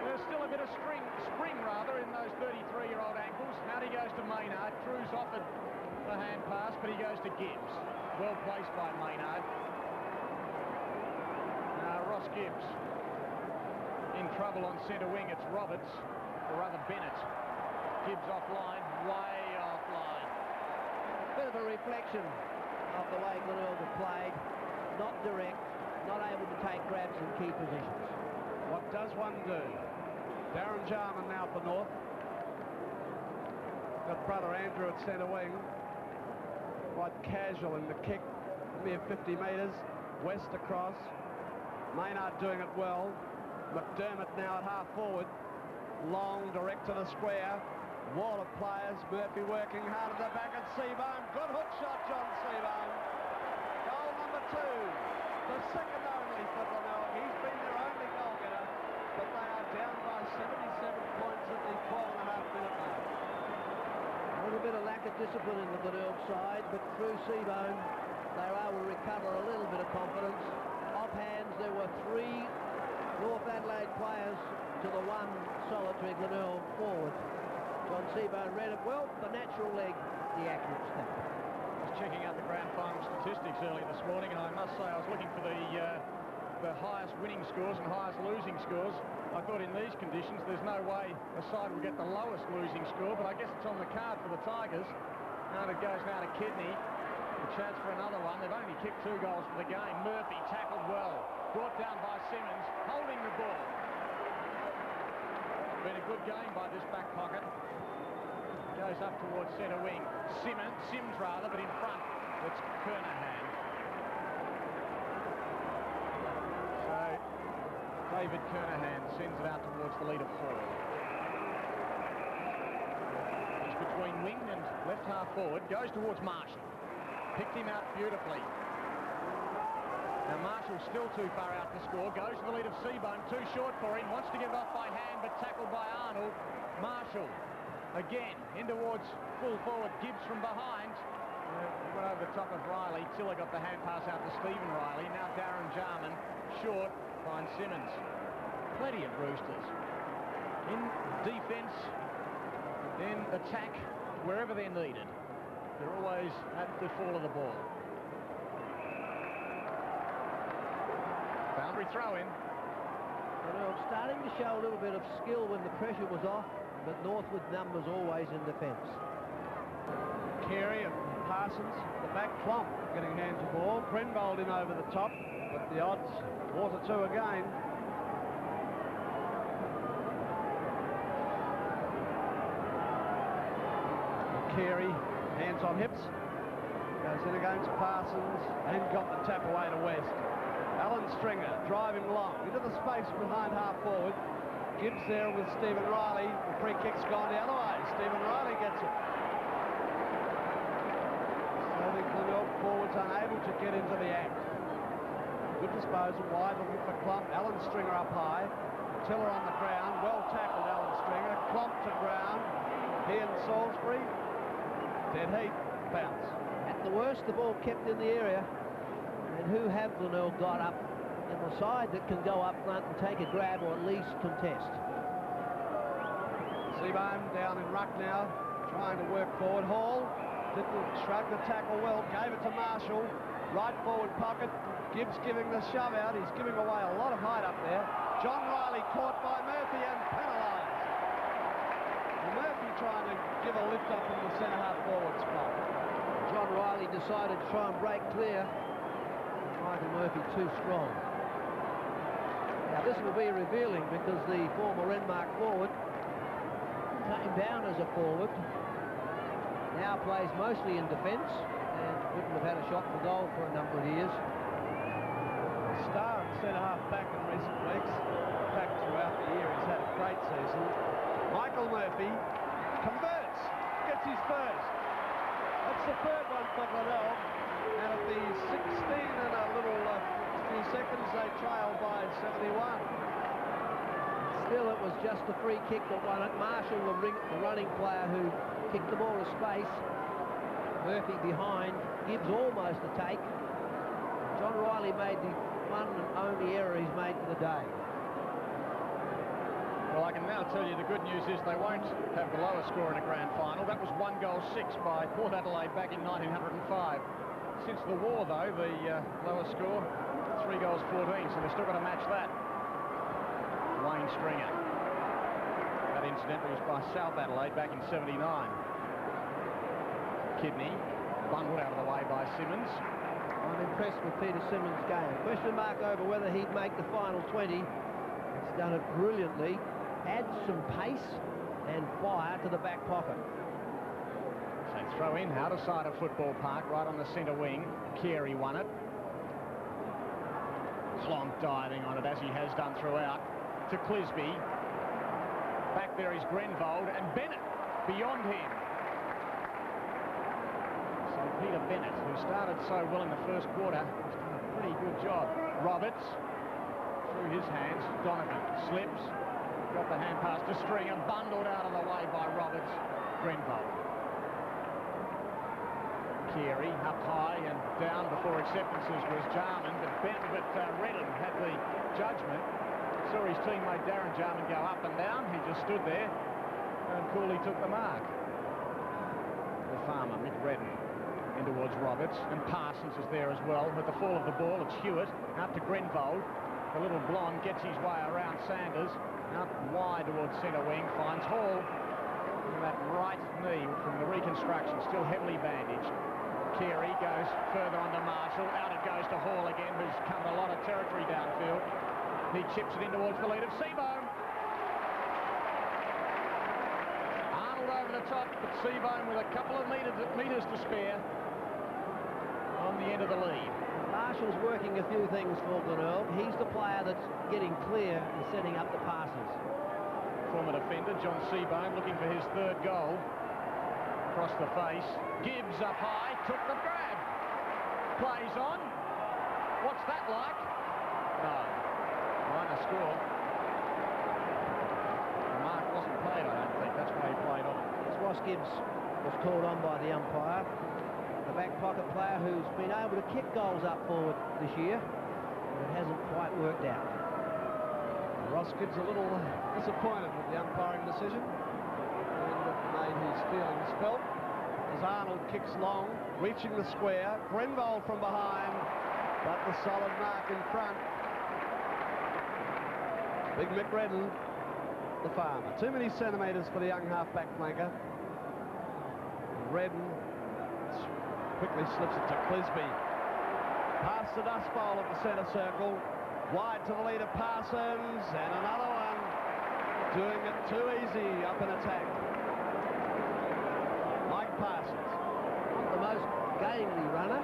There's still a bit of spring in those 33-year-old ankles. Out he goes to Maynard. Cruz offered the hand pass, but he goes to Gibbs. Well placed by Maynard. Ross Gibbs in trouble on centre wing. It's Roberts, or rather Bennett. Gibbs offline, way offline. Bit of a reflection of the way Glenelg have played. Not direct, not able to take grabs in key positions. What does one do? Darren Jarman now for North. Got brother Andrew at centre wing. Quite casual in the kick, mere 50 metres. West across. Maynard doing it well. McDermott now at half forward. Long, direct to the square. Wall of players. Murphy working hard at the back at Seabone. Good hook shot, John Seabone. Goal number 2. The second only for Glenelg. He's been their only goal getter, but they are down by 77 points at the 12.5-minute mark. A little bit of lack of discipline in the Glenelg side, but through Seabone, they were able to recover a little bit of confidence. Off hands, there were 3 North Adelaide players to the 1 solitary Glenelg forward. John Seabone read it well. The natural leg, the accurate step. Checking out the grand final statistics early this morning, and I must say I was looking for the highest winning scores and highest losing scores. I thought in these conditions there's no way a side will get the lowest losing score, but I guess it's on the card for the Tigers. And it goes now to Kidney. A chance for another one. They've only kicked 2 goals for the game. Murphy tackled well. Brought down by Simmons, holding the ball. Been a good game by this back pocket. Goes up towards centre wing. Sims rather, but in front it's Kernahan. So David Kernahan sends it out towards the lead of 4. He's between wing and left half forward. Goes towards Marshall. Picked him out beautifully. Now Marshall's still too far out to score. Goes to the lead of Seabone. Too short for him. Wants to get it off by hand, but tackled by Arnold. Marshall again in towards full forward. Gibbs from behind. Went over the top of Riley. Tiller got the hand pass out to Stephen Riley. Now Darren Jarman. Short. Finds Simmons. Plenty of Roosters. In defence, in attack, wherever they're needed. They're always at the fall of the ball. Boundary throw in. Well, starting to show a little bit of skill when the pressure was off, but North with numbers always in defence. Carey and Parsons, the back Plump getting hands of ball. Grenbold in over the top, but the odds 4-2 again. Carey, hands on hips, goes in against Parsons and got the tap away to West. Alan Stringer driving long into the space behind half forward. Gibbs there with Stephen Riley. The free kick's gone the other way. Stephen Riley gets it. So the Glenelg forwards unable to get into the act. Good disposal, wide looking for Klump. Alan Stringer up high. Tiller on the ground. Well tackled, Alan Stringer. Klump to ground. He and Salisbury. Dead heat. Bounce. At the worst, the ball kept in the area. And who have Glenelg got up in the side that can go up front and take a grab or at least contest? Seabohm down in ruck now, trying to work forward. Hall didn't shrug the tackle well, gave it to Marshall. Right forward pocket. Gibbs giving the shove out. He's giving away a lot of height up there. John Riley caught by Murphy and penalised. Murphy trying to give a lift up in the centre half forward spot. John Riley decided to try and break clear. Michael Murphy too strong. Now this will be revealing because the former Renmark forward came down as a forward, now plays mostly in defence and wouldn't have had a shot for goal for a number of years. Star and centre half back in recent weeks. In fact, throughout the year he's had a great season. Michael Murphy converts, gets his first. That's the third one for Glenelg, and at the 16 and a little few seconds they trail by 71. Still, it was just a free kick that won it. Marshall, the running player who kicked the ball to space. Murphy behind. Gibbs almost a take. John Riley made the one and only error he's made for the day. Well, I can now tell you the good news is they won't have the lowest score in a grand final. That was 1 goal 6 by Port Adelaide back in 1905. Since the war, though, the lowest score, 3 goals 14, so they've still got to match that. Wayne Stringer. That incidentally was by South Adelaide back in 79. Kidney bundled out of the way by Simmons. I'm impressed with Peter Simmons' game. Question mark over whether he'd make the final 20. He's done it brilliantly. Adds some pace and fire to the back pocket. So throw in out of side of Football Park, right on the centre wing. Carey won it. Long diving on it as he has done throughout. To Clisby. Back there is Grenvold and Bennett beyond him. So Peter Bennett, who started so well in the first quarter, has done a pretty good job. Roberts through his hands. Donovan slips. Got the hand pass to Stringer, bundled out of the way by Roberts. Grenvold. Carey up high and down before acceptances was Jarman, but Redden had the judgment. Saw his teammate Darren Jarman go up and down. He just stood there and coolly took the mark. The farmer, Mick Redden, in towards Roberts, and Parsons is there as well. With the fall of the ball, it's Hewitt out to Grenvold. The little blonde gets his way around Sanders, out wide towards centre wing, finds Hall. And that right knee from the reconstruction, still heavily bandaged. Carey goes further on to Marshall. Out it goes to Hall again, who's covered a lot of territory downfield. He chips it in towards the lead of Seabohm. Arnold over the top, but Seabohm with a couple of metres to spare on the end of the lead. Marshall's working a few things for Glenelg. He's the player that's getting clear and setting up the passes. Former defender John Seabohm looking for his third goal. Across the face. Gibbs up high, took the grab. Plays on. What's that like? No. Minor score. The mark wasn't played, I don't think. That's why he played on. Ross Gibbs was called on by the umpire. The back pocket player who's been able to kick goals up forward this year, but it hasn't quite worked out. Ross Gibbs a little disappointed with the umpiring decision, and it made his feelings felt as Arnold kicks long, reaching the square. Grenvold from behind, but the solid mark in front. Big Mick Redden, the farmer. Too many centimetres for the young half-back flanker. Redden quickly slips it to Clisby. Past the dust bowl at the centre circle. Wide to the lead of Parsons, and another one. Doing it too easy up in attack. Mike Parsons. Not the most gamely runner.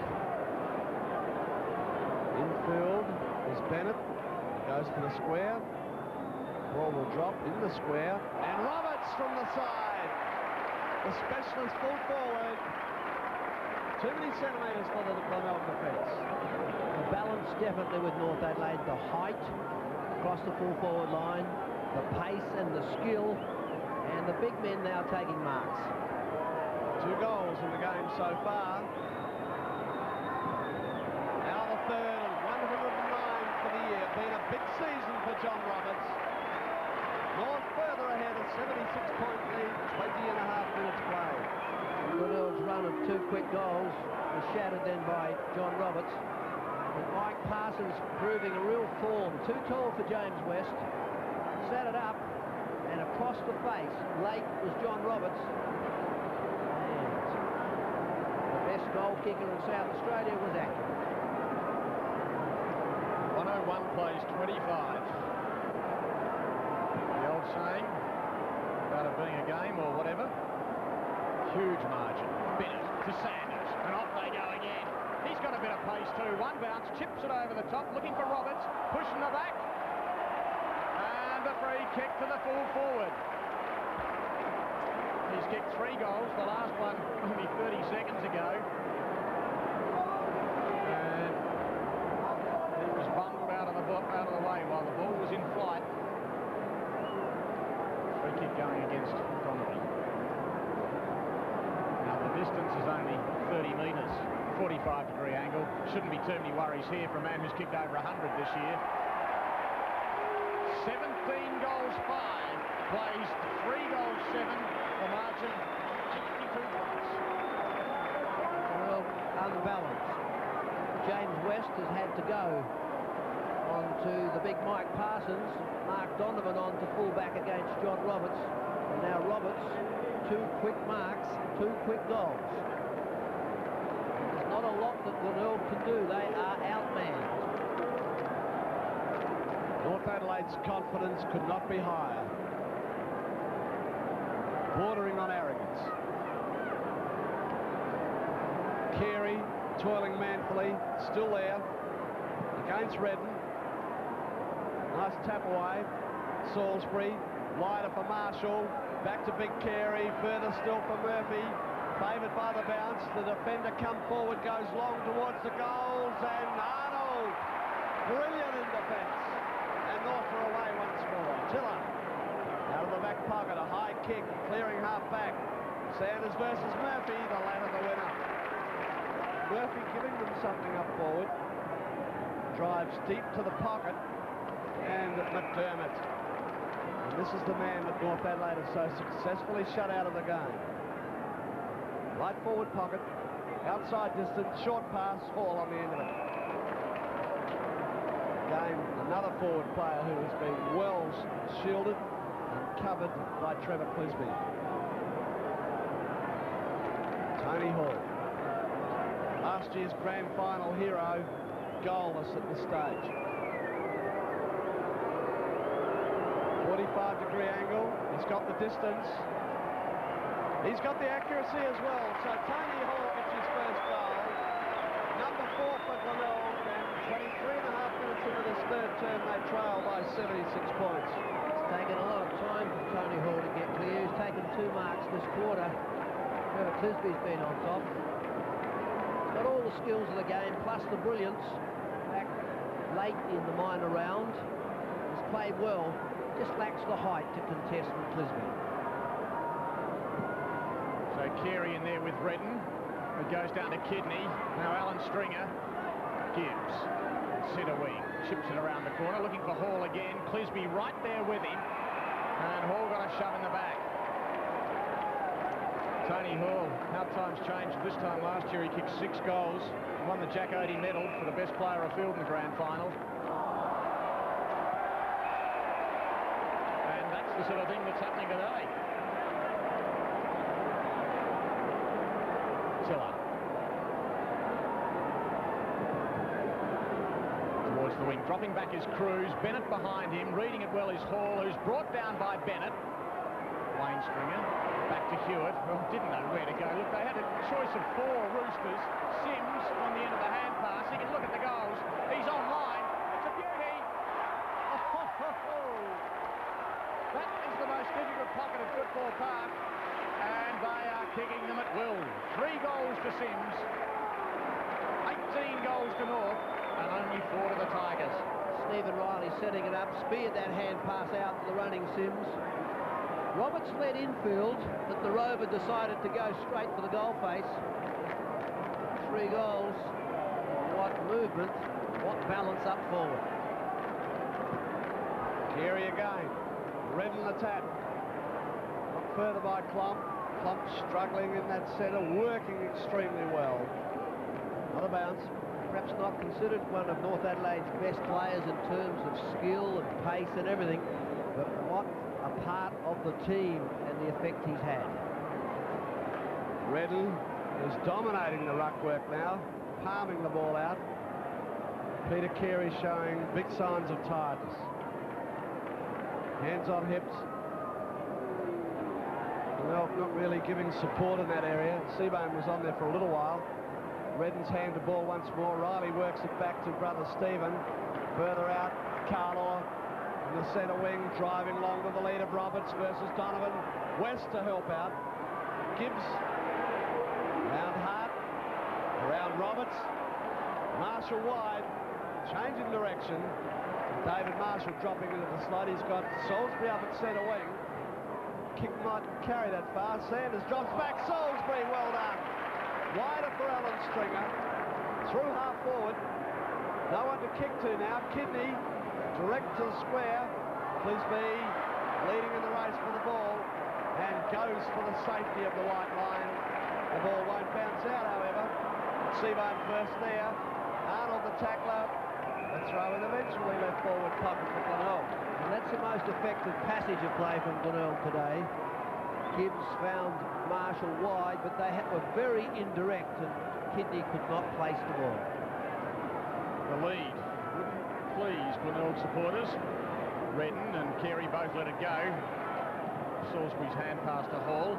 Infield is Bennett. Goes for the square. Ball will drop in the square. And Roberts from the side. The specialist full forward. Too many centimetres for the Glenelg defence. The balance definitely with North Adelaide, the height across the full forward line, the pace and the skill, and the big men now taking marks. 2 goals in the game so far. Now the third and 109 for the year. Been a big season for John Roberts. North further ahead at 76-point lead, 20.5 minutes played. Glenelg's run of 2 quick goals was shattered then by John Roberts. But Mike Parsons proving a real form. Too tall for James West. Set it up, and across the face, late was John Roberts. And the best goal kicker in South Australia was accurate. 101 plays 25. The old saying about it being a game or whatever. Huge margin. Bennett to Sanders, and off they go again. He's got a bit of pace too. One bounce, chips it over the top, looking for Roberts, pushing the back. And a free kick to the full forward. He's kicked 3 goals, the last one only 30 seconds ago. And he was bundled out of the way while the ball was in flight. Free kick going against Donovan. Now the distance is only 30 metres, 45-degree angle. Shouldn't be too many worries here for a man who's kicked over 100 this year. 17 goals 5, plays 3 goals 7, the margin 62 points. Well, unbalanced. James West has had to go on to the big Mike Parsons. Mark Donovan on to full back against John Roberts. And now Roberts, 2 quick marks, 2 quick goals. There's not a lot that Glenelg can do. They are outmanned. North Adelaide's confidence could not be higher. Bordering on arrogance. Carey toiling manfully, still there, against Redden. Nice tap away. Salisbury, wider for Marshall. Back to Big Carey, further still for Murphy. Favoured by the bounce. The defender come forward, goes long towards the goals, and Arnold, brilliant in defence. And North are away once more. Tiller, out of the back pocket, a high kick, clearing half back. Sanders versus Murphy, the latter the winner. Murphy giving them something up forward. Drives deep to the pocket, and McDermott. And this is the man that North Adelaide has so successfully shut out of the game. Right forward pocket, outside distance, short pass, Hall on the end of it. Again, another forward player who has been well shielded and covered by Trevor Clisby. Tony Hall, last year's grand final hero, goalless at the stage. 45-degree angle, he's got the distance, he's got the accuracy as well. So Tony Hall gets his first goal, number 4 for Glenelg, and 23.5 minutes into this third term they trail by 76 points. It's taken a lot of time for Tony Hall to get clear. He's taken 2 marks this quarter. Trevor Clisby's been on top. He's got all the skills of the game, plus the brilliance. Back late in the minor round. He's played well. Just lacks the height to contest with Clisby. So Carey in there with Redden. It goes down to Kidney. Now Alan Stringer gives. Centre wing. Chips it around the corner. Looking for Hall again. Clisby right there with him. And Hall got a shove in the back. Tony Hall. How times changed. This time last year he kicked 6 goals. Won the Jack Oatey Medal for the best player afield in the grand final. The sort of thing that's happening today. Tiller. Towards the wing, dropping back is Cruz. Bennett behind him, reading it well is Hall, who's brought down by Bennett. Wayne Stringer, back to Hewitt, who didn't know where to go. Look, they had a choice of 4 Roosters. Sims on the end of the hand pass. You can look at the goals. He's online. It's a beauty. That is the most difficult pocket of Football Park, and they are kicking them at will. 3 goals to Sims, Stephen Riley setting it up, speared that hand pass out to the running Sims. Roberts led infield, but the Rover decided to go straight for the goal face. 3 goals. What movement, what balance up forward. Carey again. Redden the tap. Not further by Klump. Klump struggling in that centre, working extremely well. Another bounce. Perhaps not considered one of North Adelaide's best players in terms of skill and pace and everything, but what a part of the team and the effect he's had. Redden is dominating the ruck work now, palming the ball out. Peter Carey showing big signs of tiredness. Hands on hips. Glenelg not really giving support in that area. Seabohm was on there for a little while. Redden's hand the ball once more. Riley works it back to brother Stephen. Further out, Carlaw in the centre wing, driving long with the lead of Roberts versus Donovan. West to help out. Gibbs around Hart, around Roberts. Marshall wide, changing direction. David Marshall dropping into the slot. He's got Salisbury up at centre wing. Kick might carry that far. Sanders drops back. Salisbury, well done. Wider for Alan Stringer. Through half forward. No one to kick to now. Kidney direct to the square. Clisby leading in the race for the ball and goes for the safety of the white line. The ball won't bounce out, however. Seabohm first there. Arnold the tackler. The throw and eventually left forward pocket for Glenelg. And that's the most effective passage of play from Glenelg today. Gibbs found Marshall wide, but they were very indirect and Kidney could not place the ball. The lead wouldn't please Glenelg supporters. Redden and Carey both let it go. Salisbury's hand pass to Hall.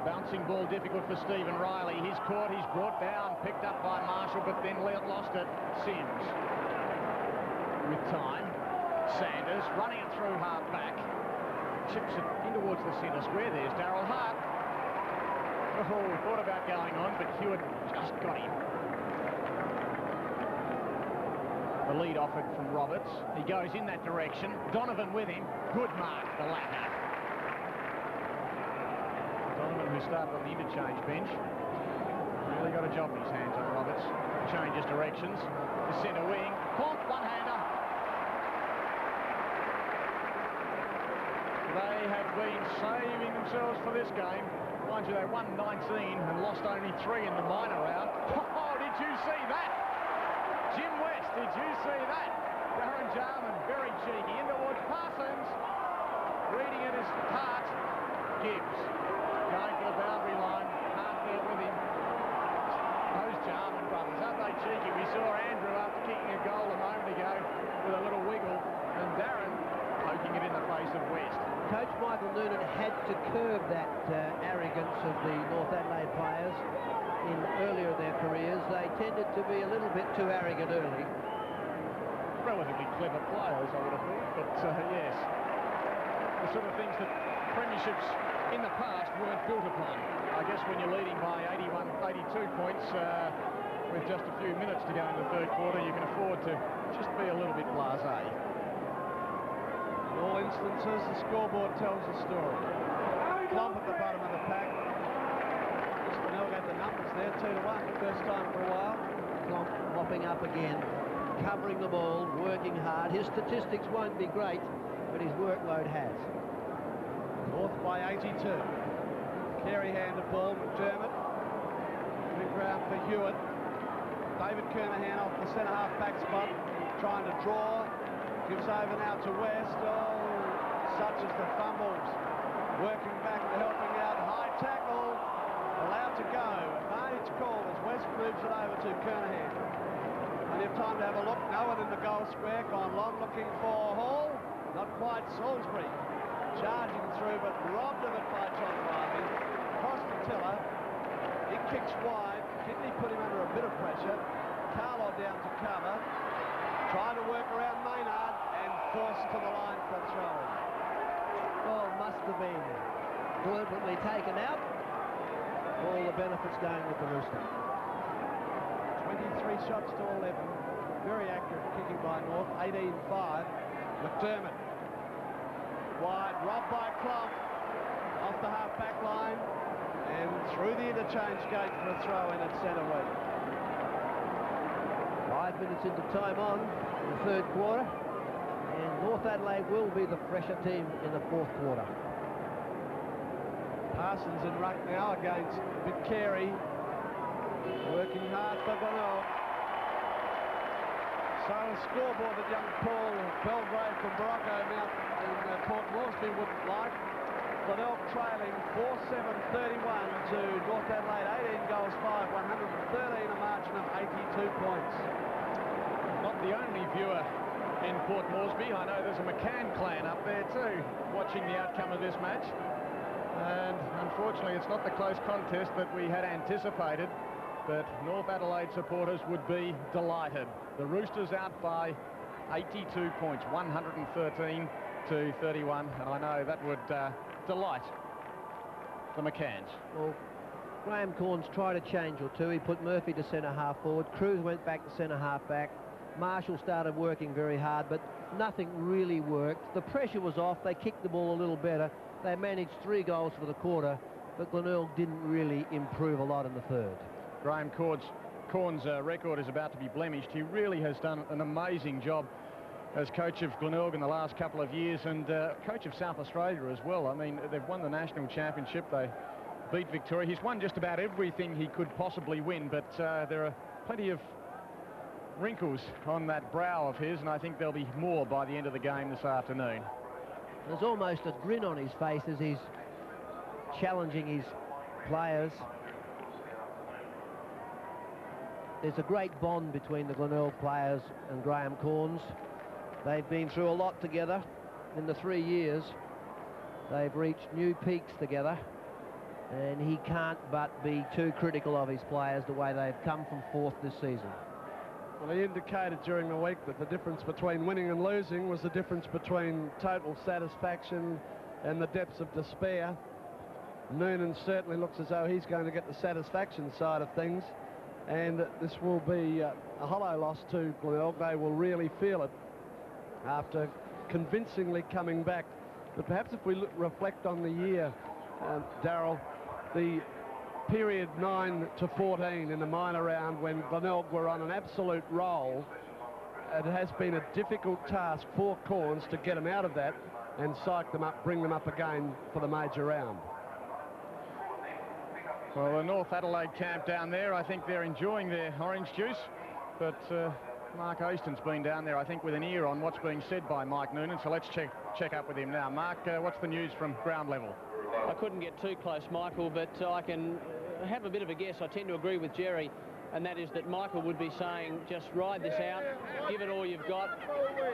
Bouncing ball difficult for Stephen Riley. He's caught, he's brought down, picked up by Marshall, but then lost it. Sims. With time. Sanders running it through half back. Chips it in towards the centre square. There's Darryl Hart. Oh, thought about going on, but Hewitt just got him. The lead offered from Roberts. He goes in that direction. Donovan with him. Good mark, the latter. Donovan, who started on the interchange bench, really got a job in his hands on Roberts. Changes directions. The centre wing. Plonk, one-hander. They have been saving themselves for this game. Mind you, they won 19 and lost only 3 in the minor round. Oh, did you see that? Jim West, did you see that? Darren Jarman, very cheeky, in towards Parsons. Reading it as Hart. Gibbs going for the boundary line. Hart there with him. Those Jarman brothers, aren't they cheeky? We saw Andrew after kicking a goal a moment ago with a little wiggle, and Darren poking it in the face of West. Coach Michael Noonan had to curb that arrogance of the North Adelaide players in earlier in their careers. They tended to be a little bit too arrogant early. Relatively clever players, I would have thought, but yes, the sort of things that premierships in the past weren't built upon. I guess when you're leading by 82 points with just a few minutes to go in the third quarter, you can afford to just be a little bit blasé. In all instances, the scoreboard tells a story. Klump at the bottom of the pack. Glenelg had the numbers there, 2-1, first time for a while. Klump mopping up again, covering the ball, working hard. His statistics won't be great, but his workload has. North by 82. Carey handed ball, McDermott. Big ground for Hewitt. David Kernahan off the centre half back spot, trying to draw. Gives over now to West. Oh, such as the fumbles. Working back and helping out. High tackle. Allowed to go. Advantage call as West moves it over to Kernahan. Plenty of time to have a look. No one in the goal square. Gone long looking for Hall. Not quite. Salisbury charging through, but robbed of it by John Riley. Across the tiller. He kicks wide. Kidney put him under a bit of pressure. Carlaw down to cover. Trying to work around Maynard and forced to the line for throwing. Well, must have been deliberately taken out. All the benefits going with the Roosters. 23 shots to 11. very accurate kicking by North, 18-5. McDermott. Wide, robbed by Clomp. Off the half-back line. And through the interchange gate for a throw-in at centre wing. 5 minutes into time on in the third quarter. And North Adelaide will be the fresher team in the fourth quarter. Parsons in ruck now against Mick Redden. Working hard for Glenelg. So a scoreboard that young Paul Belgrave from Morocco Mount in Port Moresby wouldn't like. Glenelg trailing 4-7-31 to North Adelaide, 18 goals, 5, 113, a margin of 82 points. Not the only viewer in Port Moresby. I know there's a McCann clan up there too, watching the outcome of this match. And unfortunately, it's not the close contest that we had anticipated, but North Adelaide supporters would be delighted. The Roosters out by 82 points, 113 to 31, and I know that would delight the McCanns. Well, Graham Corns tried a change or two. He put Murphy to centre half forward. Cruz went back to centre half back. Marshall started working very hard, but nothing really worked. The pressure was off. They kicked the ball a little better. They managed 3 goals for the quarter, but Glenelg didn't really improve a lot in the third. Graham Corns' record is about to be blemished. He really has done an amazing job as coach of Glenelg in the last couple of years, and coach of South Australia as well. I mean, they've won the national championship. They beat Victoria. He's won just about everything he could possibly win, but there are plenty of wrinkles on that brow of his, and I think there'll be more by the end of the game this afternoon. There's almost a grin on his face as he's challenging his players. There's a great bond between the Glenelg players and Graham Corns. They've been through a lot together in the 3 years. They've reached new peaks together, and he can't but be too critical of his players the way they've come from fourth this season. Well, he indicated during the week that the difference between winning and losing was the difference between total satisfaction and the depths of despair. Noonan certainly looks as though he's going to get the satisfaction side of things, and this will be a hollow loss to Glenelg. They will really feel it after convincingly coming back. But perhaps if we reflect on the year, Darryl, the period 9 to 14 in the minor round when Glenelg were on an absolute roll, it has been a difficult task for Corns to get them out of that and psych them up, bring them up again for the major round. Well, the North Adelaide camp down there, I think they're enjoying their orange juice, but Mark Easton's been down there, I think, with an ear on what's being said by Mike Noonan, so let's check up with him now. Mark, what's the news from ground level? I couldn't get too close, Michael, but I can have a bit of a guess. I tend to agree with Jerry, and that is that Michael would be saying, just ride this out, give it all you've got,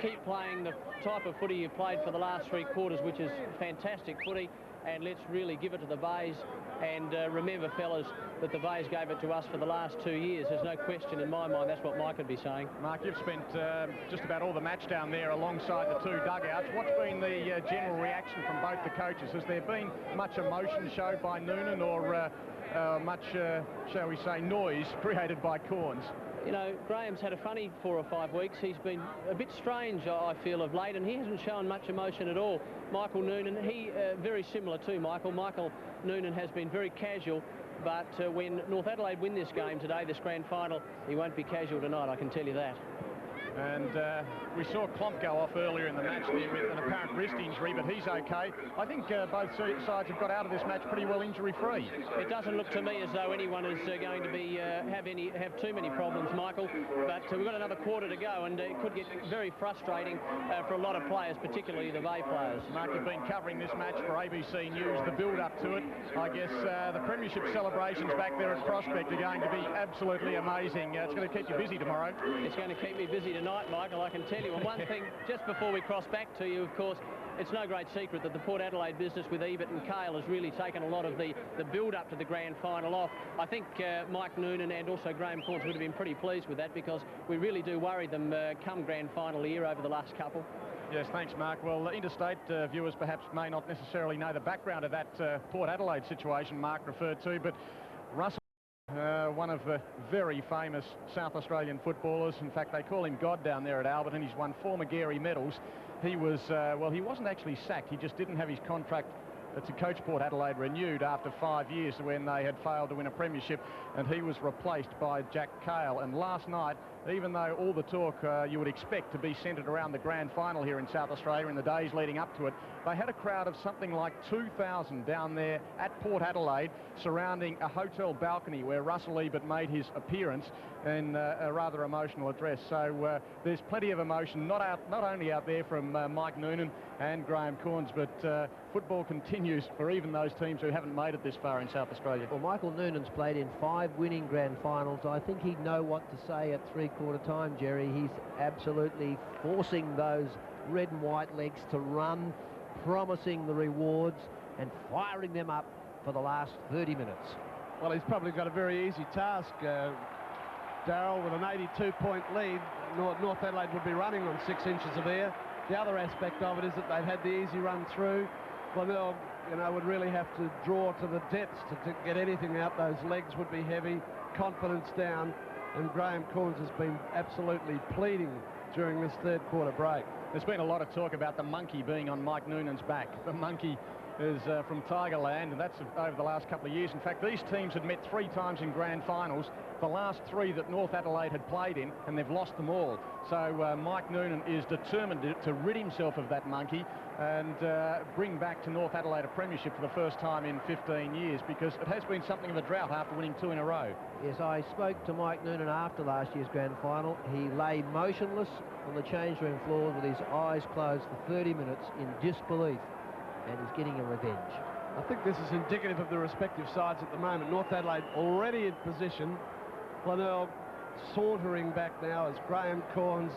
keep playing the type of footy you've played for the last 3 quarters, which is fantastic footy, and let's really give it to the Bays. And remember, fellas, that the Bays gave it to us for the last 2 years. There's no question in my mind that's what Mike would be saying. Mark, you've spent just about all the match down there alongside the 2 dugouts. What's been the general reaction from both the coaches? Has there been much emotion showed by Noonan, or much, shall we say, noise created by Corns? You know, Graham's had a funny 4 or 5 weeks. He's been a bit strange, I feel, of late, and he hasn't shown much emotion at all. Michael Noonan, he very similar to Michael. Michael Noonan has been very casual, but when North Adelaide win this game today, this grand final, he won't be casual tonight, I can tell you that. And we saw Klomp go off earlier in the match there with an apparent wrist injury, but he's okay. I think both sides have got out of this match pretty well injury-free. It doesn't look to me as though anyone is going to be have too many problems, Michael. But we've got another quarter to go, and it could get very frustrating for a lot of players, particularly the Bay players. Mark, you've been covering this match for ABC News, the build-up to it. I guess the premiership celebrations back there at Prospect are going to be absolutely amazing. It's going to keep you busy tomorrow. It's going to keep me busy tonight, Michael, I can tell you. And one thing, just before we cross back to you, of course, it's no great secret that the Port Adelaide business with Ebert and Cale has really taken a lot of the build-up to the grand final off. I think Mike Noonan and also Graham Corns would have been pretty pleased with that, because we really do worry them come grand final year over the last couple. Yes, thanks, Mark. Well, interstate viewers perhaps may not necessarily know the background of that Port Adelaide situation Mark referred to, but Russell One of the very famous South Australian footballers. In fact, they call him God down there at Albert, and he's won 4 Magarey medals. He was, well, he wasn't actually sacked. He just didn't have his contract to coach Port Adelaide renewed after 5 years when they had failed to win a premiership, and he was replaced by Jack Cale. And last night, even though all the talk you would expect to be centred around the grand final here in South Australia in the days leading up to it, they had a crowd of something like 2,000 down there at Port Adelaide surrounding a hotel balcony where Russell Ebert made his appearance in a rather emotional address. So there's plenty of emotion, not only out there from Mike Noonan and Graham Corns, but football continues for even those teams who haven't made it this far in South Australia. Well, Michael Noonan's played in 5 winning grand finals. I think he'd know what to say at three-quarter time, Jerry. He's absolutely forcing those red and white legs to run, promising the rewards and firing them up for the last 30 minutes. Well, he's probably got a very easy task, Darryl, with an 82-point lead. North Adelaide would be running on 6 inches of air. The other aspect of it is that they've had the easy run through. Glenelg, you know, would really have to draw to the depths to get anything out. Those legs would be heavy, confidence down, and Graham Corns has been absolutely pleading during this third-quarter break. There's been a lot of talk about the monkey being on Mike Noonan's back. The monkey is from Tigerland, and that's over the last couple of years. In fact, these teams had met 3 times in grand finals, the last 3 that North Adelaide had played in, and they've lost them all. So Mike Noonan is determined to rid himself of that monkey and bring back to North Adelaide a premiership for the first time in 15 years, because it has been something of a drought after winning 2 in a row. Yes, I spoke to Mike Noonan after last year's grand final. He lay motionless on the change room floor with his eyes closed for 30 minutes in disbelief, and he's getting a revenge. I think this is indicative of the respective sides at the moment. North Adelaide already in position. Glenelg sauntering back now as Graham Corns,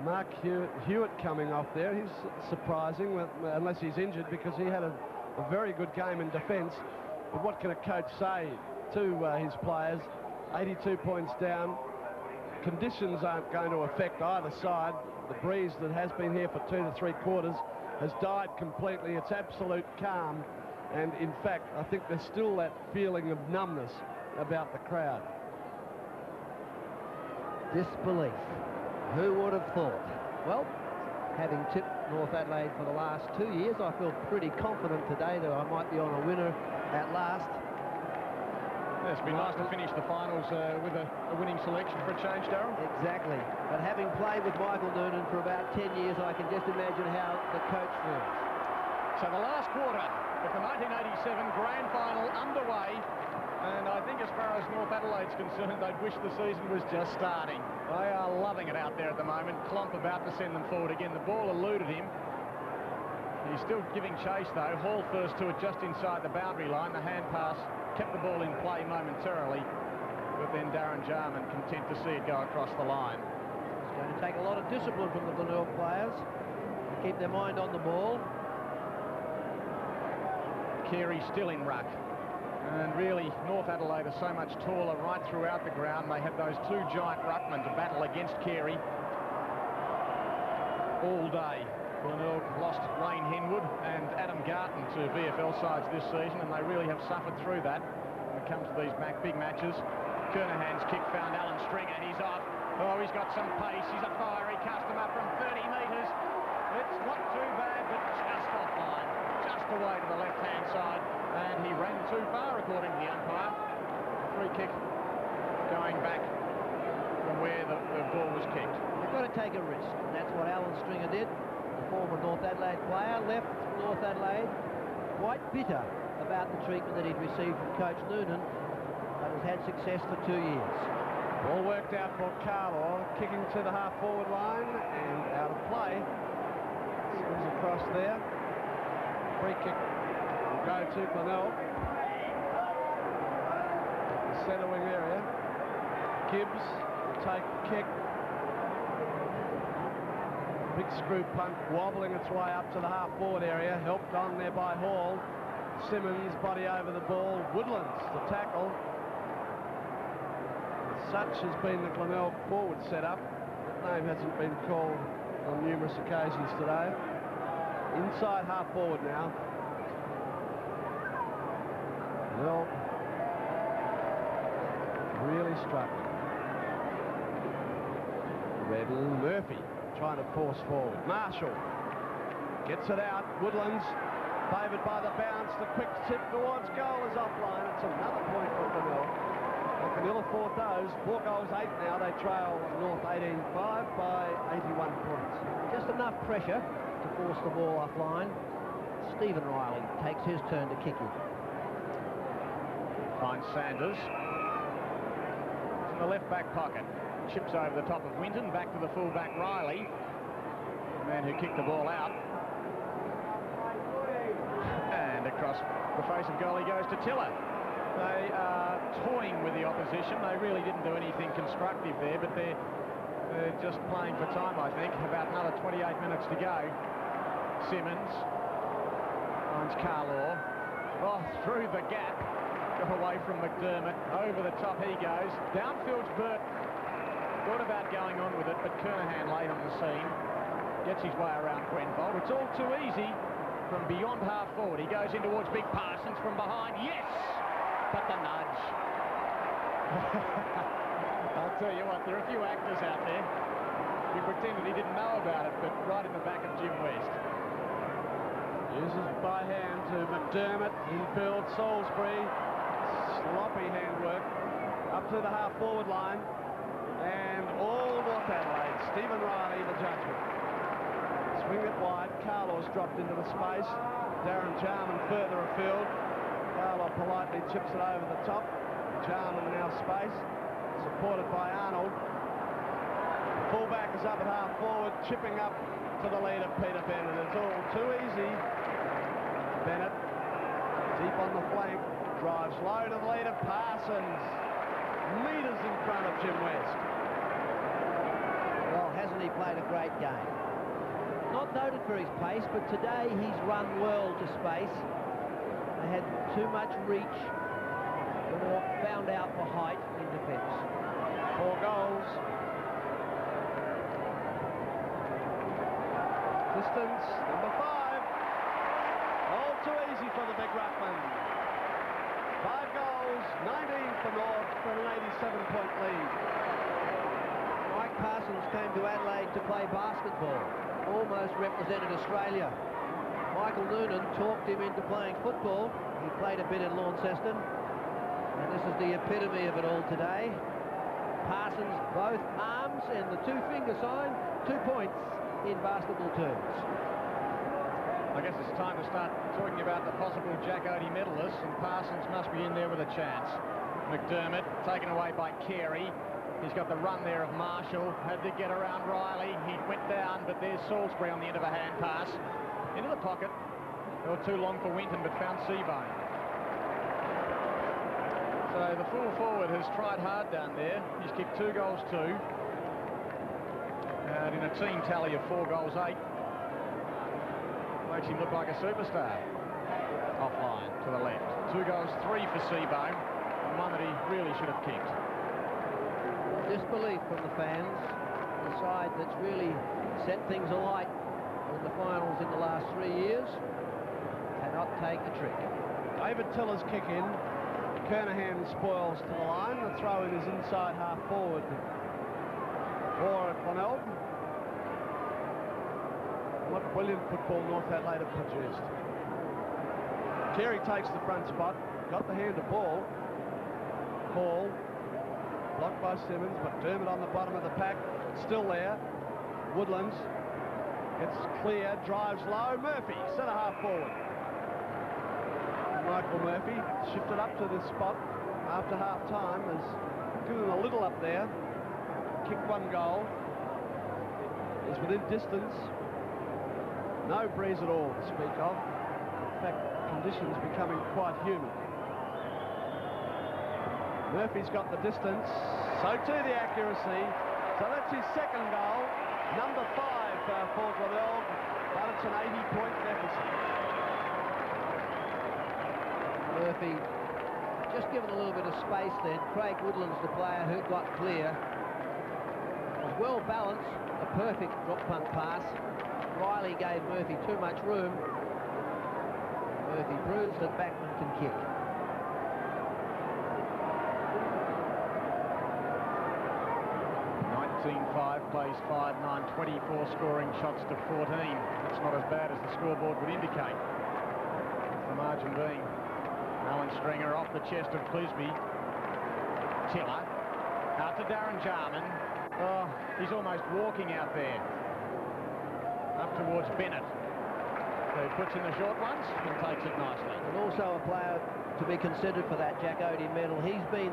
Mark Hewitt coming off there. He's surprising, unless he's injured, because he had a very good game in defence. But what can a coach say to his players? 82 points down. Conditions aren't going to affect either side. The breeze that has been here for 2 to 3 quarters has died completely. It's absolute calm. And in fact, I think there's still that feeling of numbness about the crowd. Disbelief. Who would have thought? Well, having tipped North Adelaide for the last 2 years, I feel pretty confident today that I might be on a winner at last. It's been nice to finish the finals with a winning selection for a change, Darryl. Exactly. But having played with Michael Noonan for about 10 years, I can just imagine how the coach feels. So the last quarter of the 1987 grand final underway. And I think as far as North Adelaide's concerned, they'd wish the season was just starting. They are loving it out there at the moment. Klomp about to send them forward again. The ball eluded him. He's still giving chase, though. Hall first to it just inside the boundary line. The hand pass kept the ball in play momentarily, but then Darren Jarman content to see it go across the line. It's going to take a lot of discipline from the Glenelg players to keep their mind on the ball. Carey still in ruck. And really, North Adelaide are so much taller right throughout the ground. They had those 2 giant ruckmen to battle against Carey all day. Glenelg lost Wayne Henwood and Adam Garton to VFL sides this season, and they really have suffered through that when it comes to these big matches. Kernahan's kick found Alan Stringer. He's off. Oh, he's got some pace. He's a fiery customer from 30 metres. It's not too bad, but just offline. Just away to the left-hand side. And he ran too far, according to the umpire. Free kick going back from where the ball was kicked. They've got to take a risk, and that's what Alan Stringer did. The former North Adelaide player left North Adelaide quite bitter about the treatment that he'd received from Coach Noonan, but has had success for 2 years. All worked out for Carlo, kicking to the half-forward line and out of play. Swings across there. Free kick will go to Glenelg. The centre wing area. Gibbs will take the kick. Big screw punt wobbling its way up to the half-forward area, helped on there by Hall. Simmons, body over the ball. Woodlands to tackle. Such has been the Glenelg forward setup. That name hasn't been called on numerous occasions today. Inside half-forward now. Glenelg really struggling. Redden, Murphy trying to force forward. Marshall gets it out. Woodlands favoured by the bounce. The quick tip towards goal is offline. It's another point for Glenelg. Glenelg 4 goals, 8 now. They trail North 18-5 by 81 points. Just enough pressure to force the ball offline. Stephen Riley takes his turn to kick it. Finds Sanders. It's in the left back pocket. Chips over the top of Winton, back to the full-back Riley, the man who kicked the ball out. And across the face of goal he goes to Tiller. They are toying with the opposition. They really didn't do anything constructive there, but they're just playing for time, I think. About another 28 minutes to go. Simmons finds Carlaw. Oh, through the gap. Got away from McDermott. Over the top he goes. Downfield's Burt. Thought about going on with it, but Kernahan late on the scene. Gets his way around Grenfold. It's all too easy from beyond half forward. He goes in towards Big Parsons from behind. Yes! But the nudge. I'll tell you what, there are a few actors out there who pretended he didn't know about it, but right in the back of Jim West. Uses by hand to McDermott. Infield, Salisbury. Sloppy handwork. Up to the half-forward line. And all North Adelaide. Stephen Riley, the judgment. Swing it wide. Carlaw's dropped into the space. Darren Jarman further afield. Carlaw politely chips it over the top. Jarman now space. Supported by Arnold. Fullback is up at half-forward. Chipping up to the lead of Peter Bennett. It's all too easy. Bennett deep on the flank. Drives low to the lead of Parsons. Metres in front of Jim West. Well, hasn't he played a great game? Not noted for his pace, but today he's run well to space. They had too much reach or found out for height in defence. 4 goals. Distance, number 5. All too easy for the big ruckman. 5 goals, 19 for North for an 87-point lead. Mike Parsons came to Adelaide to play basketball. Almost represented Australia. Michael Noonan talked him into playing football. He played a bit in Launceston. And this is the epitome of it all today. Parsons, both arms and the 2-finger sign, 2 points in basketball terms. I guess it's time to start talking about the possible Jack Oatey medalists, and Parsons must be in there with a chance. McDermott taken away by Carey. He's got the run there of Marshall. Had to get around Riley. He went down, but there's Salisbury on the end of a hand pass. Into the pocket. They were too long for Winton, but found Seabone. So the full forward has tried hard down there. He's kicked 2 goals, 2. And in a team tally of 4 goals, 8. Makes him look like a superstar. Offline to the left. 2 goals, 3 for Seabone. And one that he really should have kicked. Disbelief from the fans. The side that's really set things alight in the finals in the last 3 years cannot take the trick. David Tiller's kick in. Kernahan spoils to the line. The throw-in is inside half-forward for Glenelg. What brilliant football North Adelaide have produced. Carey takes the front spot. Got the hand of ball. Ball. Blocked by Simmons, but Dermott on the bottom of the pack. Still there. Woodlands gets clear, drives low. Murphy, centre half forward. Michael Murphy shifted up to this spot after half time. Has given a little up there. Kicked 1 goal. Is within distance. No breeze at all to speak of. In fact, conditions becoming quite humid. Murphy's got the distance, so too the accuracy. So that's his 2nd goal, number 5 for Glenelg, but it's an 80-point deficit. Murphy just given a little bit of space then. Craig Woodlands, the player who got clear, was well balanced, a perfect drop punt pass. Riley gave Murphy too much room. Murphy proves that backman can kick. 14-5, plays 5-9, 24 scoring shots to 14. That's not as bad as the scoreboard would indicate. The margin being Alan Stringer off the chest of Clisby. Tiller out to Darren Jarman. Oh, he's almost walking out there. Up towards Bennett. So he puts in the short ones and takes it nicely. And also a player to be considered for that Jack Oatey medal. He's been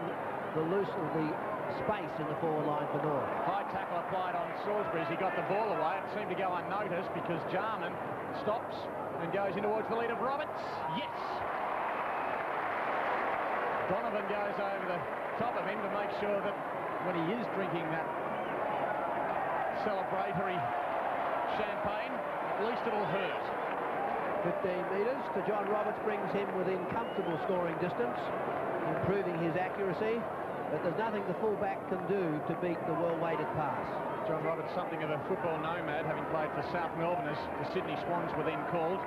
the loose of the space in the forward line for North. High tackle applied on Salisbury as he got the ball away. It seemed to go unnoticed because Jarman stops and goes in towards the lead of Roberts. Yes! Donovan goes over the top of him to make sure that when he is drinking that celebratory champagne, at least it'll hurt. 15 metres to John Roberts brings him within comfortable scoring distance, improving his accuracy, but there's nothing the fullback can do to beat the well-weighted pass. John Roberts, something of a football nomad, having played for South Melbourne as the Sydney Swans were then called.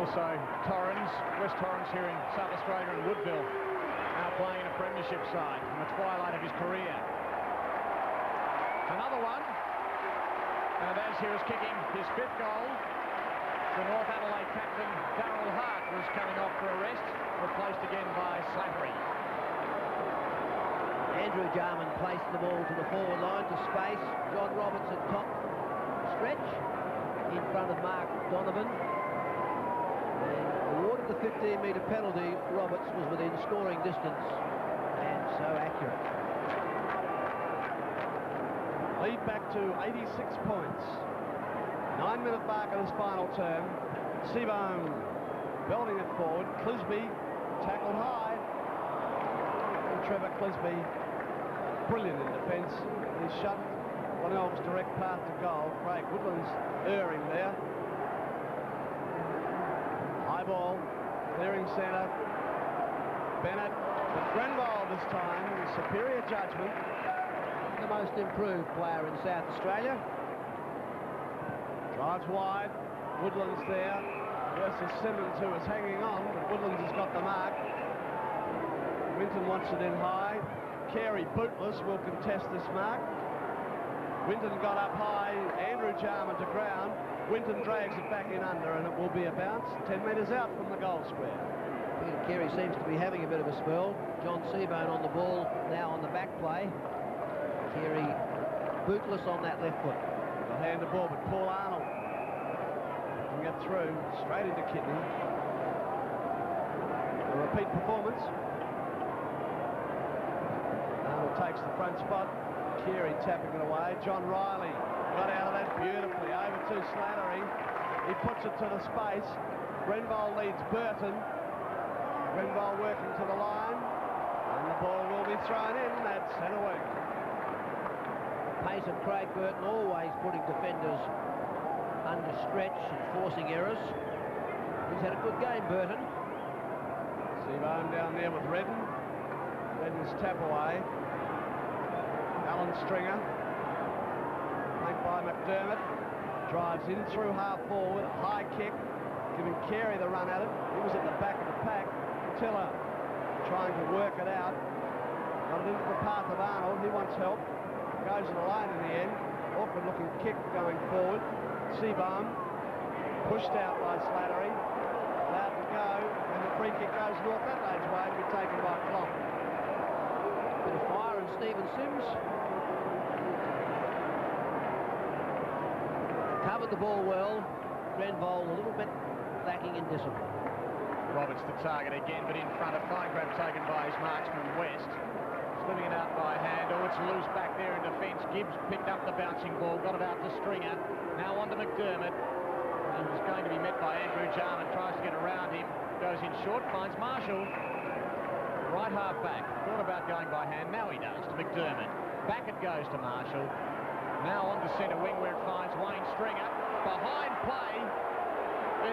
Also Torrens, West Torrens here in South Australia and Woodville, now playing in a premiership side in the twilight of his career. Another one, and as he was kicking his 5th goal, the North Adelaide captain Darryl Hart was coming off for a rest, replaced again by Slattery. Andrew Jarman placed the ball to the forward line to space. John Roberts at top stretch in front of Mark Donovan. And awarded the 15-metre penalty. Roberts was within scoring distance and so accurate. Lead back to 86 points. 9-minute mark in his final term. Seabohm belting it forward. Clisby tackled high. And Trevor Clisby, brilliant in defence. He shut Glenelg's direct path to goal. Craig Woodland's erring there. High ball, clearing centre. Bennett, but Grenville this time, superior judgment. The most improved player in South Australia. Drives wide, Woodland's there. Versus Simmons, who is hanging on, but Woodlands has got the mark. Winton wants it in high. Carey, bootless, will contest this mark. Winton got up high, Andrew Jarman to ground. Winton drags it back in under, and it will be a bounce 10 metres out from the goal square. Peter Carey seems to be having a bit of a spell. John Seabohm on the ball, now on the back play. Carey bootless on that left foot. They'll hand the ball, but Paul Arnold can get through straight into Kidney. A repeat performance. Arnold takes the front spot. Carey tapping it away. John Riley got out of that beautifully. Over to Slattery. He puts it to the space. Grenville leads Burton. Grenville working to the line. And the ball will be thrown in. That's centre wing. Pace of Craig Burton, always putting defenders under stretch and forcing errors. He's had a good game, Burton. Seabohm down there with Redden. Redden's tap away. Alan Stringer. Flanked by McDermott. Drives in through half forward. High kick. Giving Carey the run at it. He was at the back of the pack. Tiller trying to work it out. Got it into the path of Arnold. He wants help. Goes to the line in the end. Awkward looking kick going forward. Seabohm pushed out by Slattery. Allowed to go. And the free kick goes North Adelaide's way to be taken by Clock. Bit of fire in Stephen Sims. Covered the ball well. Grenville a little bit lacking in discipline. Roberts the target again, but in front of fine grab taken by his marksman West. Slimming it out by hand. Oh, it's loose back there in defence. Gibbs picked up the bouncing ball, got it out to Stringer. Now on to McDermott. And he's going to be met by Andrew Jarman. Tries to get around him. Goes in short, finds Marshall. Right half back. Thought about going by hand. Now he does to McDermott. Back it goes to Marshall. Now on to centre wing where it finds Wayne Stringer. Behind play.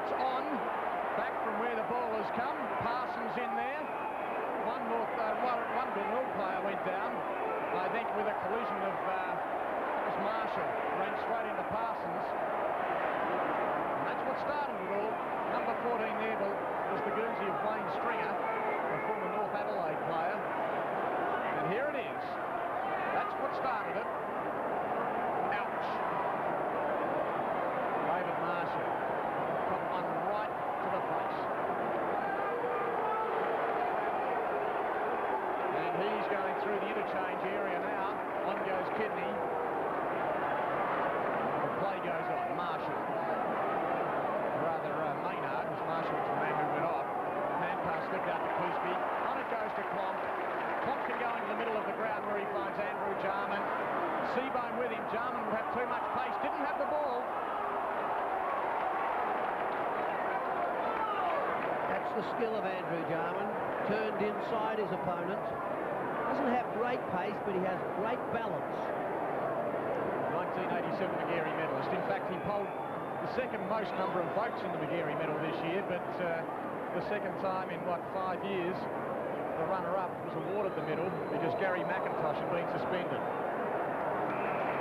It's on. Back from where the ball has come. Parsons in there. One Glenelg player went down, I think, with a collision of Marshall. Ran straight into Parsons. And that's what started it all. Number 14 there was the Guernsey of Wayne Stringer, a former North Adelaide player. And here it is. That's what started it. interchange area now. On goes Kidney. The play goes on. Marshall. Rather, Maynard, because Marshall was the man who went off. Hand pass slipped out to Clisby. On it goes to Klomp. Klomp can go into the middle of the ground where he finds Andrew Jarman. Seabone with him. Jarman would have too much pace. Didn't have the ball. That's the skill of Andrew Jarman. Turned inside his opponent. Doesn't have great pace, but he has great balance. 1987 Magarey medalist. In fact, he polled the second most number of votes in the Magarey medal this year, but the second time in, 5 years, the runner-up was awarded the medal because Gary McIntosh had been suspended.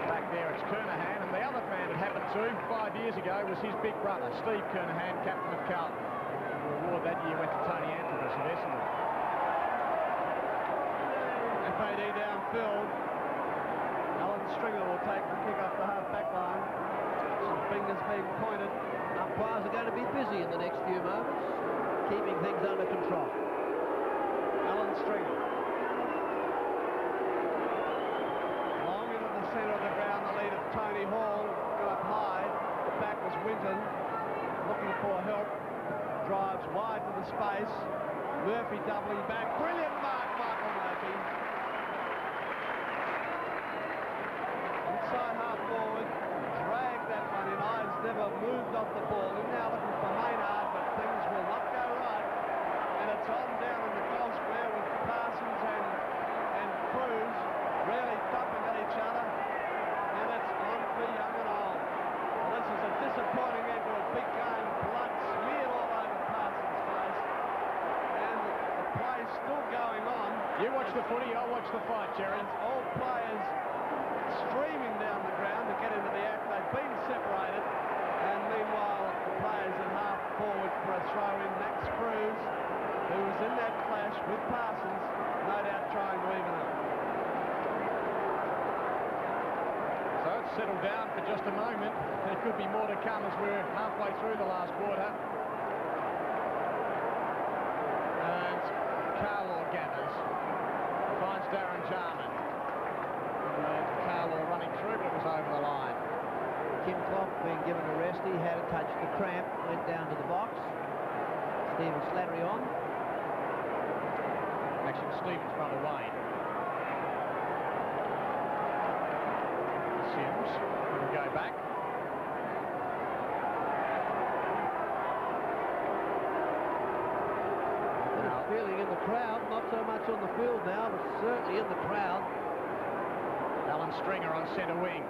Back there, it's Kernahan, and the other man it happened to 5 years ago was his big brother, Steve Kernahan, captain of Carlton. The award that year went to Tony Anthony of Essendon. FAD downfield. Alan Stringer will take the kick off the half-back line. Some fingers being pointed. Umpires are going to be busy in the next few moments, keeping things under control. Alan Stringer. Long into the centre of the ground, the lead of Tony Hall. Got up high. The back was Winton, looking for help. Drives wide to the space. Murphy doubling back. Brilliant mark, Michael Murphy. Inside half forward. Dragged that one in. Eyes never moved off the ball. He's now looking for Maynard, but things will not go right. And it's on down in the goal square with Parsons and Cruz really thumping at each other. And it's on for young and old. Well, this is a disappointing end to a big game. Blood smeared all over Parsons' face. And the play's still going on. You watch the footy, I'll watch the fight, Jerry. All players streaming down the ground to get into the act. They've been separated. And meanwhile, the players in half forward for a throw in. Max Cruz, who was in that clash with Parsons, no doubt trying to even up. So it's settled down for just a moment. There could be more to come as we're halfway through the last quarter. And Carlaw gathers. Finds Darren Jarman. And Carlaw running through, but it was over the line. Kim Klomp being given a rest. He had a touch the cramp, went down to the box. Stephen Slattery on. Actually, Stevens front away. Sims will go back. Bit of feeling in the crowd, not so much on the field now, but certainly in the crowd. Alan Stringer on centre wing.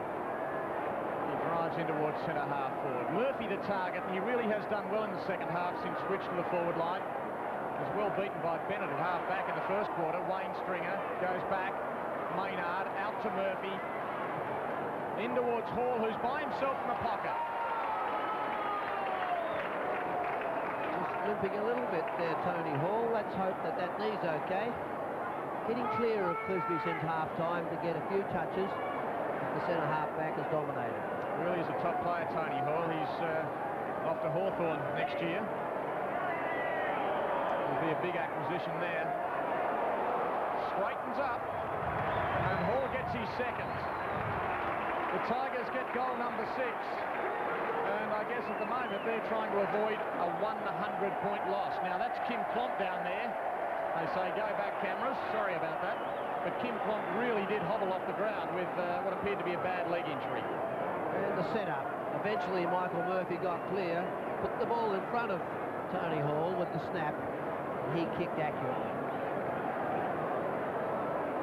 He drives in towards centre half forward. Murphy the target, and he really has done well in the second half since switched to the forward line. Was well beaten by Bennett at half back in the first quarter. Wayne Stringer goes back. Maynard out to Murphy. In towards Hall, who's by himself in the pocket. Just limping a little bit there, Tony Hall. Let's hope that that knee's okay. Getting clear of Clisby since half-time to get a few touches. The centre half-back has dominated. Really is a top player, Tony Hall. He's off to Hawthorn next year. Will be a big acquisition there. Straightens up, and Hall gets his second. The Tigers get goal number 6, and I guess at the moment they're trying to avoid a 100-point loss. Now that's Kim Klomp down there. They say go back cameras, sorry about that. But Kim Klomp really did hobble off the ground with what appeared to be a bad leg injury. And the setup. Eventually Michael Murphy got clear, put the ball in front of Tony Hall with the snap, and he kicked accurately.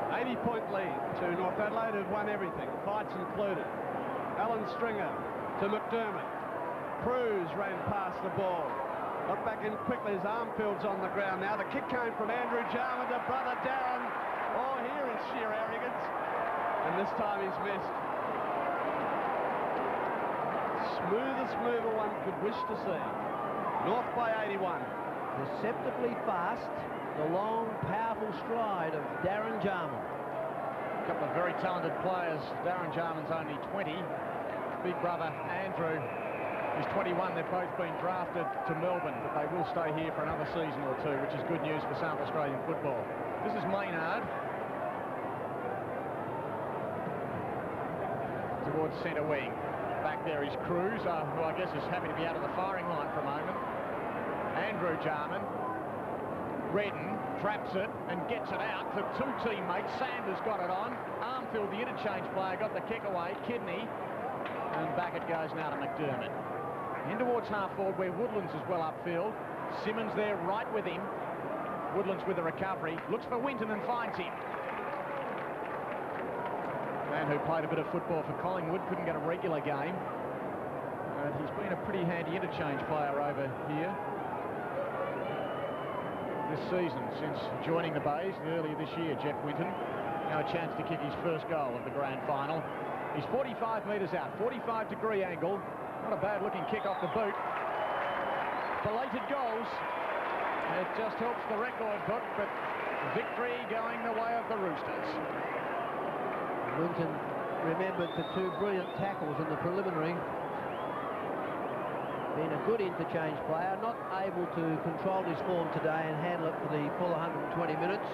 80-point lead to North Adelaide, who've won everything, fights included. Alan Stringer to McDermott. Cruz ran past the ball. Got back in quickly as Armfield's on the ground now. The kick came from Andrew Jarman to brother Darren. Oh, here is sheer arrogance. And this time he's missed. Smoothest mover one could wish to see. North by 81. Deceptively fast. The long, powerful stride of Darren Jarman. A couple of very talented players. Darren Jarman's only 20. Big brother Andrew is 21. They've both been drafted to Melbourne, but they will stay here for another season or two, which is good news for South Australian football. This is Maynard. towards centre wing. Back there is Cruz, who I guess is happy to be out of the firing line for a moment. Andrew Jarman. Redden traps it and gets it out for two teammates. Sanders got it on. Armfield, the interchange player, got the kick away. Kidney. And back it goes now to McDermott. In towards half forward where Woodlands is well upfield. Simmons there right with him. Woodlands with the recovery. Looks for Winton and finds him. Man who played a bit of football for Collingwood, couldn't get a regular game. And he's been a pretty handy interchange player over here this season, since joining the Bays earlier this year, Jeff Winton. Now a chance to kick his first goal of the grand final. He's 45 metres out, 45-degree angle. Not a bad-looking kick off the boot. Belated goals. It just helps the record book, but victory going the way of the Roosters. Winton remembered for two brilliant tackles in the preliminary. Been a good interchange player, not able to control his form today and handle it for the full 120 minutes.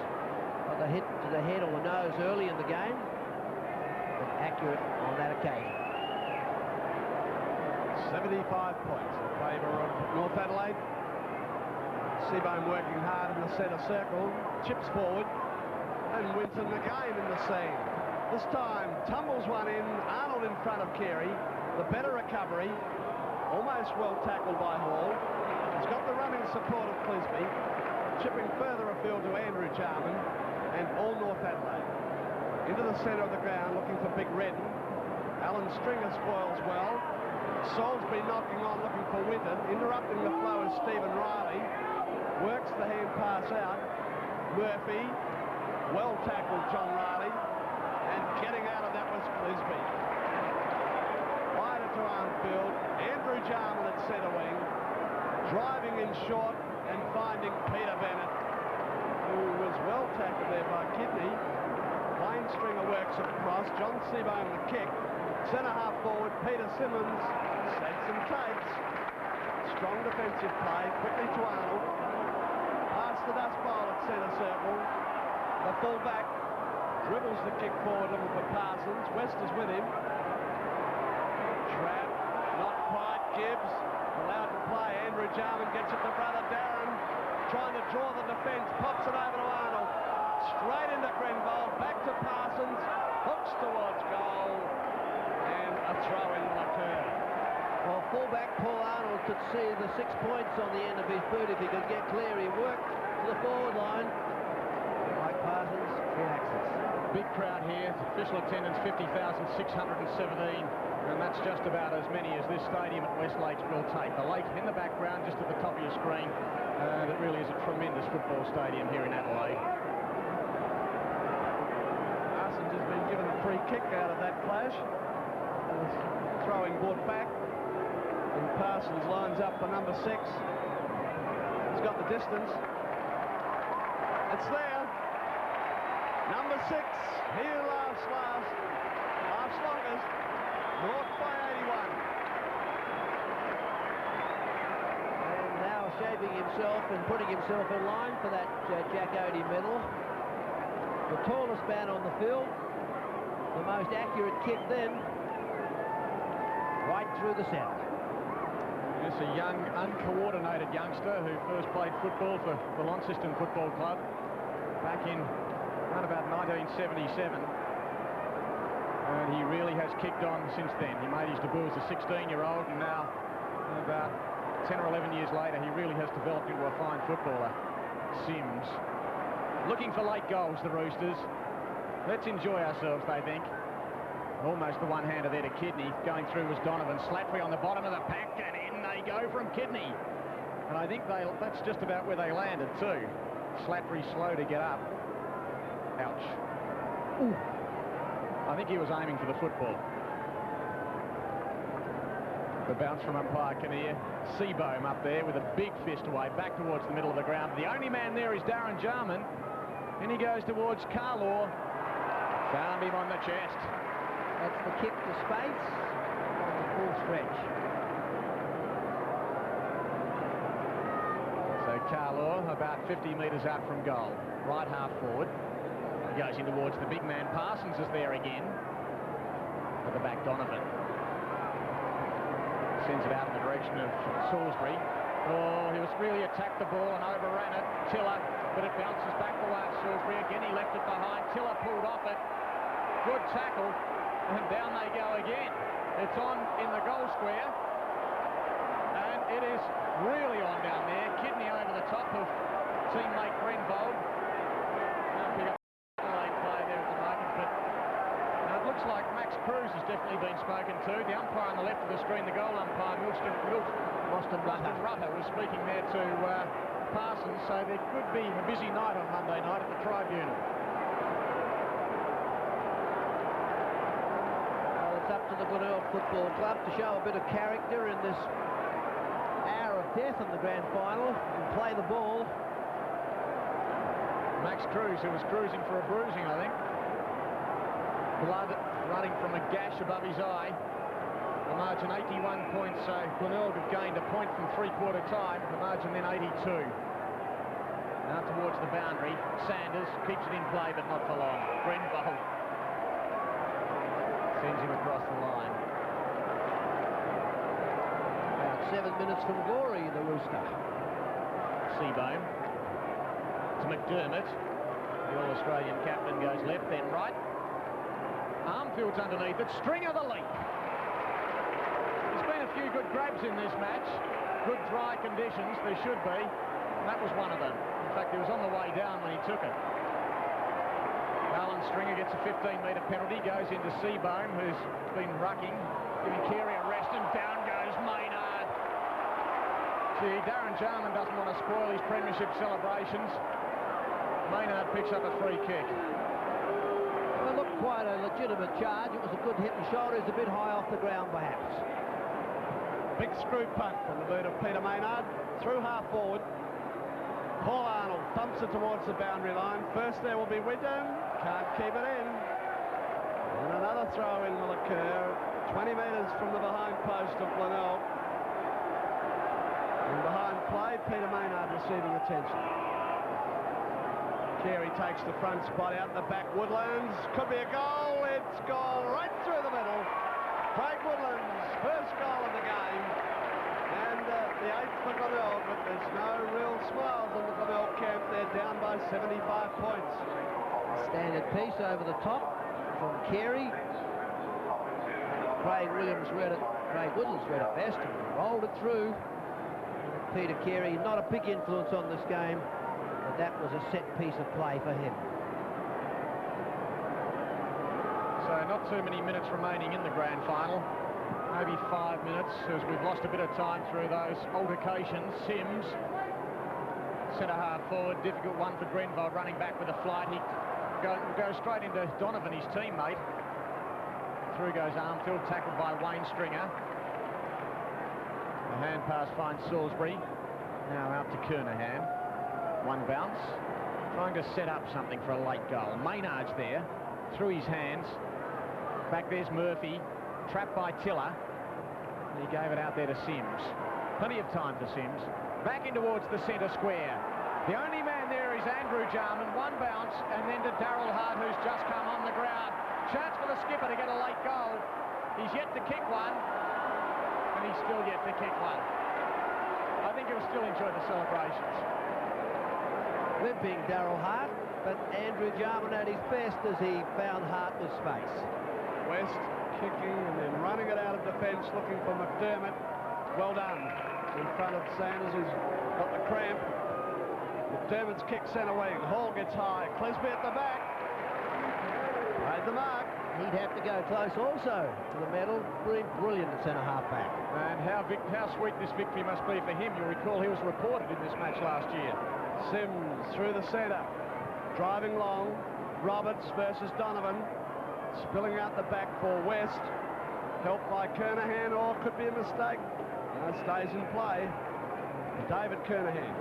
Got the hit to the head or the nose early in the game, but accurate on that occasion. 75 points in favour of North Adelaide. Seabohm working hard in the centre circle, chips forward, and Winton again in the scene. This time tumbles one in, Arnold in front of Carey, the better recovery, almost well tackled by Hall. He's got the running support of Clisby, chipping further afield to Andrew Jarman, and all North Adelaide. Into the centre of the ground looking for Mick Redden. Alan Stringer spoils well. Salisbury knocking on, looking for Winton. Interrupting the flow is Stephen Riley. Works the hand pass out. Murphy. Well tackled John Riley. And getting out of that was Clisby. Wider to Armfield. Andrew Jarman at centre wing. Driving in short and finding Peter Bennett, who was well tackled there by Kidney. Wayne Stringer works it across. John Seabohm the kick. Centre half forward, Peter Simmons sets some tapes. Strong defensive play, quickly to Arnold. Pass the dust bowl at centre circle. The full-back dribbles the kick forward, looking for Parsons. West is with him. Trap, not quite. Gibbs allowed to play. Andrew Jarman gets it to brother Darren. Trying to draw the defence, pops it over to Arnold. Straight into Grenville, back to Parsons. Hooks towards goal. And a throw in will occur. Well, fullback Paul Arnold could see the 6 points on the end of his boot if he could get clear. He worked to the forward line. Mike Parsons reacts it. Big crowd here. Official attendance 50,617. And that's just about as many as this stadium at West Lakes will take. The lake in the background, just at the top of your screen. It really is a tremendous football stadium here in Adelaide. Parsons has been given a free kick out of that clash. Throwing brought back. And Parsons lines up for number 6. He's got the distance. It's there. Number 6. Here last longest. North by 81. And now shaping himself and putting himself in line for that Jack Oatey medal. The tallest man on the field. The most accurate kick then. Right through the centre. It's a young, uncoordinated youngster who first played football for the Launceston Football Club back in around about 1977. And he really has kicked on since then. He made his debut as a 16-year-old, and now, about 10 or 11 years later, he really has developed into a fine footballer. Sims. Looking for late goals, the Roosters. Let's enjoy ourselves, they think. Almost the one-hander there to Kidney. Going through was Donovan. Slattery on the bottom of the pack, and in they go from Kidney. And I think that's just about where they landed, too. Slattery slow to get up. Ouch. Ooh. I think he was aiming for the football. The bounce from umpire Kinnear. Seabohm up there with a big fist away, back towards the middle of the ground. The only man there is Darren Jarman. And he goes towards Carlaw. Found him on the chest. That's the kick to space on the full stretch. So Carlaw about 50 metres out from goal. Right half forward. He goes in towards the big man. Parsons is there again. The the back, Donovan. Sends it out in the direction of Salisbury. Oh, he was really attacked the ball and overran it. Tiller, but it bounces back towards Salisbury. Again, he left it behind. Tiller pulled off it. Good tackle. And down they go again. It's on in the goal square. And it is really on down there. Kidney over the top of teammate Glenelg. Pick up Adelaide play there at the moment, but it looks like Max Cruz has definitely been spoken to. The umpire on the left of the screen, the goal umpire, Boston Rutter, was speaking there to Parsons, so there could be a busy night on Monday night at the Tribunal. Well, it's up to the Glenelg Football Club to show a bit of character in this hour of death in the grand final and play the ball. Max Cruz, who was cruising for a bruising, I think. Blood running from a gash above his eye. The margin 81 points, so Glenelg have gained a point from three-quarter time. The margin then 82. Now towards the boundary. Sanders keeps it in play, but not for long. Glenelg sends him across the line. About 7 minutes from glory, the Rooster. Seabohm to McDermott. The All-Australian captain goes left, then right. Armfield's underneath it. Stringer the leap. There's been a few good grabs in this match. Good dry conditions, there should be. And that was one of them. In fact, he was on the way down when he took it. Alan Stringer gets a 15-metre penalty, goes into Seabohm, who's been rucking, giving Carey a rest, and down goes Maynard. Gee, Darren Jarman doesn't want to spoil his premiership celebrations. Maynard picks up a free kick. Well, it looked quite a legitimate charge. It was a good hit and shoulder. It's a bit high off the ground, perhaps. Big screw punt from the boot of Peter Maynard. Through half forward. Paul Arnold thumps it towards the boundary line. First there will be Redden. Can't keep it in. And another throw in will occur 20 metres from the behind post of Glenelg. And behind play, Peter Maynard receiving attention. Carey takes the front spot out the back. Woodlands, could be a goal. It's gone right through the middle. Craig Woodlands, first goal of the game. And the 8th for Glenelg, but there's no real smiles on the Glenelg camp. They're down by 75 points. Standard piece over the top from Carey. Craig Woodlands read it best and rolled it through. Peter Carey, not a big influence on this game, but that was a set piece of play for him. So not too many minutes remaining in the grand final. Maybe 5 minutes, as we've lost a bit of time through those altercations. Sims, centre-half forward, difficult one for Glenelg, running back with a flight. He goes straight into Donovan, his teammate. Through goes Armfield, tackled by Wayne Stringer. The hand pass finds Salisbury. Now out to Kernahan. One bounce. Trying to set up something for a late goal. Maynard's there, through his hands. Back there's Murphy. Trapped by Tiller. He gave it out there to Sims. Plenty of time for Sims. Back in towards the centre square. The only man there is Andrew Jarman. One bounce, and then to Darryl Hart, who's just come on the ground. Chance for the skipper to get a late goal. He's yet to kick one, and he's still yet to kick one. I think he'll still enjoy the celebrations. Limping Darryl Hart, but Andrew Jarman at his best as he found Hart with space. West kicking and then running it out of defence, looking for McDermott. Well done. In front of Sanders, who's got the cramp. McDermott's kick centre wing. Hall gets high. Clisby at the back. Made the mark. He'd have to go close also to the medal. Brilliant at centre-half back. And how sweet this victory must be for him. You'll recall he was reported in this match last year. Sims through the centre. Driving long. Roberts versus Donovan. Spilling out the back for West. Helped by Kernahan, or could be a mistake. No, stays in play. David Kernahan.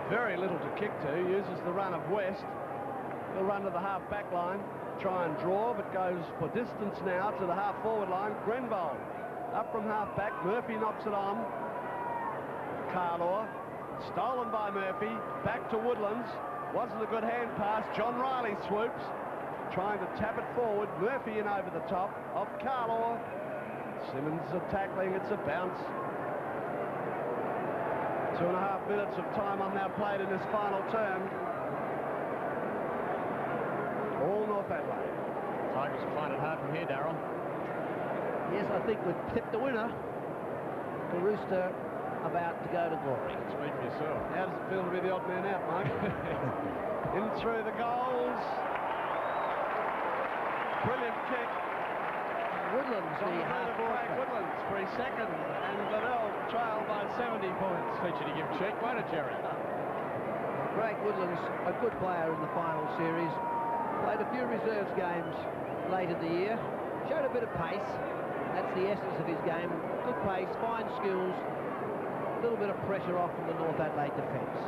Very little to kick to. Uses the run of West. He'll run to the half-back line. Try and draw, but goes for distance now to the half-forward line. Glenelg up from half-back. Murphy knocks it on. Carlaw. Stolen by Murphy. Back to Woodlands. Wasn't a good hand pass. John Riley swoops. trying to tap it forward. Murphy in over the top of Carlaw. Simmons are tackling. It's a bounce. 2.5 minutes of time on now played in this final term. All North Adelaide. Tigers will find it hard from here, Darryl. Yes, I think we've tipped the winner. The Rooster about to go to glory. Speak for yourself. How does it feel to be the odd man out, Mike? In through the goals. Brilliant kick. Woodland's On the the head of Craig half-forward. Woodlands for his second, and Glenelg trailed by 70 points. Feature to give check, won't it, Jerry? Craig Woodland's a good player in the final series. Played a few reserves games late in the year. Showed a bit of pace. That's the essence of his game. Good pace, fine skills. A little bit of pressure off from the North Adelaide defence.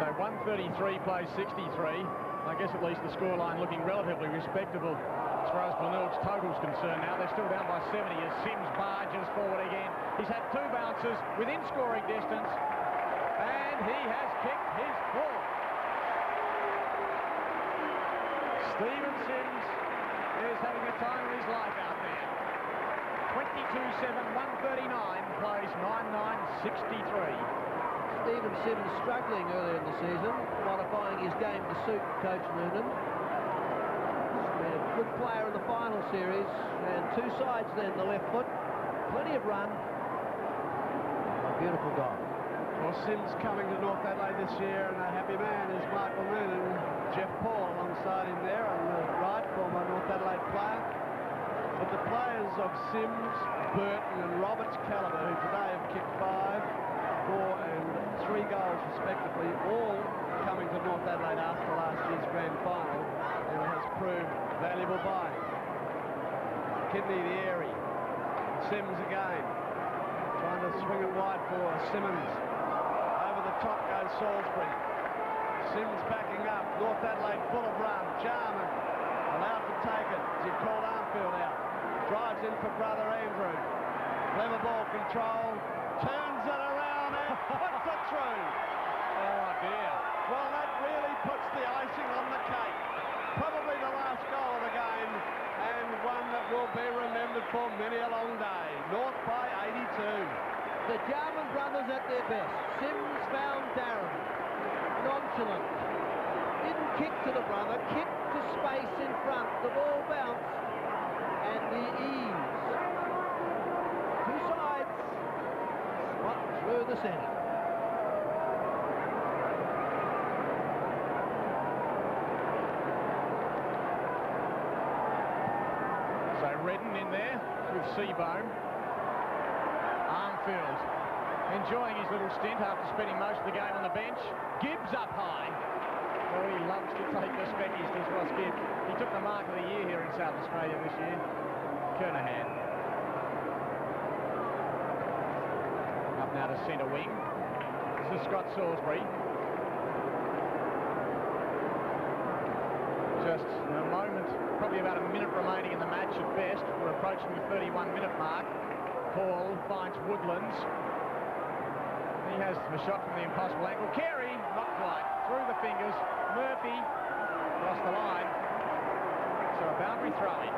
So 133 plays 63. I guess at least the scoreline looking relatively respectable as far as Glenelg's total's concerned now. They're still down by 70 as Sims barges forward again. He's had 2 bounces within scoring distance, and he has kicked his fourth. Stephen Sims is having the time of his life out there. 22-7, 139, plays 9-9-63. Stephen Sims struggling earlier in the season, modifying his game to suit Coach Noonan. He's been a good player in the final series, and 2 sides then, the left foot. Plenty of run. A beautiful goal. Well, Sims coming to North Adelaide this year, and a happy man is Michael Noonan. Jeff Paul alongside him there on the right, former North Adelaide player. But the players of Sims, Burton and Roberts calibre, who today have kicked 5, 4 and 3 goals respectively, all coming to North Adelaide after last year's grand final, and it has proved valuable buying. Kidney the airy. Sims again, trying to swing it wide for Simmons. Over the top goes Salisbury. Sims backing up. North Adelaide full of run. Jarman allowed to take it. He called Armfield out. Drives in for brother Andrew. Clever ball control. Turns it around and puts it through. Oh dear. Well, that really puts the icing on the cake. Probably the last goal of the game, and one that will be remembered for many a long day. North by 82. The Jarman brothers at their best. Sims found Darren. Nonchalant. Didn't kick to the brother, kicked to space in front. The ball bounced, and the ease. 2 sides. Spot through the centre. So Redden in there with Seabohm. Armfield enjoying his little stint after spending most of the game on the bench. Gibbs up high. Oh, he loves to take the speckies, does Ross Gibbs. He took the mark of the year here in South Australia this year. Kernahan. Up now to centre wing. This is Scott Salisbury. Just a moment, probably about a minute remaining in the match at best. We're approaching the 31-minute mark. Paul finds Woodlands. He has a shot from the impossible angle. Carey, not quite, through the fingers. Murphy across the line. So a boundary throw-in.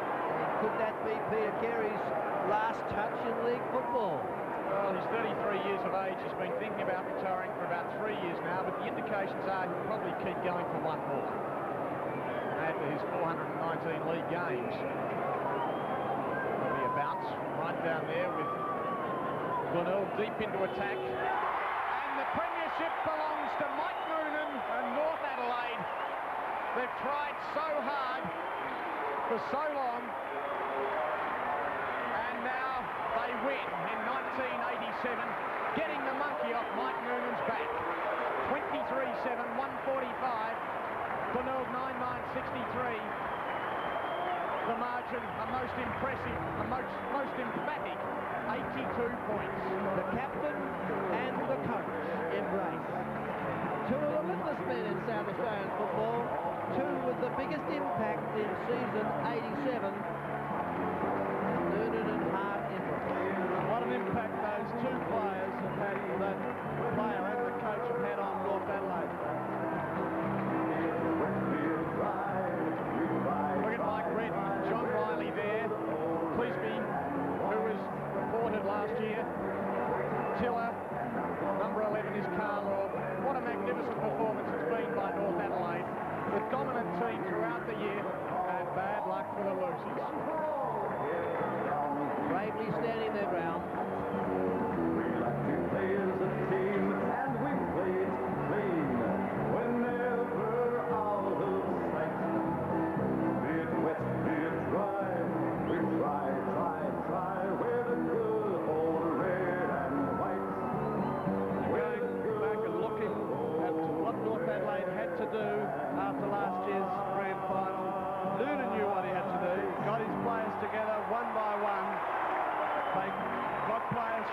Could that be Peter Carey's last touch in league football? Well, he's 33 years of age. He's been thinking about retiring for about 3 years now, but the indications are he'll probably keep going for 1 more. Add to his 419 league games. There'll be a bounce right down there with Glenelg deep into attack. And the premiership belongs to Mike Noonan and North Adelaide. They've tried so hard for so long, and now they win in 1987, getting the monkey off Mike Noonan's back. 23-7, 145. Glenelg 9-9-63. The margin, a most impressive, a most emphatic 82 points. The captain and the coach embrace. 2 of the littlest men in South Australian football, 2 with the biggest impact in season 87. Noonan and Hart embrace. What an impact those 2 players have had, that player and the coach have had on North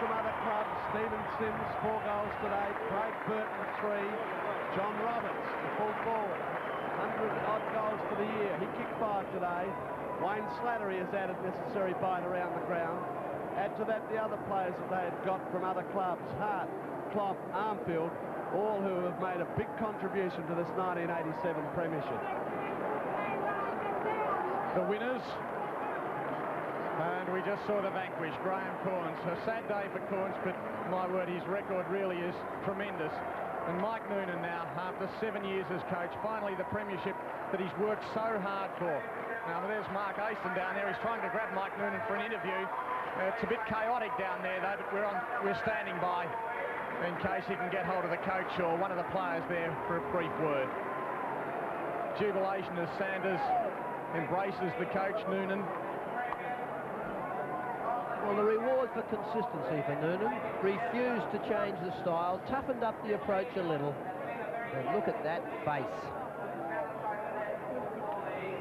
from other clubs. Stephen Sims, 4 goals today. Craig Burton, 3. John Roberts, the full forward, 100-odd goals for the year. He kicked 5 today. Wayne Slattery has added necessary bite around the ground. Add to that the other players that they had got from other clubs, Hart, Klopp, Armfield, all who have made a big contribution to this 1987 premiership. The winners, and we just saw the vanquished, Graham Corns. A sad day for Corns, but my word, his record really is tremendous. And Mike Noonan now, after 7 years as coach, finally the premiership that he's worked so hard for. Now there's Mark Aston down there. He's trying to grab Mike Noonan for an interview. It's a bit chaotic down there though, but we're standing by in case he can get hold of the coach or one of the players there for a brief word. Jubilation as Sanders embraces the coach, Noonan. Well, the reward for consistency for Noonan, refused to change the style, toughened up the approach a little, and look at that face.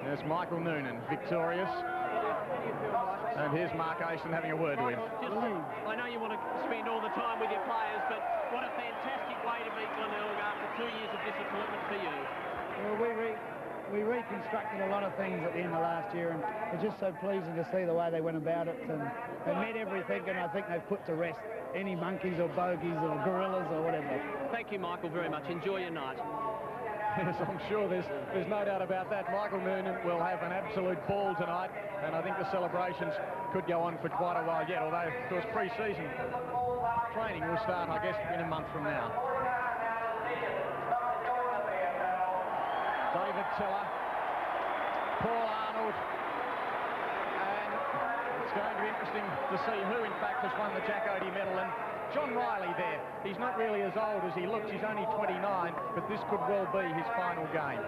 There's Michael Noonan, victorious. And here's Mark Aston having a word with him. I know you want to spend all the time with your players, but what a fantastic way to beat Glenelg after 2 years of disappointment for you. Well, we reconstructed a lot of things at the end of last year, and it's just so pleasing to see the way they went about it, and they met everything, and I think they've put to rest any monkeys or bogies or gorillas or whatever. Thank you, Michael, very much. Enjoy your night. Yes, I'm sure there's no doubt about that. Michael Noonan will have an absolute ball tonight, and I think the celebrations could go on for quite a while yet, although, of course, pre-season training will start, I guess, in a month from now. David Tiller, Paul Arnold, and it's going to be interesting to see who, in fact, has won the Jack Oatey Medal. And John Riley there, he's not really as old as he looks, he's only 29, but this could well be his final game.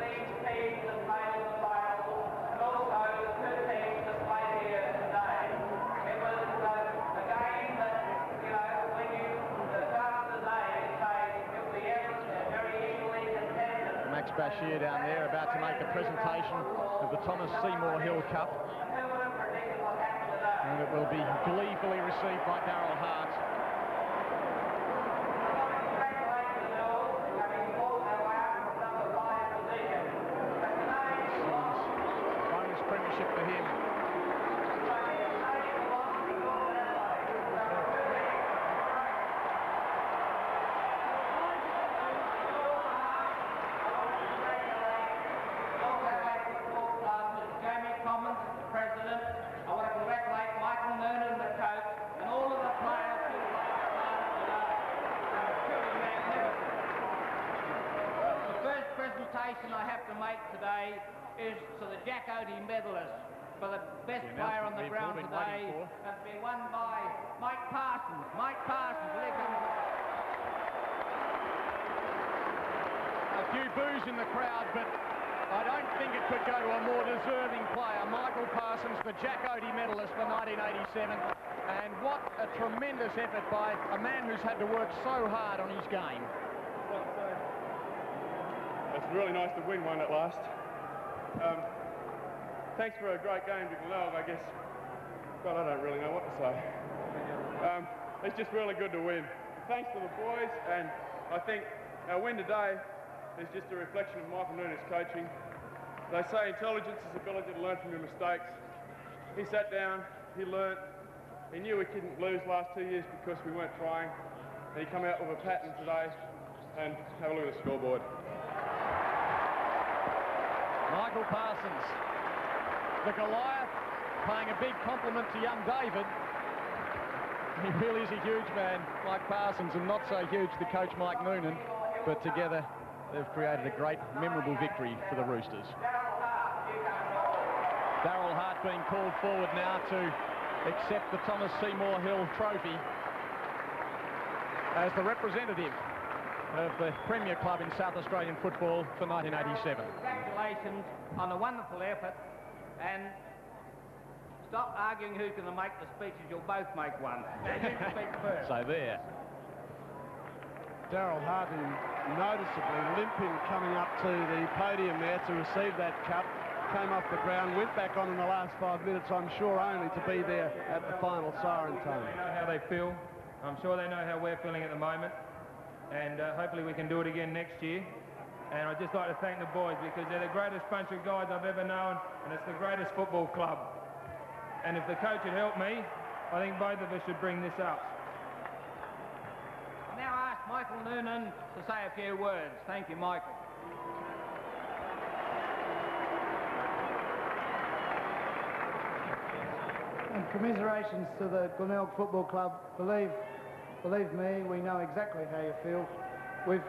Max Bashir down there about to make a presentation of the Thomas Seymour Hill Cup. And it will be gleefully received by Darryl Hart. Bonus premiership for him. I have to make today is to the Jack Oatey medalists for the best player on the ground today. That's been won by Mike Parsons. Mike Parsons, here comes. A few boos in the crowd, but I don't think it could go to a more deserving player. Michael Parsons, the Jack Oatey medalist for 1987. And what a tremendous effort by a man who's had to work so hard on his game. It's really nice to win one at last. Thanks for a great game to Glenelg, I guess. God, I don't really know what to say. It's just really good to win. Thanks to the boys, and I think our win today is just a reflection of Michael Noonan's coaching. They say intelligence is the ability to learn from your mistakes. He sat down, he learnt, he knew we couldn't lose last 2 years because we weren't trying, and he come out with a pattern today, and have a look at the scoreboard. Michael Parsons, the Goliath, paying a big compliment to young David. He really is a huge man, Mike Parsons, and not so huge the coach Mike Noonan, but together they've created a great, memorable victory for the Roosters. Darryl Hart being called forward now to accept the Thomas Seymour Hill Trophy as the representative of the Premier Club in South Australian football for 1987. Congratulations on a wonderful effort, and stop arguing who's going to make the speeches. You'll both make one. You speak first. So there. Darryl Hart noticeably limping coming up to the podium there to receive that cup. Came off the ground, went back on in the last 5 minutes, I'm sure only to be there at the final siren tone. You know how they feel? I'm sure they know how we're feeling at the moment, and hopefully we can do it again next year. And I'd just like to thank the boys, because they're the greatest bunch of guys I've ever known, and it's the greatest football club. And if the coach had helped me, I think both of us should bring this up. I now ask Michael Noonan to say a few words. Thank you, Michael. And commiserations to the Glenelg Football Club. Believe me, we know exactly how you feel. We've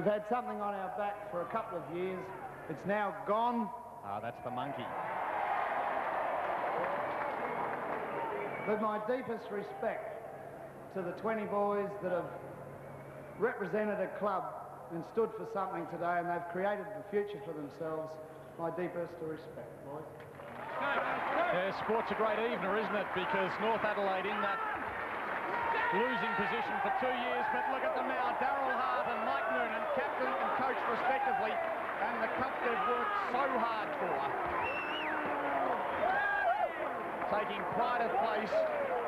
had something on our back for a couple of years. It's now gone. Ah, that's the monkey. With my deepest respect to the 20 boys that have represented a club and stood for something today, and they've created the future for themselves, my deepest respect, boys. Yeah, sport's a great evener, isn't it? Because North Adelaide in that losing position for 2 years, but look at them now, Darryl Hart and Mike Noonan, captain and coach respectively, and the cup they've worked so hard for. Taking pride of place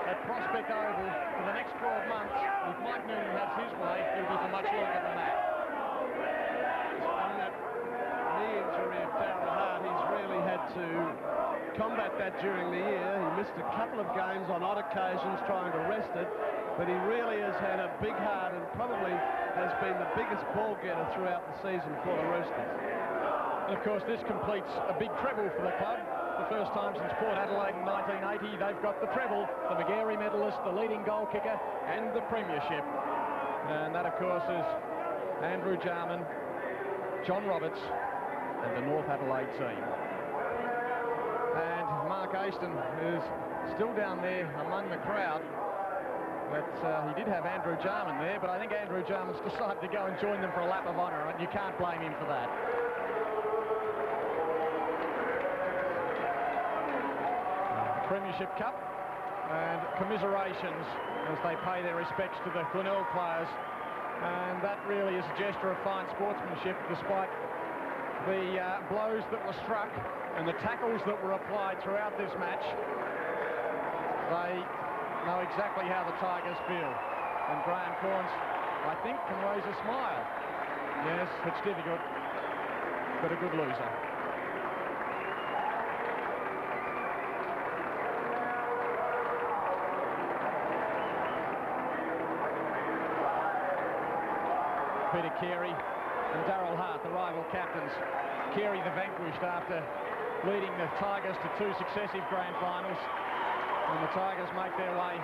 at Prospect Oval for the next 12 months. If Mike Noonan has his way, it'll be for much longer than that. On that knee injury of Darryl Hart, he's really had to combat that during the year. He missed a couple of games on odd occasions trying to rest it, but he really has had a big heart and probably has been the biggest ball getter throughout the season for the Roosters. And of course, this completes a big treble for the club. The first time since Port Adelaide in 1980, they've got the treble, the Magarey medalist, the leading goal kicker, and the premiership. And that, of course, is Andrew Jarman, John Roberts, and the North Adelaide team. And Mark Aston is still down there among the crowd. But he did have Andrew Jarman there, but I think Andrew Jarman's decided to go and join them for a lap of honour, and you can't blame him for that. Premiership Cup and commiserations as they pay their respects to the Glenelg players, and that really is a gesture of fine sportsmanship despite the blows that were struck and the tackles that were applied throughout this match. They know exactly how the Tigers feel, and Graham Corns, I think, can raise a smile. Yes, it's difficult, but a good loser. Peter Carey and Darryl Hart, the rival captains. Carey the vanquished after leading the Tigers to 2 successive grand finals, and the Tigers make their way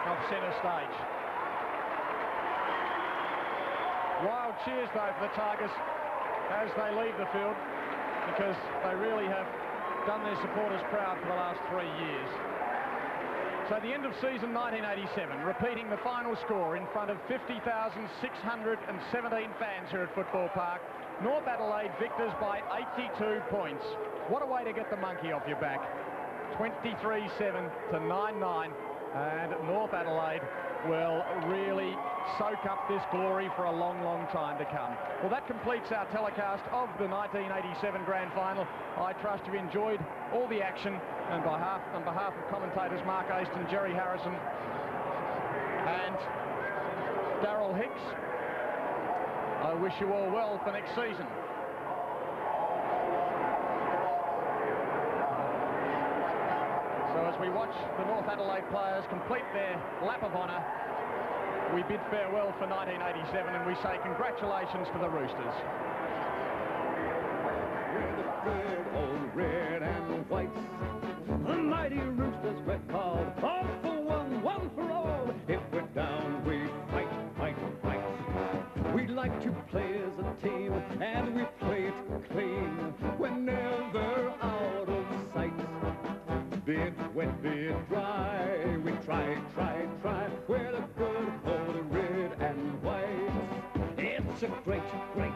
off centre stage. Wild cheers though for the Tigers as they leave the field, because they really have done their supporters proud for the last 3 years. So the end of season 1987, repeating the final score in front of 50,617 fans here at Football Park. North Adelaide victors by 82 points. What a way to get the monkey off your back. 23-7 to 9-9, and North Adelaide will really soak up this glory for a long, long time to come. Well, that completes our telecast of the 1987 Grand Final. I trust you enjoyed all the action, and on behalf of commentators Mark Aston, Jerry Harrison and Darryl Hicks, I wish you all well for next season. So as we watch the North Adelaide players complete their lap of honour, we bid farewell for 1987 and we say congratulations to the Roosters. We're the good old red and white, the mighty Roosters record, all for one, one for all. If we're down, we fight, fight, fight. We like to play as a team, and we play it clean. We're never out of sight. Be it wet, be it dry, we try, try, try. We're the good old red and white. It's a great, great